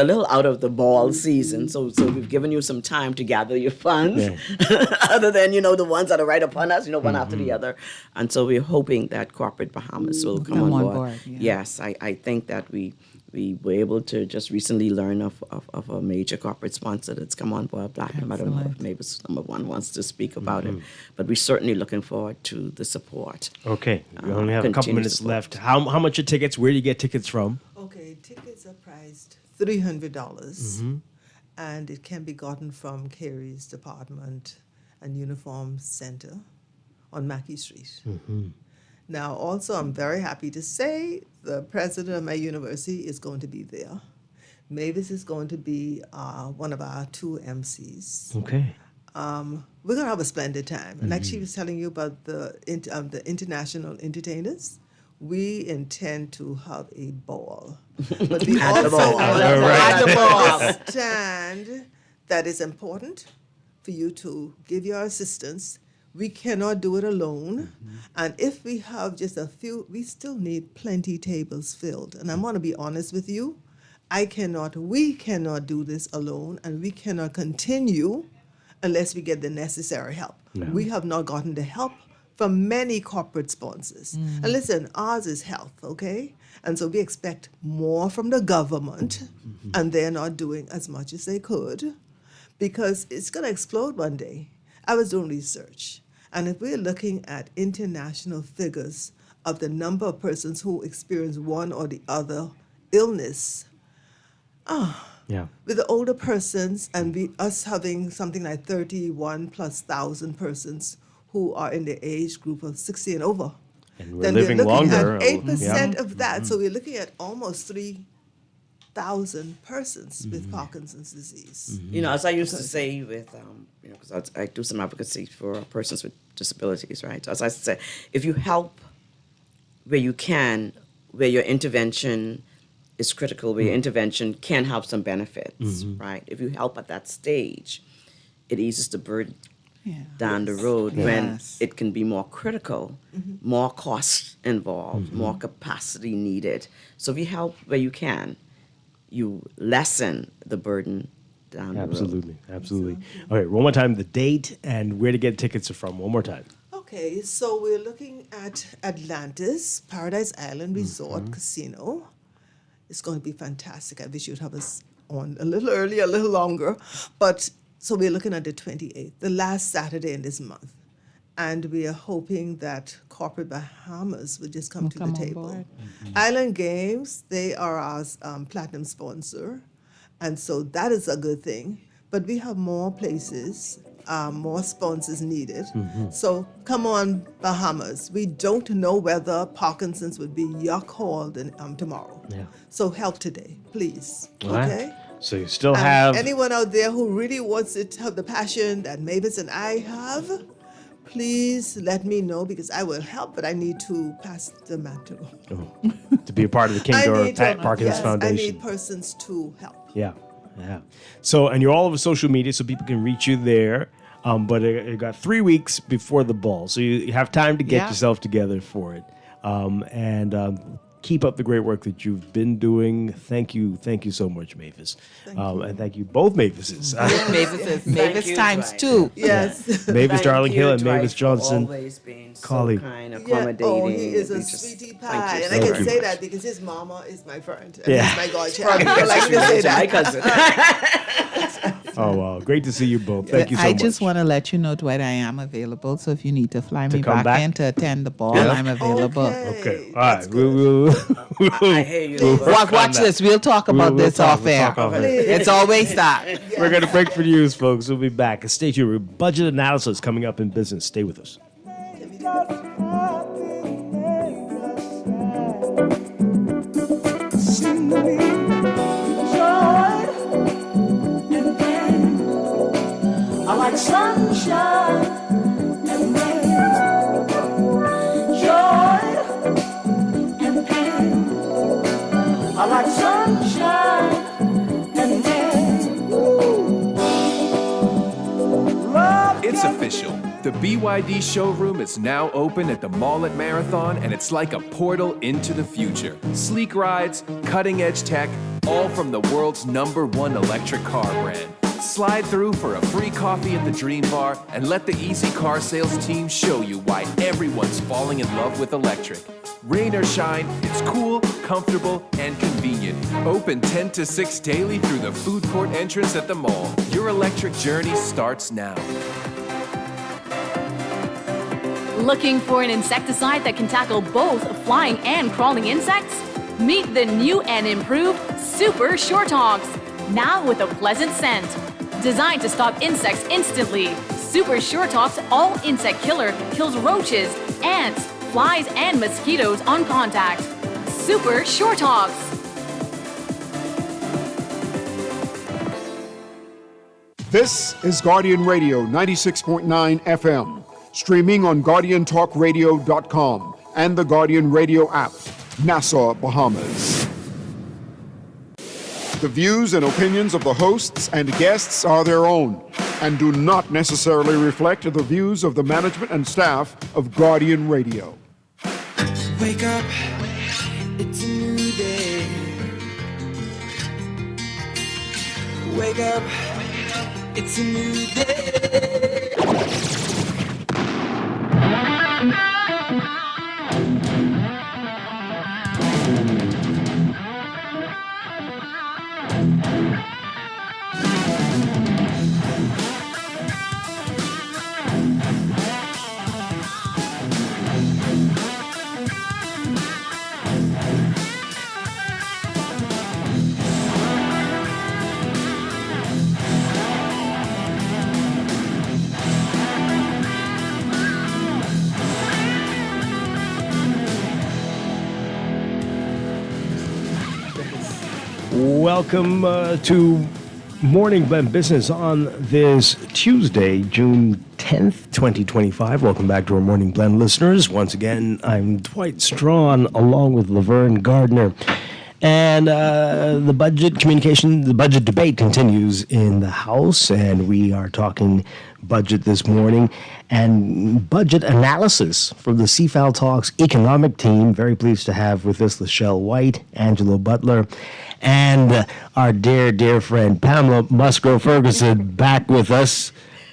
little out of the ball season, so we've given you some time to gather your funds, other than the ones that are right upon us, one after the other, and so we're hoping that Corporate Bahamas will come on board. Yes, I think that we were able to just recently learn of a major corporate sponsor that's come on board, Platinum. I don't know if maybe someone wants to speak about it, but we're certainly looking forward to the support. Okay, we only have a couple minutes left. How much are tickets? Where do you get tickets from? Okay, tickets are priced $300, and it can be gotten from Carey's Department and Uniform Center on Mackey Street. Now, also, I'm very happy to say the president of my university is going to be there. Mavis is going to be one of our 2 MCs. Okay. We're going to have a splendid time. And like she was telling you about the international entertainers, we intend to have a ball. But we also understand that it's important for you to give your assistance. We cannot do it alone. And if we have just a few, we still need plenty tables filled. And I want to be honest with you. We cannot do this alone, and we cannot continue unless we get the necessary help. We have not gotten the help from many corporate sponsors. And listen, ours is health, okay? And so we expect more from the government, and they're not doing as much as they could because it's going to explode one day. I was doing research, and if we're looking at international figures of the number of persons who experience one or the other illness, with the older persons and us having something like 31,000+ persons who are in the age group of 60 and over. And we're Then living we're looking longer. at 8% of that. So we're looking at almost 3,000 persons with Parkinson's disease. You know, as I used to say with, because I do some advocacy for persons with disabilities, right? So as I said, if you help where you can, where your intervention is critical, where your intervention can have some benefits, right? If you help at that stage, it eases the burden down the road when it can be more critical, more costs involved, more capacity needed. So if you help where you can, you lessen the burden down the road. Absolutely. All right, one more time, the date and where to get tickets from. One more time. Okay, so we're looking at Atlantis, Paradise Island Resort Casino. It's going to be fantastic. I wish you'd have us on a little earlier, a little longer. But so we're looking at the 28th, the last Saturday in this month. And we are hoping that Corporate Bahamas will just come to the table. Island Games, they are our platinum sponsor. And so that is a good thing. But we have more places, more sponsors needed. So come on, Bahamas. We don't know whether Parkinson's would be yuck hauled tomorrow. So help today, please. Okay? So you still have... Anyone out there who really wants to have the passion that Mavis and I have, please let me know because I will help, but I need to pass the mantle. to be a part of the King Dora Parkinson's Foundation. I need persons to help. Yeah. So, and you're all over social media, so people can reach you there. But it got 3 weeks before the ball, so you have time to get yourself together for it. And keep up the great work that you've been doing. Thank you so much, Mavis. And thank you, both Mavises. Mavis times two. Yes. Mavis Darling Hill and Dwight, Mavis Johnson. Always being so colleague. kind, accommodating. He is a sweetie pie. And I so can say much. that because his mama is my friend. And Yeah. he's my godchild. I like to say that. My cousin. Oh, wow. Great to see you both. Thank you so much. I just want to let you know, Dwight, I am available. So if you need to fly me come back? in to attend the ball, I'm available. Okay. All right. We'll I hear you. Watch this. We'll talk about this off air. It's always that. We're going to break for news, folks. We'll be back. Stay tuned. Budget analysis coming up in business. Stay with us. I like sunshine and rain, joy and pain. I like sunshine and rain. It's official. The BYD showroom is now open at the mall at Marathon, and it's like a portal into the future. Sleek rides, cutting-edge tech, all from the world's #1 electric car brand. Slide through for a free coffee at the Dream Bar and let the Easy Car Sales team show you why everyone's falling in love with electric. Rain or shine, it's cool, comfortable, and convenient. Open 10 to 6 daily through the food court entrance at the mall. Your electric journey starts now. Looking for an insecticide that can tackle both flying and crawling insects? Meet the new and improved Super Short Hogs, now with a pleasant scent. Designed to stop insects instantly, Super Short Hogs All Insect Killer kills roaches, ants, flies, and mosquitoes on contact. Super Short Hogs. This is Guardian Radio 96.9 FM, streaming on GuardianTalkRadio.com and the Guardian Radio app, Nassau, Bahamas. The views and opinions of the hosts and guests are their own and do not necessarily reflect the views of the management and staff of Guardian Radio. Wake up, it's a new day. Wake up, it's a new day. Welcome to Morning Blend Business on this Tuesday, June 10th, 2025. Welcome back to our Morning Blend listeners. Once again, I'm Dwight Strachan along with Laverne Gardner. And the budget debate continues in the House, and we are talking budget this morning and budget analysis from the CFAL Talks economic team. Very pleased to have with us Lachelle White, Angelo Butler, and our dear friend Pamela Musgrove-Ferguson back with us.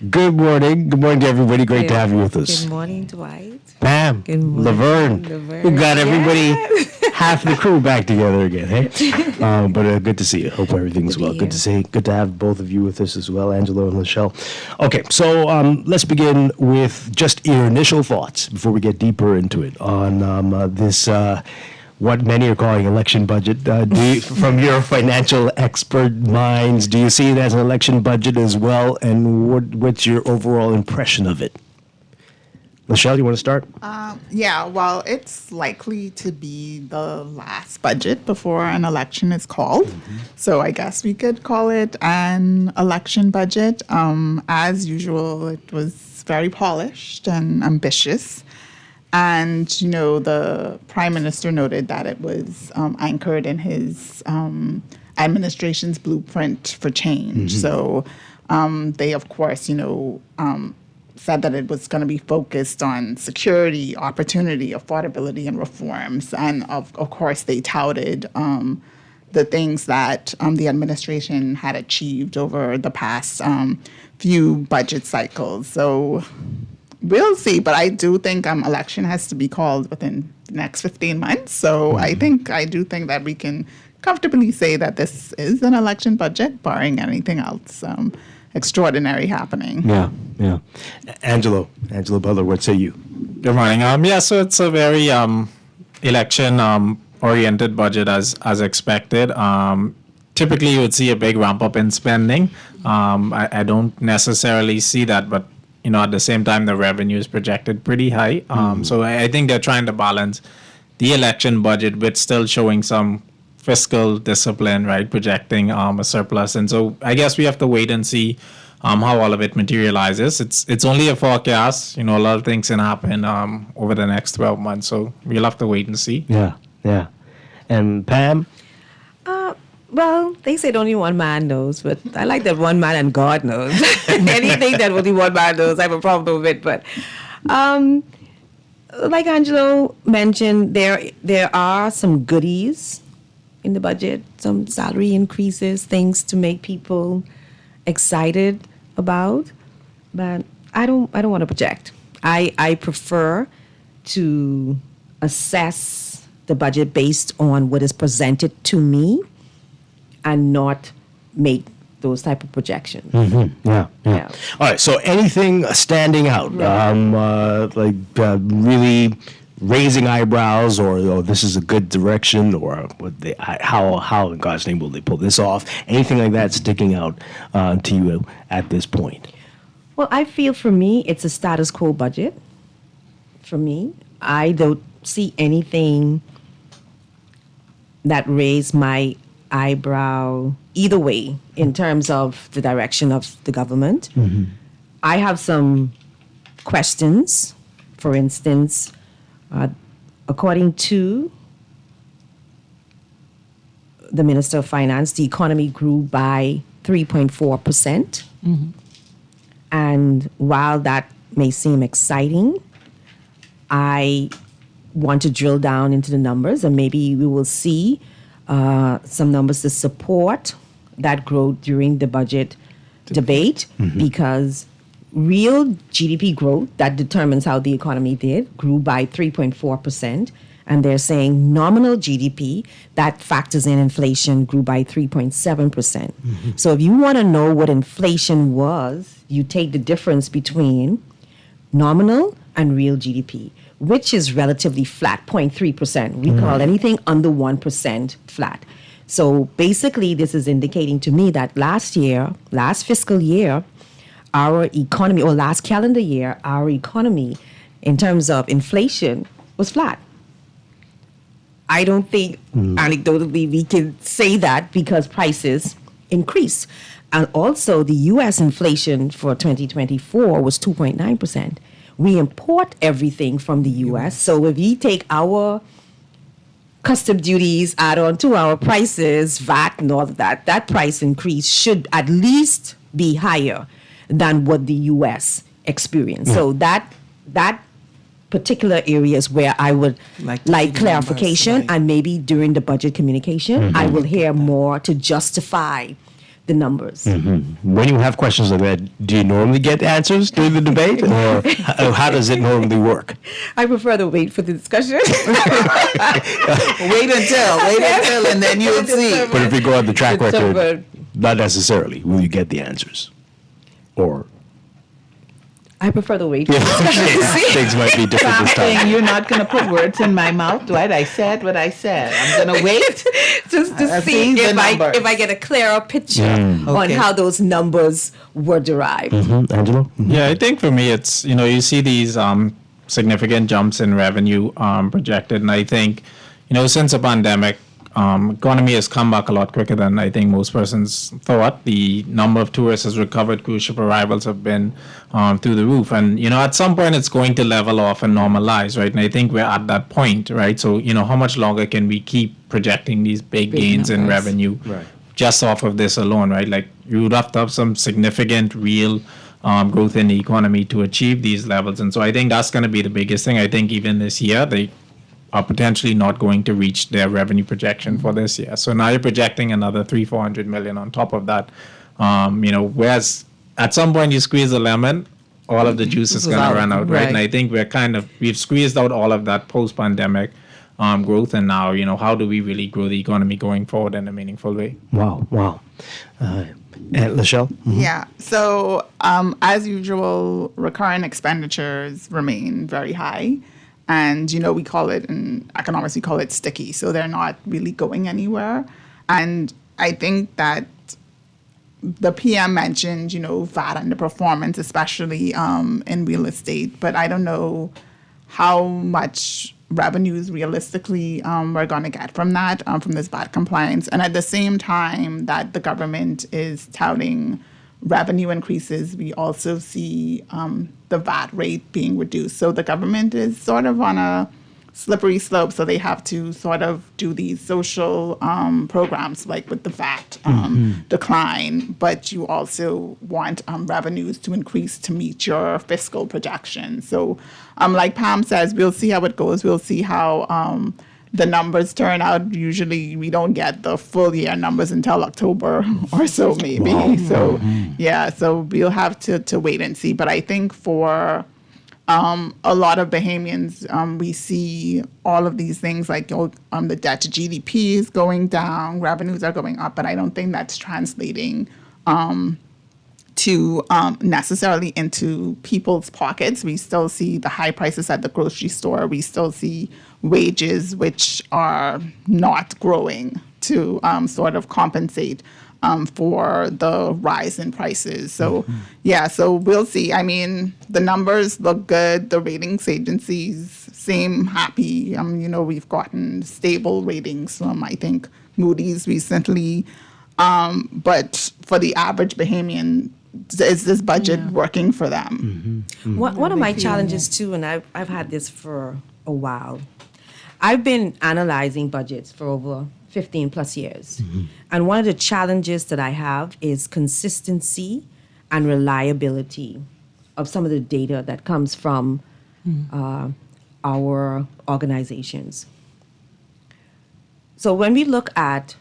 Good morning. Good morning to everybody. Great to have you with us. Good morning, Dwight. Pam, Good morning, Laverne. We got everybody, half the crew back together again, hey? But good to see you. Hope everything's well. Good to see. Good to have both of you with us as well, Angelo and Lachelle. Okay, so let's begin with just your initial thoughts before we get deeper into it on this. What many are calling election budget. From your financial expert minds, do you see it as an election budget as well? And what's your overall impression of it? Lachelle, you want to start? Yeah, well, it's likely to be the last budget before an election is called. So I guess we could call it an election budget. As usual, it was very polished and ambitious. And, the Prime Minister noted that it was anchored in his administration's blueprint for change. So they, of course, said that it was going to be focused on security, opportunity, affordability, and reforms. And, of course, they touted the things that the administration had achieved over the past few budget cycles. So we'll see, but I do think election has to be called within the next 15 months. So I do think that we can comfortably say that this is an election budget, barring anything else extraordinary happening. Yeah. Angelo Butler, what say you? Good morning. So it's a very election oriented budget as expected. Typically, you would see a big ramp up in spending. I don't necessarily see that, but at the same time, the revenue is projected pretty high. So I think they're trying to balance the election budget with still showing some fiscal discipline, right? Projecting a surplus. And so I guess we have to wait and see how all of it materializes. It's only a forecast. A lot of things can happen over the next 12 months. So we'll have to wait and see. Yeah. And Pam? Well, they said only one man knows, but I like that one man and God knows. Anything that only one man knows, I have a problem with it. But like Angelo mentioned, there are some goodies in the budget, some salary increases, things to make people excited about. But I don't want to project. I prefer to assess the budget based on what is presented to me, and not make those type of projections. Yeah. All right. So anything standing out, really raising eyebrows, or this is a good direction, or how in God's name will they pull this off? Anything like that sticking out to you at this point? Well, I feel for me, it's a status quo budget. For me, I don't see anything that raised my eyebrow either way in terms of the direction of the government. I have some questions. For instance, according to the Minister of Finance, the economy grew by 3.4%. And while that may seem exciting, I want to drill down into the numbers, and maybe we will see some numbers to support that growth during the budget debate, because real GDP growth that determines how the economy did grew by 3.4%. And they're saying nominal GDP that factors in inflation grew by 3.7%. So if you want to know what inflation was, you take the difference between nominal and real GDP, which is relatively flat, 0.3%. We call anything under 1% flat. So basically, this is indicating to me that last fiscal year, our economy, or last calendar year, our economy, in terms of inflation, was flat. I don't think anecdotally we can say that because prices increase. And also the U.S. inflation for 2024 was 2.9%. We import everything from the U.S. So if we take our custom duties, add on to our prices, VAT and all of that, that price increase should at least be higher than what the U.S. experienced. So that particular areas where I would like clarification, numbers, right. and maybe during the budget communication, I will hear more to justify the numbers. When you have questions like that, do you normally get answers during the debate, or how does it normally work? I prefer to wait for the discussion. Wait until, and then you'll see. But if you go on the track record, not necessarily will you get the answers, or I prefer to wait for the discussion to see. things might be different this time. You're not going to put words in my mouth, Dwight. I said what I said. I'm going to wait just to see if I get a clearer picture on how those numbers were derived. Angelo? Yeah, I think for me, it's, you see these significant jumps in revenue projected. And I think, since the pandemic, economy has come back a lot quicker than I think most persons thought. The number of tourists has recovered. Cruise ship arrivals have been through the roof. And, at some point it's going to level off and normalize, right? And I think we're at that point, right? So, how much longer can we keep projecting these big gains in revenue just off of this alone, right? Like, you would have to have some significant real growth in the economy to achieve these levels. And so I think that's going to be the biggest thing. I think even this year, they are potentially not going to reach their revenue projection for this year. So now you're projecting another $300-400 million on top of that. Whereas at some point you squeeze a lemon, all of the juice is going to run out, right? And I think we've squeezed out all of that post-pandemic growth, and now, how do we really grow the economy going forward in a meaningful way? Wow. And Lachelle? Yeah. So as usual, recurring expenditures remain very high. And, we call it, in economics, we call it sticky. So they're not really going anywhere. And I think that the PM mentioned, VAT underperformance, especially in real estate. But I don't know how much revenues realistically we're going to get from that, from this VAT compliance. And at the same time that the government is touting revenue increases, we also see the VAT rate being reduced. So the government is sort of on a slippery slope. So they have to sort of do these social programs like with the VAT decline, but you also want revenues to increase to meet your fiscal projections. So like Pam says, we'll see how it goes. We'll see how the numbers turn out. Usually we don't get the full year numbers until October or so maybe. Wow. So so we'll have to wait and see. But I think for a lot of Bahamians, we see all of these things like the debt to GDP is going down, revenues are going up, but I don't think that's translating to necessarily into people's pockets. We still see the high prices at the grocery store. We still see wages which are not growing to sort of compensate for the rise in prices. So, so we'll see. I mean, the numbers look good. The ratings agencies seem happy. We've gotten stable ratings from, I think, Moody's recently. But for the average Bahamian, is this budget working for them? One of my challenges, too, and I've had this for a while, I've been analyzing budgets for over 15 plus years. And one of the challenges that I have is consistency and reliability of some of the data that comes from our organizations. So when we look at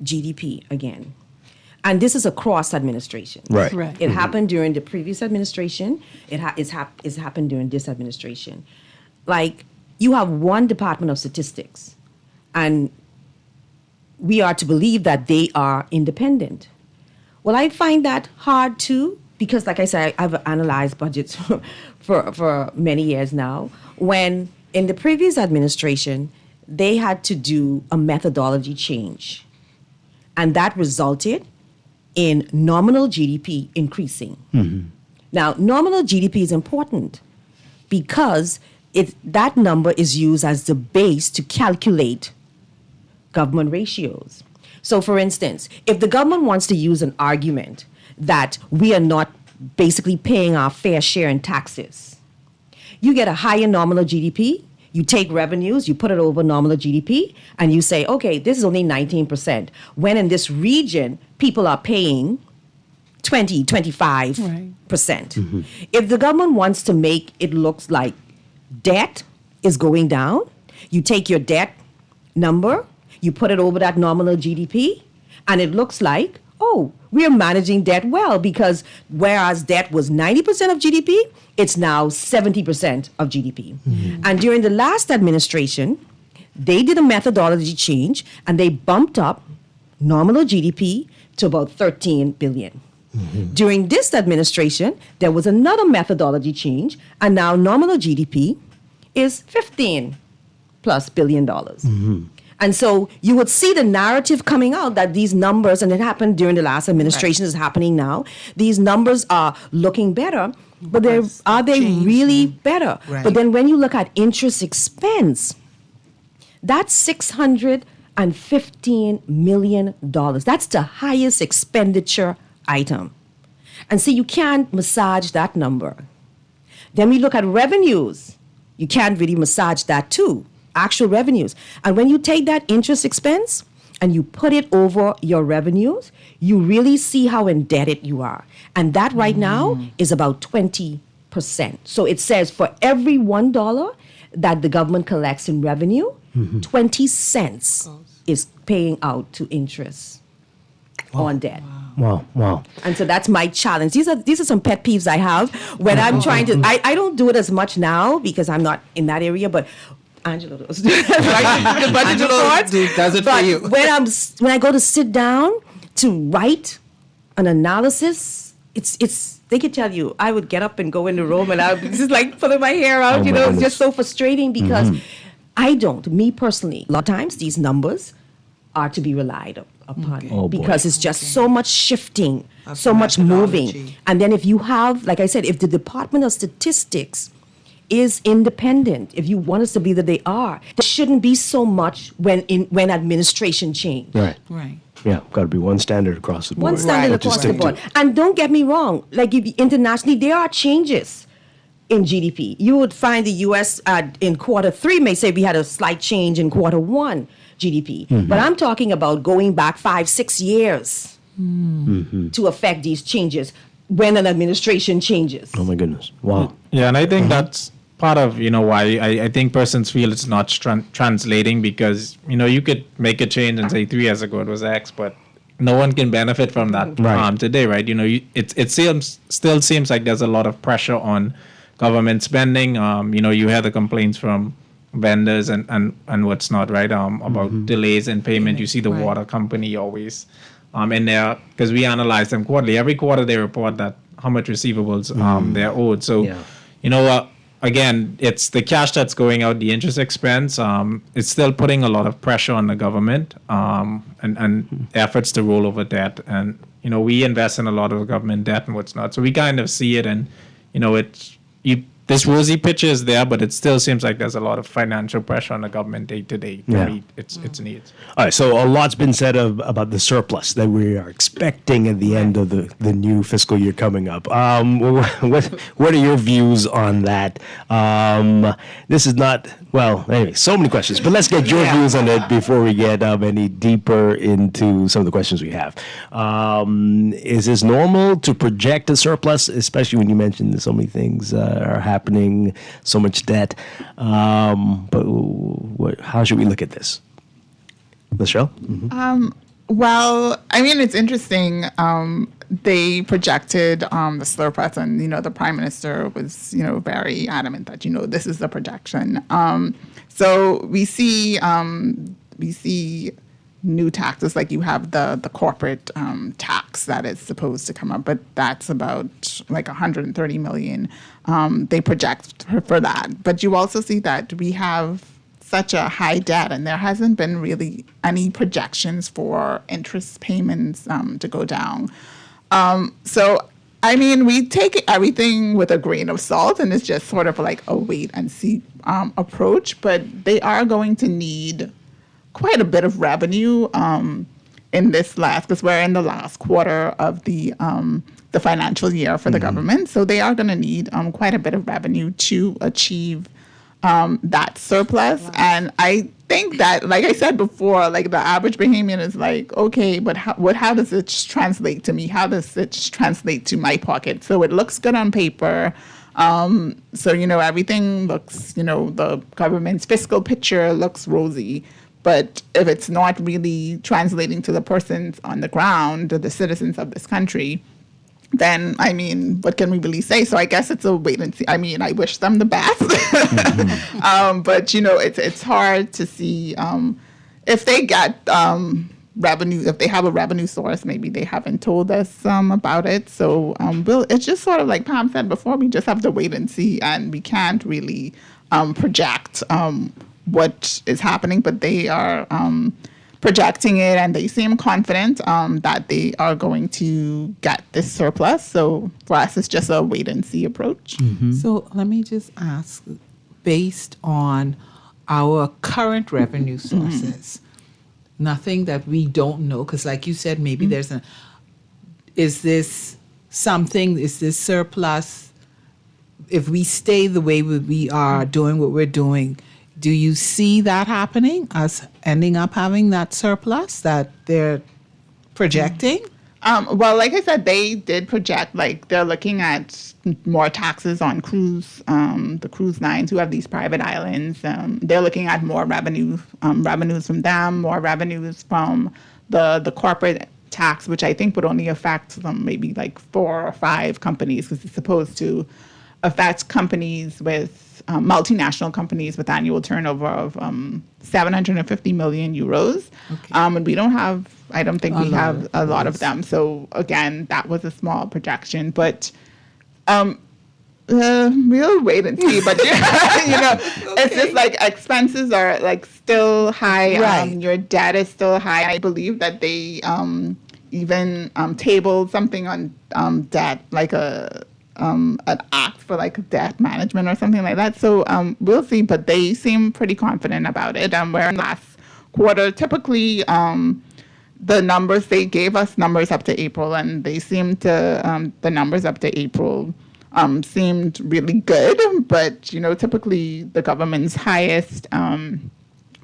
GDP again, and this is across administrations. Right. It happened during the previous administration. It's happened during this administration. Like, you have one Department of Statistics, and we are to believe that they are independent. Well, I find that hard too, because like I said, I've analyzed budgets for many years now. When in the previous administration, they had to do a methodology change, and that resulted in nominal GDP increasing. Now, nominal GDP is important because that number is used as the base to calculate government ratios. So, for instance, if the government wants to use an argument that we are not basically paying our fair share in taxes, you get a higher nominal GDP, you take revenues, you put it over nominal GDP, and you say, okay, this is only 19%. When in this region, people are paying 20, 25%. Mm-hmm. If the government wants to make it look like debt is going down, you take your debt number, you put it over that nominal GDP, and it looks like, oh, we're managing debt well, because whereas debt was 90% of GDP, it's now 70% of GDP. Mm-hmm. And during the last administration, they did a methodology change and they bumped up nominal GDP to about 13 billion. Mm-hmm. During this administration, there was another methodology change, and now nominal GDP is 15 plus billion dollars. Mm-hmm. And so you would see the narrative coming out that these numbers, and it happened during the last administration, is happening now. These numbers are looking better, but are they really better? Right. But then when you look at interest expense, that's $615 million. That's the highest expenditure item. And see, you can't massage that number. Then we look at revenues. You can't really massage that too. Actual revenues. And when you take that interest expense and you put it over your revenues, you really see how indebted you are. And that right now is about 20%. So it says for every $1 that the government collects in revenue, 20 cents is paying out to interest on debt. Wow. And so that's my challenge. These are some pet peeves I have when I'm trying to, I don't do it as much now because I'm not in that area, but Angelo does. Right? The budget reports. Does it for you. When I go to sit down to write an analysis, it's they could tell you I would get up and go in the room and I would just like pulling my hair out. It's just so frustrating because me personally, a lot of times these numbers are to be relied upon because it's just so much shifting, so much moving. And then if you have, like I said, if the Department of Statistics is independent, if you want us to believe that they are, there shouldn't be so much when administration change. Right. Yeah, got to be one standard across the board. One standard across the board. And don't get me wrong, like internationally, there are changes in GDP. You would find the U.S. In Q3 may say we had a slight change in Q1 GDP. But I'm talking about going back 5-6 years to affect these changes when an administration changes. Oh my goodness. Wow. Yeah, and I think that's part of, why I think persons feel it's not translating because, you could make a change and say 3 years ago it was X, but no one can benefit from that today, right? It still seems like there's a lot of pressure on government spending. You hear the complaints from vendors and what's not, right? About delays in payment. You see the water company always in there because we analyze them quarterly. Every quarter they report that how much receivables they're owed. So, again, it's the cash that's going out, the interest expense. It's still putting a lot of pressure on the government and efforts to roll over debt. And, we invest in a lot of government debt and what's not. So we kind of see it and, this rosy picture is there, but it still seems like there's a lot of financial pressure on the government day to day to meet its needs. All right, so a lot's been said about the surplus that we are expecting at the end of the new fiscal year coming up. What are your views on that? This is not, anyway, so many questions, but let's get your views on it before we get any deeper into some of the questions we have. Is this normal to project a surplus, especially when you mentioned so many things are happening, so much debt? But how should we look at this? Michelle? Well, I mean, it's interesting. They projected the surplus, and the prime minister was very adamant that this is the projection. So we see new taxes, like you have the corporate tax that is supposed to come up, but that's about like 130 million. They project for that, but you also see that we have such a high debt, and there hasn't been really any projections for interest payments to go down. So, I mean, we take everything with a grain of salt, and it's just sort of like a wait and see approach, but they are going to need quite a bit of revenue in this because we're in the last quarter of the financial year for the government. So they are going to need quite a bit of revenue to achieve that surplus. And I think that, like I said before, like the average Bahamian is like, okay, but how does it translate to me? How does it translate to my pocket? So it looks good on paper. So, everything looks, the government's fiscal picture looks rosy. But if it's not really translating to the persons on the ground, the citizens of this country, then, what can we really say? So I guess it's a wait and see. I wish them the best. But, it's hard to see if they get revenue, if they have a revenue source, maybe they haven't told us about it. So it's just sort of like Pam said before, we just have to wait and see, and we can't really project what is happening, but they are projecting it, and they seem confident that they are going to get this surplus. So for us, it's just a wait and see approach. So let me just ask, based on our current revenue sources, nothing that we don't know, because like you said, maybe is this surplus, if we stay the way we are doing what we're doing, do you see that happening, us ending up having that surplus that they're projecting? Well, like I said, they did project, like they're looking at more taxes on the cruise lines who have these private islands. They're looking at more revenues from them, more revenues from the corporate tax, which I think would only affect maybe like 4 or 5 companies, because it's supposed to affect companies with multinational companies with annual turnover of 750 million euros. Okay. And we don't have, I don't think we have a lot of them. So again, that was a small projection, but we'll wait and see. But it's just like expenses are like still high. Right. Your debt is still high. I believe that they even tabled something on debt, like an act for like debt management or something like that. So we'll see, but they seem pretty confident about it. Where in last quarter, typically the numbers, they gave us numbers up to April, and they seemed to, the numbers up to April seemed really good. But, typically the government's highest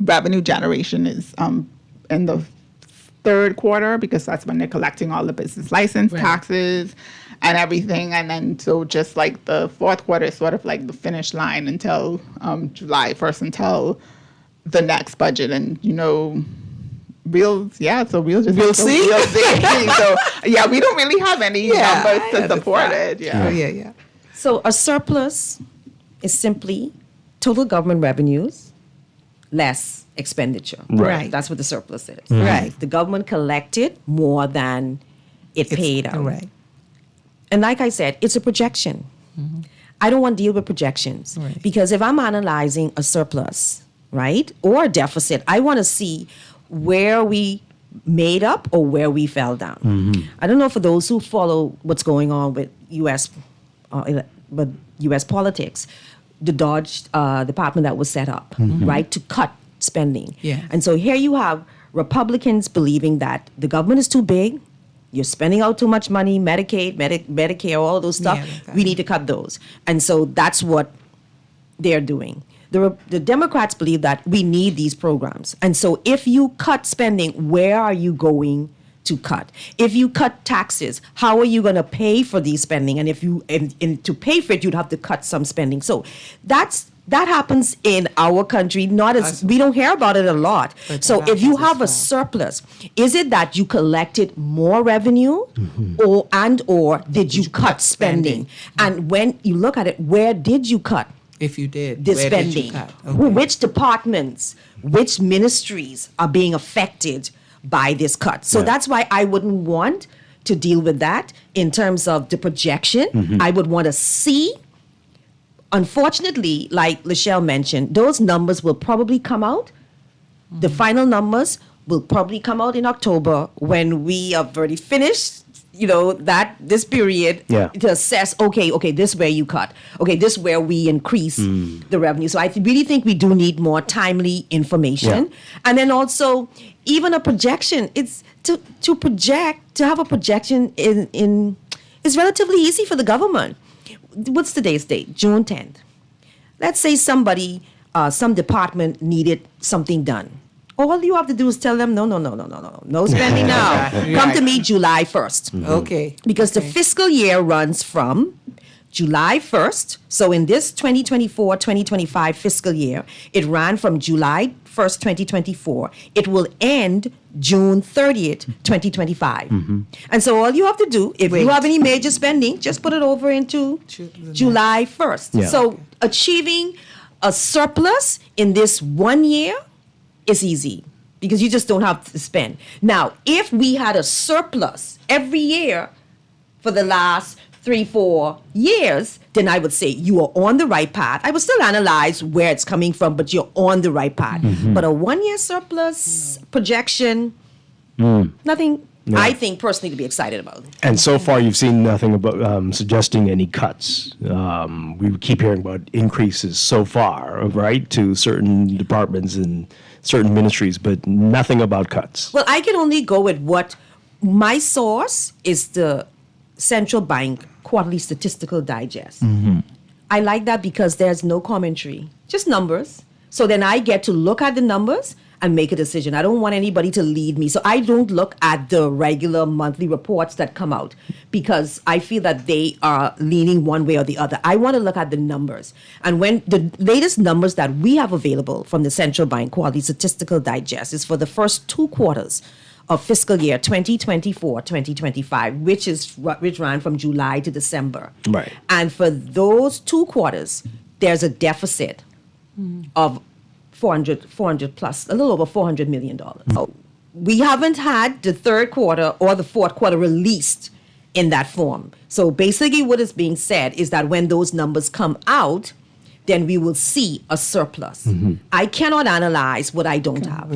revenue generation is in the third quarter, because that's when they're collecting all the business license taxes and everything. And then so just like the fourth quarter is sort of like the finish line until July 1st, until the next budget. And, we'll see. So we don't really have any numbers to support it. Yeah. So a surplus is simply total government revenues less expenditure. Right. That's what the surplus is. Mm-hmm. Right. The government collected more than it paid out. Right. And like I said, it's a projection. Mm-hmm. I don't want to deal with projections, because if I'm analyzing a surplus, right, or a deficit, I want to see where we made up or where we fell down. Mm-hmm. I don't know, for those who follow what's going on with U.S. Politics, the Dodge department that was set up, right, to cut spending. Yeah. And so here you have Republicans believing that the government is too big, you're spending out too much money, Medicaid, Medicare, all of those stuff. Yeah, we need to cut those. And so that's what they're doing. The Democrats believe that we need these programs. And so if you cut spending, where are you going to cut? If you cut taxes, how are you going to pay for these spending? And if you and to pay for it, you'd have to cut some spending. So that happens in our country. We don't hear about it a lot. So if you have a surplus, is it that you collected more revenue, or did you cut spending? And when you look at it, where did you cut? If you did, the where spending, did you cut? Okay. Which departments, which ministries are being affected by this cut? So that's why I wouldn't want to deal with that in terms of the projection. I would want to see. Unfortunately, like Lachelle mentioned, those numbers will probably come out. The final numbers will probably come out in October, when we have already finished, that this period to assess, okay, this is where you cut. Okay, this is where we increase the revenue. So I really think we do need more timely information. Yeah. And then also, even a projection, it's to have a projection is relatively easy for the government. What's today's date? June 10th. Let's say somebody, some department needed something done. All you have to do is tell them, no spending now. Come to me July 1st. Okay. Because the fiscal year runs from July 1st. So in this 2024-2025 fiscal year, it ran from July 1st, 2024. It will end June 30th, 2025. And so all you have to do, if you have any major spending, just put it over into July 1st. Yeah. So achieving a surplus in this 1 year is easy because you just don't have to spend. Now, if we had a surplus every year for the last 3-4 years, then I would say you are on the right path. I would still analyze where it's coming from, but you're on the right path. But a 1 year surplus projection, nothing I think personally to be excited about. And so far, you've seen nothing about suggesting any cuts. We keep hearing about increases so far, right, to certain departments and certain ministries, but nothing about cuts. Well, I can only go with what my source is, the Central Bank Quarterly Statistical Digest. I like that because there's no commentary, just numbers. So then I get to look at the numbers and make a decision. I don't want anybody to lead me. So I don't look at the regular monthly reports that come out because I feel that they are leaning one way or the other. I want to look at the numbers. And when the latest numbers that we have available from the Central Bank Quarterly Statistical Digest is for the first 2 quarters of fiscal year 2024-2025, which ran from July to December. Right. And for those 2 quarters, there's a deficit of 400 plus, a little over $400 million. So we haven't had the 3rd quarter or the 4th quarter released in that form. So basically what is being said is that when those numbers come out, then we will see a surplus. I cannot analyze what I don't have.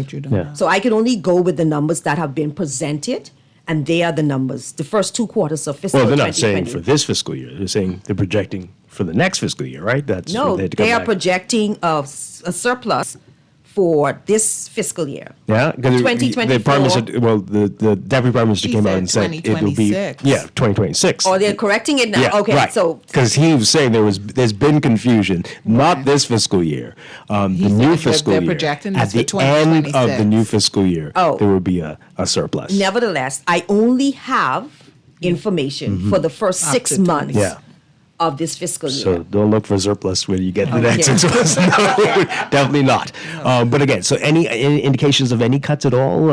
So I can only go with the numbers that have been presented, and they are the numbers, the first 2 quarters of fiscal 2020. Well, they're not saying for this fiscal year. They're saying they're projecting for the next fiscal year, right? That's No, they had to come they are back. projecting a surplus for this fiscal year. Yeah, because 2024. the Prime Minister, the Deputy Prime Minister came out and said it will be 2026. Oh, they're correcting it now. Yeah, Okay, right. so because he was saying there's been confusion, not this fiscal year, the new fiscal they're year. projecting At this the for end of 2026. the new fiscal year, Oh. there will be a surplus. nevertheless, I only have information for the first Up 6 to months Yeah. of this fiscal year. So don't look for surplus when you get the Okay. next 6 months. No, definitely not. But again, so any indications of any cuts at all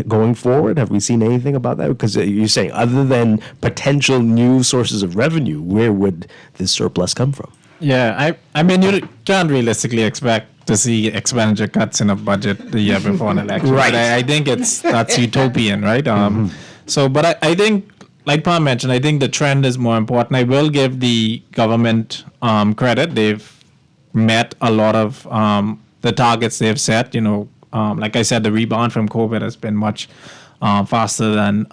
going forward? Have we seen anything about that? Because you're saying other than potential new sources of revenue, where would this surplus come from? Yeah, I mean, you can't realistically expect to see expenditure cuts in a budget the year before an election. Right. But I think that's utopian, right? So, but I think, like Pam mentioned, I think the trend is more important. I will give the government credit. They've met a lot of the targets they've set. Like I said, the rebound from COVID has been much faster than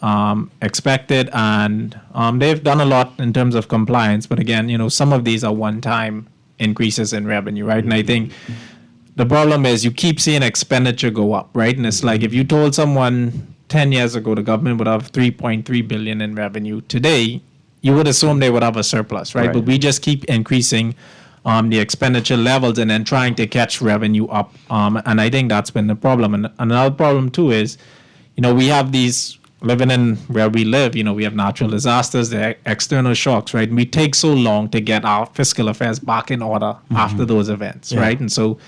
expected, and they've done a lot in terms of compliance. But again, some of these are one-time increases in revenue, right? And I think the problem is you keep seeing expenditure go up, right? And it's like if you told someone 10 years ago the government would have $3.3 billion in revenue, today you would assume they would have a surplus, right? But we just keep increasing the expenditure levels and then trying to catch revenue up. And I think that's been the problem. And another problem too is, we have these, living in where we live, we have natural disasters, there are external shocks, right? And we take so long to get our fiscal affairs back in order after those events, right? And so,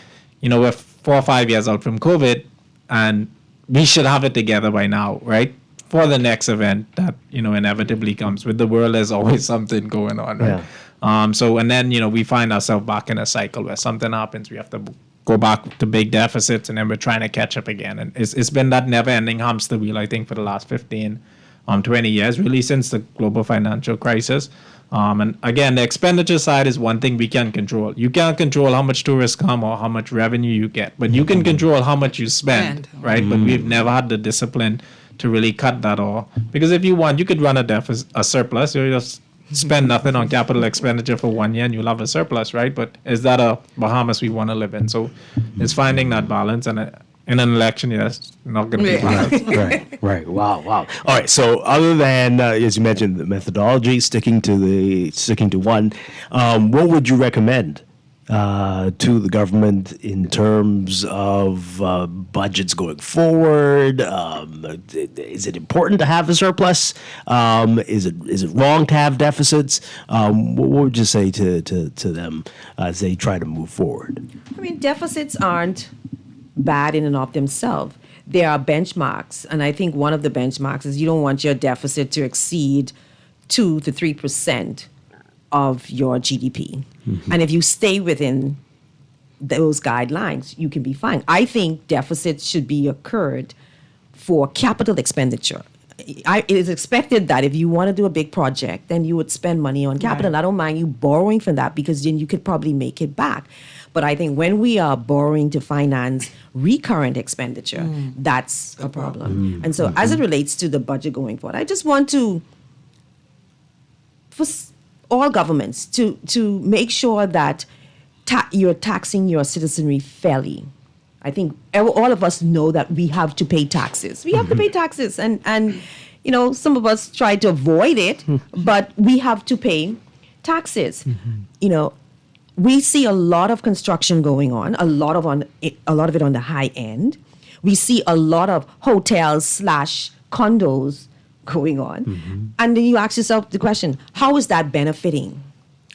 we're 4 or 5 years out from COVID, and we should have it together by now, right? For the next event that, inevitably comes. With the world, there's always something going on, right? And then, we find ourselves back in a cycle where something happens, we have to go back to big deficits, and then we're trying to catch up again. And it's been that never-ending hamster wheel, I think, for the last 15, 20 years, really since the global financial crisis. And again, the expenditure side is one thing we can control. You can't control how much tourists come or how much revenue you get, but you can control how much you spend, right? But we've never had the discipline to really cut that off. Because if you want, you could run a surplus. You just spend nothing on capital expenditure for 1 year and you'll have a surplus, right? But is that a Bahamas we want to live in? So it's finding that balance, and in an election, yes, not going to be balanced. Right. Wow. All right. So other than, as you mentioned, the methodology, sticking to one, what would you recommend to the government in terms of budgets going forward? Is it important to have a surplus? Is it wrong to have deficits? What would you say to them as they try to move forward? I mean, deficits aren't bad in and of themselves. There are benchmarks, and I think one of the benchmarks is you don't want your deficit to exceed 2 to 3% of your GDP. Mm-hmm. And if you stay within those guidelines, you can be fine. I think deficits should be occurred for capital expenditure. It is expected that if you want to do a big project, then you would spend money on capital. Right. And I don't mind you borrowing from that because then you could probably make it back. But I think when we are borrowing to finance recurrent expenditure, that's a problem. And so as it relates to the budget going forward, I just want for all governments to make sure that you're taxing your citizenry fairly. I think all of us know that we have to pay taxes. We have to pay taxes. And some of us try to avoid it, but we have to pay taxes. We see a lot of construction going on, a lot of it on the high end. We see a lot of hotels / condos going on. And then you ask yourself the question, how is that benefiting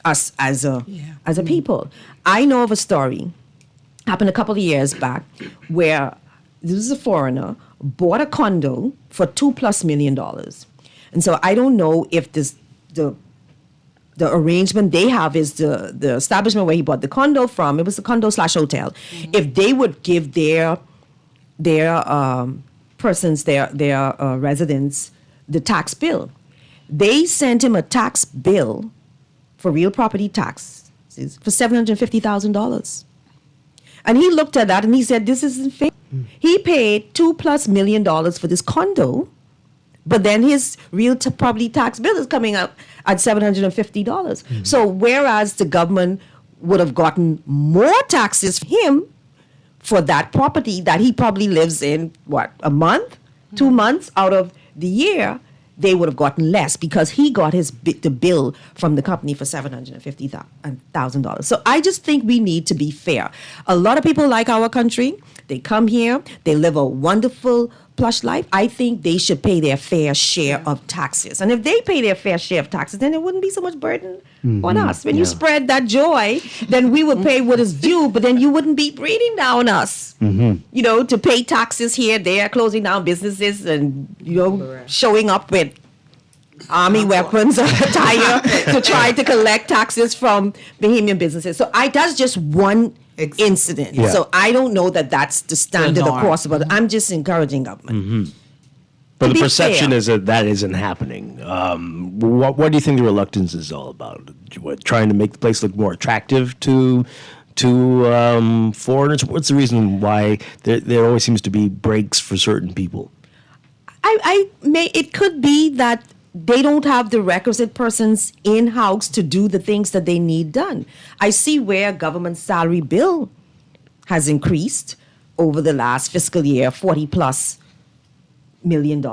us as a people? I know of a story, happened a couple of years back, where this is a foreigner, bought a condo for $2+ million. And so I don't know if the arrangement they have is the establishment where he bought the condo from. It was a condo / hotel. If they would give their persons, their residents, the tax bill, they sent him a tax bill for real property tax for $750,000. And he looked at that and he said, "This isn't fair." He paid $2+ million for this condo, but then his real property tax bill is coming up at $750. So whereas the government would have gotten more taxes from him for that property that he probably lives in, a month, 2 months out of the year, they would have gotten less because he got the bill from the company for $750,000. So I just think we need to be fair. A lot of people like our country. They come here, they live a wonderful, plush life. I think they should pay their fair share of taxes. And if they pay their fair share of taxes, then it wouldn't be so much burden on us. When you spread that joy, then we would pay what is due, but then you wouldn't be breathing down us. To pay taxes here, there, closing down businesses and, showing up with army weapons or attire to try to collect taxes from Bahamian businesses. So that's just one incident. Yeah. So I don't know that that's the standard across the board. I'm just encouraging government. But the perception is that isn't happening. What do you think the reluctance is all about? Trying to make the place look more attractive to foreigners? What's the reason why there always seems to be breaks for certain people? It could be that they don't have the requisite persons in-house to do the things that they need done. I see where government salary bill has increased over the last fiscal year, $40+ million.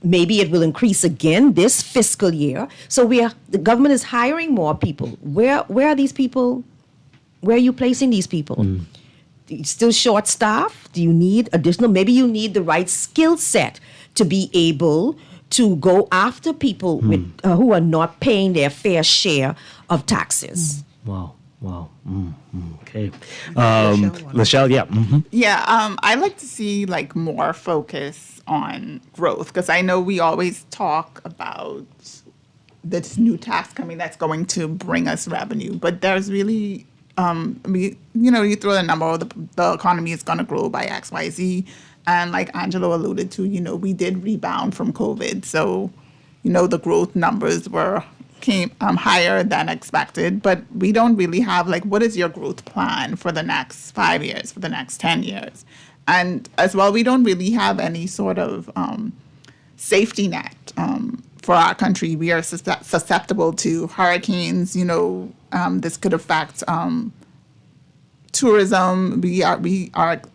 Maybe it will increase again this fiscal year. So the government is hiring more people. Where are these people? Where are you placing these people? Still short staff? Do you need additional? Maybe you need the right skill set to be able to go after people who are not paying their fair share of taxes. Wow. Okay. Michelle, yeah. Yeah, I like to see more focus on growth because I know we always talk about this new tax coming that's going to bring us revenue, but there's really, you throw the number, the economy is going to grow by X, Y, Z. And like Angelo alluded to, we did rebound from COVID. So, the growth numbers came higher than expected. But we don't really have, what is your growth plan for the next 5 years, for the next 10 years? And as well, we don't really have any sort of safety net for our country. We are susceptible to hurricanes. This could affect tourism. We are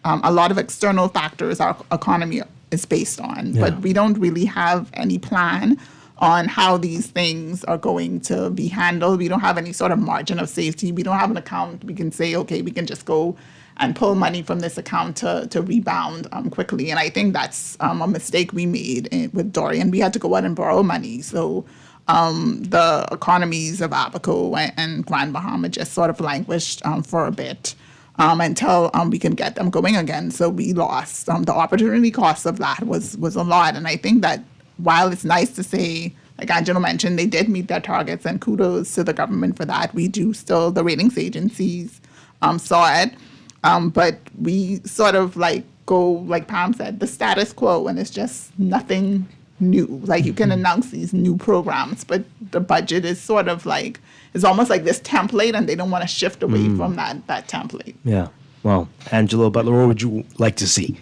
a lot of external factors our economy is based on, but we don't really have any plan on how these things are going to be handled. We don't have any sort of margin of safety. We don't have an account we can say, okay, we can just go and pull money from this account to rebound quickly. And I think that's a mistake we made with Dorian. We had to go out and borrow money. So the economies of Abaco and Grand Bahama just sort of languished for a bit until we can get them going again. So we lost. The opportunity cost of that was a lot. And I think that while it's nice to say, like Angelo mentioned, they did meet their targets, and kudos to the government for that. We do still, the ratings agencies saw it. But we sort of go, like Pam said, the status quo, and it's just nothing new. Like you can announce these new programs, but the budget is sort of it's almost like this template, and they don't want to shift away from that template. Yeah. Well, Angelo Butler, what would you like to see?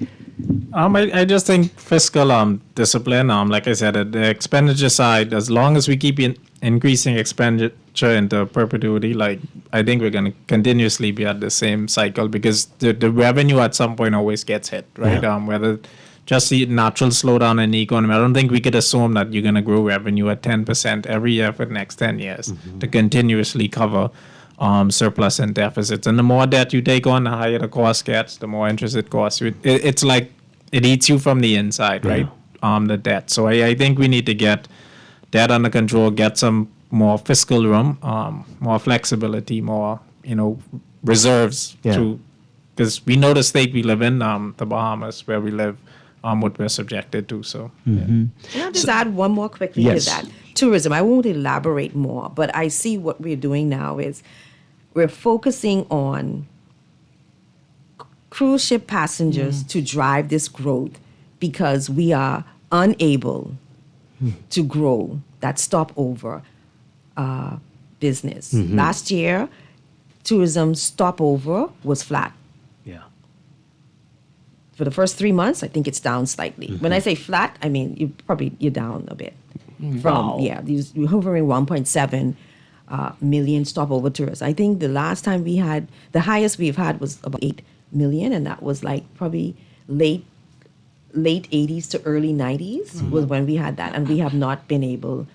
I just think fiscal discipline. Like I said, at the expenditure side, as long as we keep increasing expenditure into perpetuity, I think we're going to continuously be at the same cycle, because the revenue at some point always gets hit, right? Yeah. Whether just the natural slowdown in the economy, I don't think we could assume that you're going to grow revenue at 10% every year for the next 10 years to continuously cover surplus and deficits. And the more debt you take on, the higher the cost gets, the more interest it costs you. It's like it eats you from the inside, right? The debt. So I think we need to get debt under control, get some more fiscal room, more flexibility, more, reserves because we know the state we live in, the Bahamas, where we live, what we're subjected to. So, Can I just add one more quickly to that? Tourism. I won't elaborate more, but I see what we're doing now is we're focusing on cruise ship passengers to drive this growth, because we are unable to grow that stopover business. Last year, tourism stopover was flat. Yeah. For the first 3 months, I think it's down slightly. When I say flat, I mean you're down a bit. We're hovering 1.7 million stopover tourists. I think the last time the highest we've had was about 8 million, and that was probably late 80s to early 90s was when we had that, and we have not been able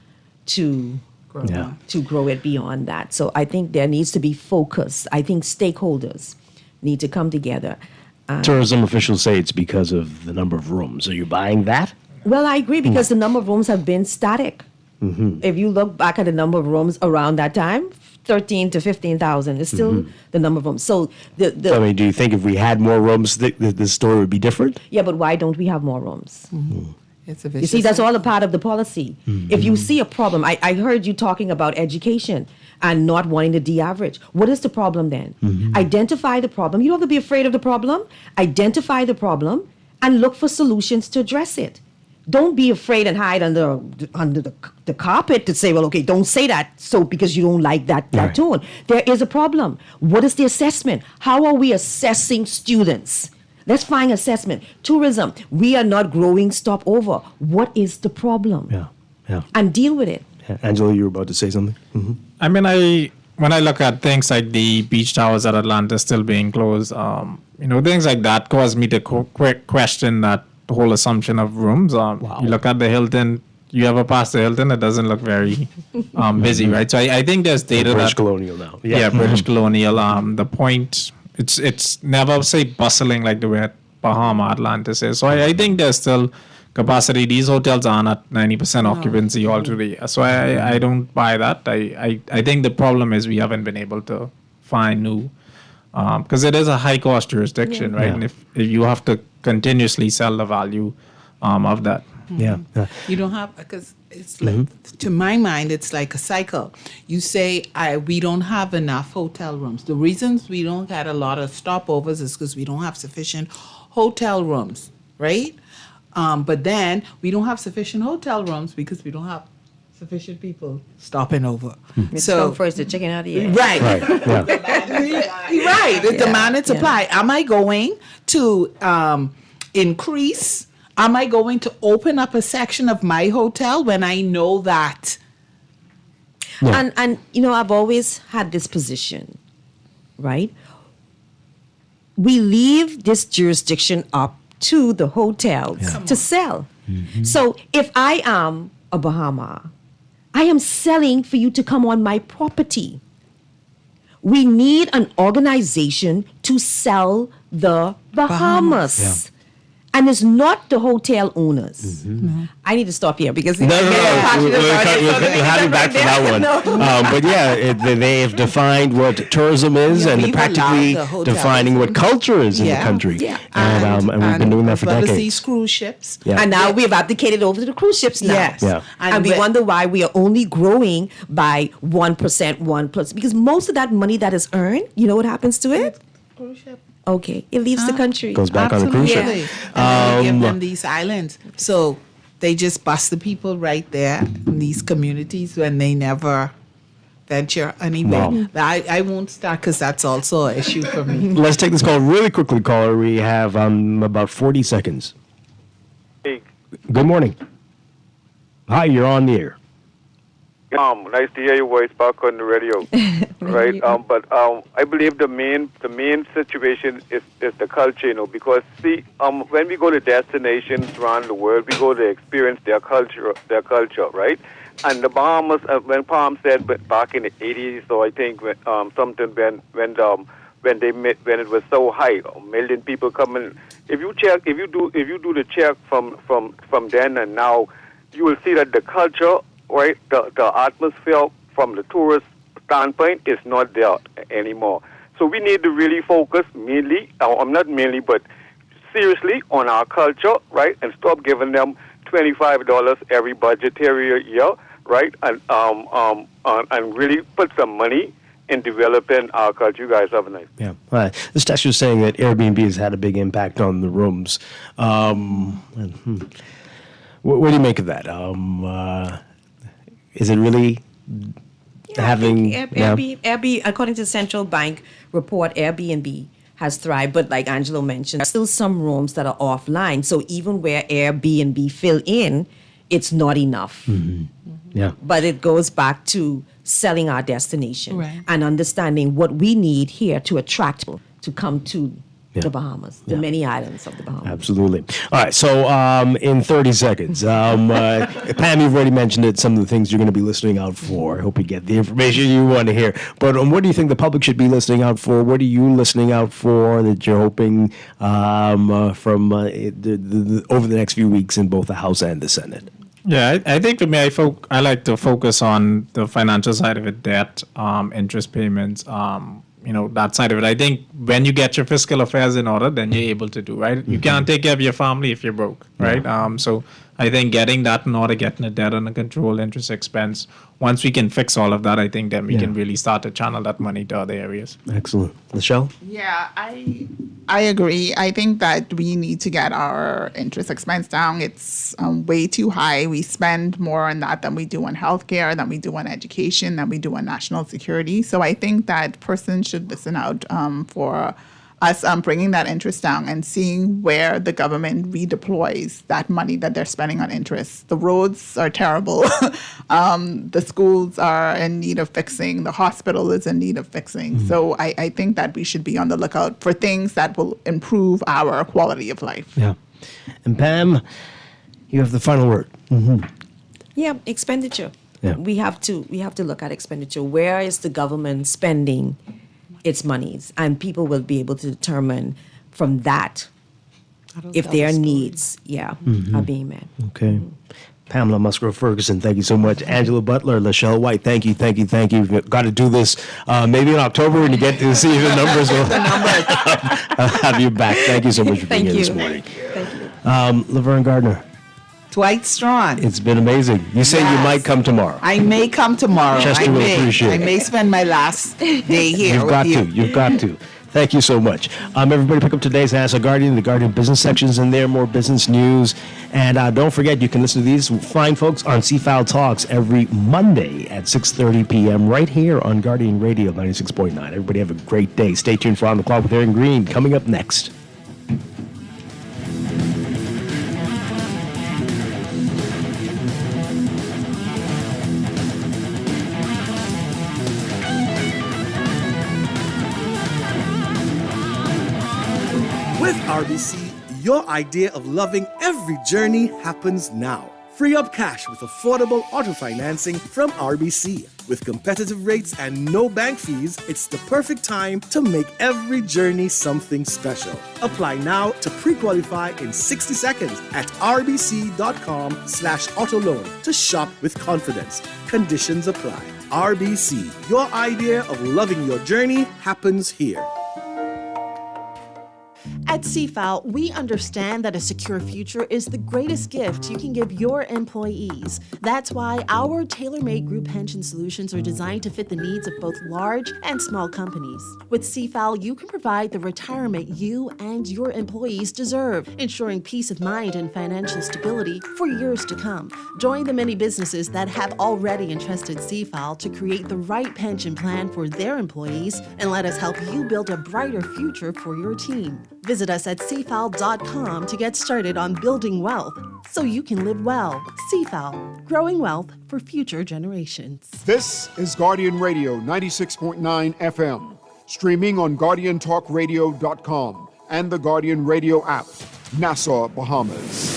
to grow it beyond that. So I think there needs to be focus. I think stakeholders need to come together. Tourism officials say it's because of the number of rooms. Are you buying that? Well, I agree, because the number of rooms have been static. If you look back at the number of rooms around that time, 13 to 15,000 is still the number of rooms. So do you think if we had more rooms, the story would be different? Yeah, but why don't we have more rooms? It's a You see, that's all a part of the policy. If you see a problem, I heard you talking about education and not wanting to de-average. What is the problem then? Identify the problem. You don't have to be afraid of the problem. Identify the problem and look for solutions to address it. Don't be afraid and hide under the carpet to say, well, okay, don't say that because you don't like that tone. There is a problem. What is the assessment? How are we assessing students? Let's find assessment. Tourism, we are not growing stopover. What is the problem? And deal with it. Angela, you were about to say something? I mean, when I look at things like the beach towers at Atlantis still being closed, things like that cause me to question that whole assumption of rooms. You look at the Hilton, you ever pass the Hilton, it doesn't look very busy, right? So I think there's data British Colonial now. British Colonial. The point, it's never, say, bustling like the way at Bahama Atlantis is. So I think there's still capacity. These hotels aren't at 90% occupancy all through the year. So I don't buy that. I think the problem is we haven't been able to find new, because it is a high cost jurisdiction, right? And if you have to continuously sell the value of that. You don't have, because it's to my mind, it's like a cycle. You say, we don't have enough hotel rooms. The reasons we don't get a lot of stopovers is because we don't have sufficient hotel rooms, right? But then we don't have sufficient hotel rooms because we don't have sufficient people stopping over. So first the chicken out of the egg. Right. Right. The demand and supply. Am I going to increase am I going to open up a section of my hotel when I know that? And I've always had this position, right? We leave this jurisdiction up to the hotels to sell. So if I am a Bahama, I am selling for you to come on my property. We need an organization to sell the Bahamas. And it's not the hotel owners. I need to stop here because We'll have you back for that one. But yeah, they have defined what tourism is and we've practically allowed the hotels. defining what culture is in the country. And we've been doing that for decades. These cruise ships. And now we have abdicated over to the cruise ships now. Yes. Yeah. And we wonder why we are only growing by 1%, because most of that money that is earned, you know what happens to it? Cruise ship. Okay, it leaves the country. Goes back on a cruise ship. And they give them these islands. So they just bust the people right there in these communities when they never venture anywhere. Wow. I won't start because that's also an issue for me. Let's take this call really quickly, caller. We have about 40 seconds. Hey. Good morning. Hi, you're on the air. Nice to hear your voice back on the radio, right? But I believe the main situation is the culture, because see, when we go to destinations around the world, we go to experience their culture, right? And the Bahamas, when Palm said back in the 80s, so I think something when it was so high, 1 million people coming. If you do the check from then and now, you will see that the culture, right, the atmosphere from the tourist standpoint is not there anymore. So we need to really focus but seriously on our culture, right, and stop giving them $25 every budgetary year, right, and really put some money in developing our culture. You guys have a nice day. Yeah. All right. This text was saying that Airbnb has had a big impact on the rooms. What do you make of that? Is it really having... Airbnb, according to the Central Bank report, Airbnb has thrived, but like Angelo mentioned, there's still some rooms that are offline. So even where Airbnb fill in, it's not enough. Yeah. But it goes back to selling our destination and understanding what we need here to attract people to come to the Bahamas, the many islands of the Bahamas. Absolutely. All right. So in 30 seconds, Pam, you've already mentioned it, some of the things you're going to be listening out for. I hope you get the information you want to hear. But what do you think the public should be listening out for? What are you listening out for that you're hoping from over the next few weeks in both the House and the Senate? Yeah, I think for me, I like to focus on the financial side of it, debt, interest payments, that side of it. I think when you get your fiscal affairs in order, then you're able to do, right? You can't take care of your family if you're broke, right? So I think getting that in order, getting the debt under control, interest expense, once we can fix all of that, I think then we can really start to channel that money to other areas. Excellent. Michelle? Yeah, I agree. I think that we need to get our interest expense down. It's way too high. We spend more on that than we do on healthcare, than we do on education, than we do on national security. So I think that persons should listen out for us bringing that interest down and seeing where the government redeploys that money that they're spending on interest. The roads are terrible. The schools are in need of fixing. The hospital is in need of fixing. So I think that we should be on the lookout for things that will improve our quality of life. Yeah. And Pam, you have the final word. Yeah, expenditure. Yeah. We have to look at expenditure. Where is the government spending its monies? And people will be able to determine from that if their needs are being met. Okay. Pamela Musgrove-Ferguson, thank you so much. Angela Butler, Lachelle White, thank you. We've got to do this maybe in October when you get to see the numbers. I'll have you back. Thank you so much for being here this morning. Thank you. Laverne Gardner. Dwight Strachan. It's been amazing. You say you might come tomorrow. I may come tomorrow. Chester will appreciate it. I may spend my last day here. You've got to. Thank you so much. Everybody pick up today's Ask a Guardian. The Guardian business section's in there, more business news. And don't forget, you can listen to these fine folks on CFAL Talks every Monday at 6:30 p.m. right here on Guardian Radio 96.9. Everybody have a great day. Stay tuned for On the Clock with Aaron Green coming up next. RBC, your idea of loving every journey happens now. Free up cash with affordable auto financing from RBC. With competitive rates and no bank fees, it's the perfect time to make every journey something special. Apply now to pre-qualify in 60 seconds at rbc.com/auto loan to shop with confidence. Conditions apply. RBC, your idea of loving your journey happens here. At CFAL, we understand that a secure future is the greatest gift you can give your employees. That's why our tailor-made group pension solutions are designed to fit the needs of both large and small companies. With CFAL, you can provide the retirement you and your employees deserve, ensuring peace of mind and financial stability for years to come. Join the many businesses that have already entrusted CFAL to create the right pension plan for their employees, and let us help you build a brighter future for your team. Visit us at cfal.com to get started on building wealth so you can live well. CFAL, growing wealth for future generations. This is Guardian Radio 96.9 FM, streaming on GuardianTalkRadio.com and the Guardian Radio app, Nassau, Bahamas.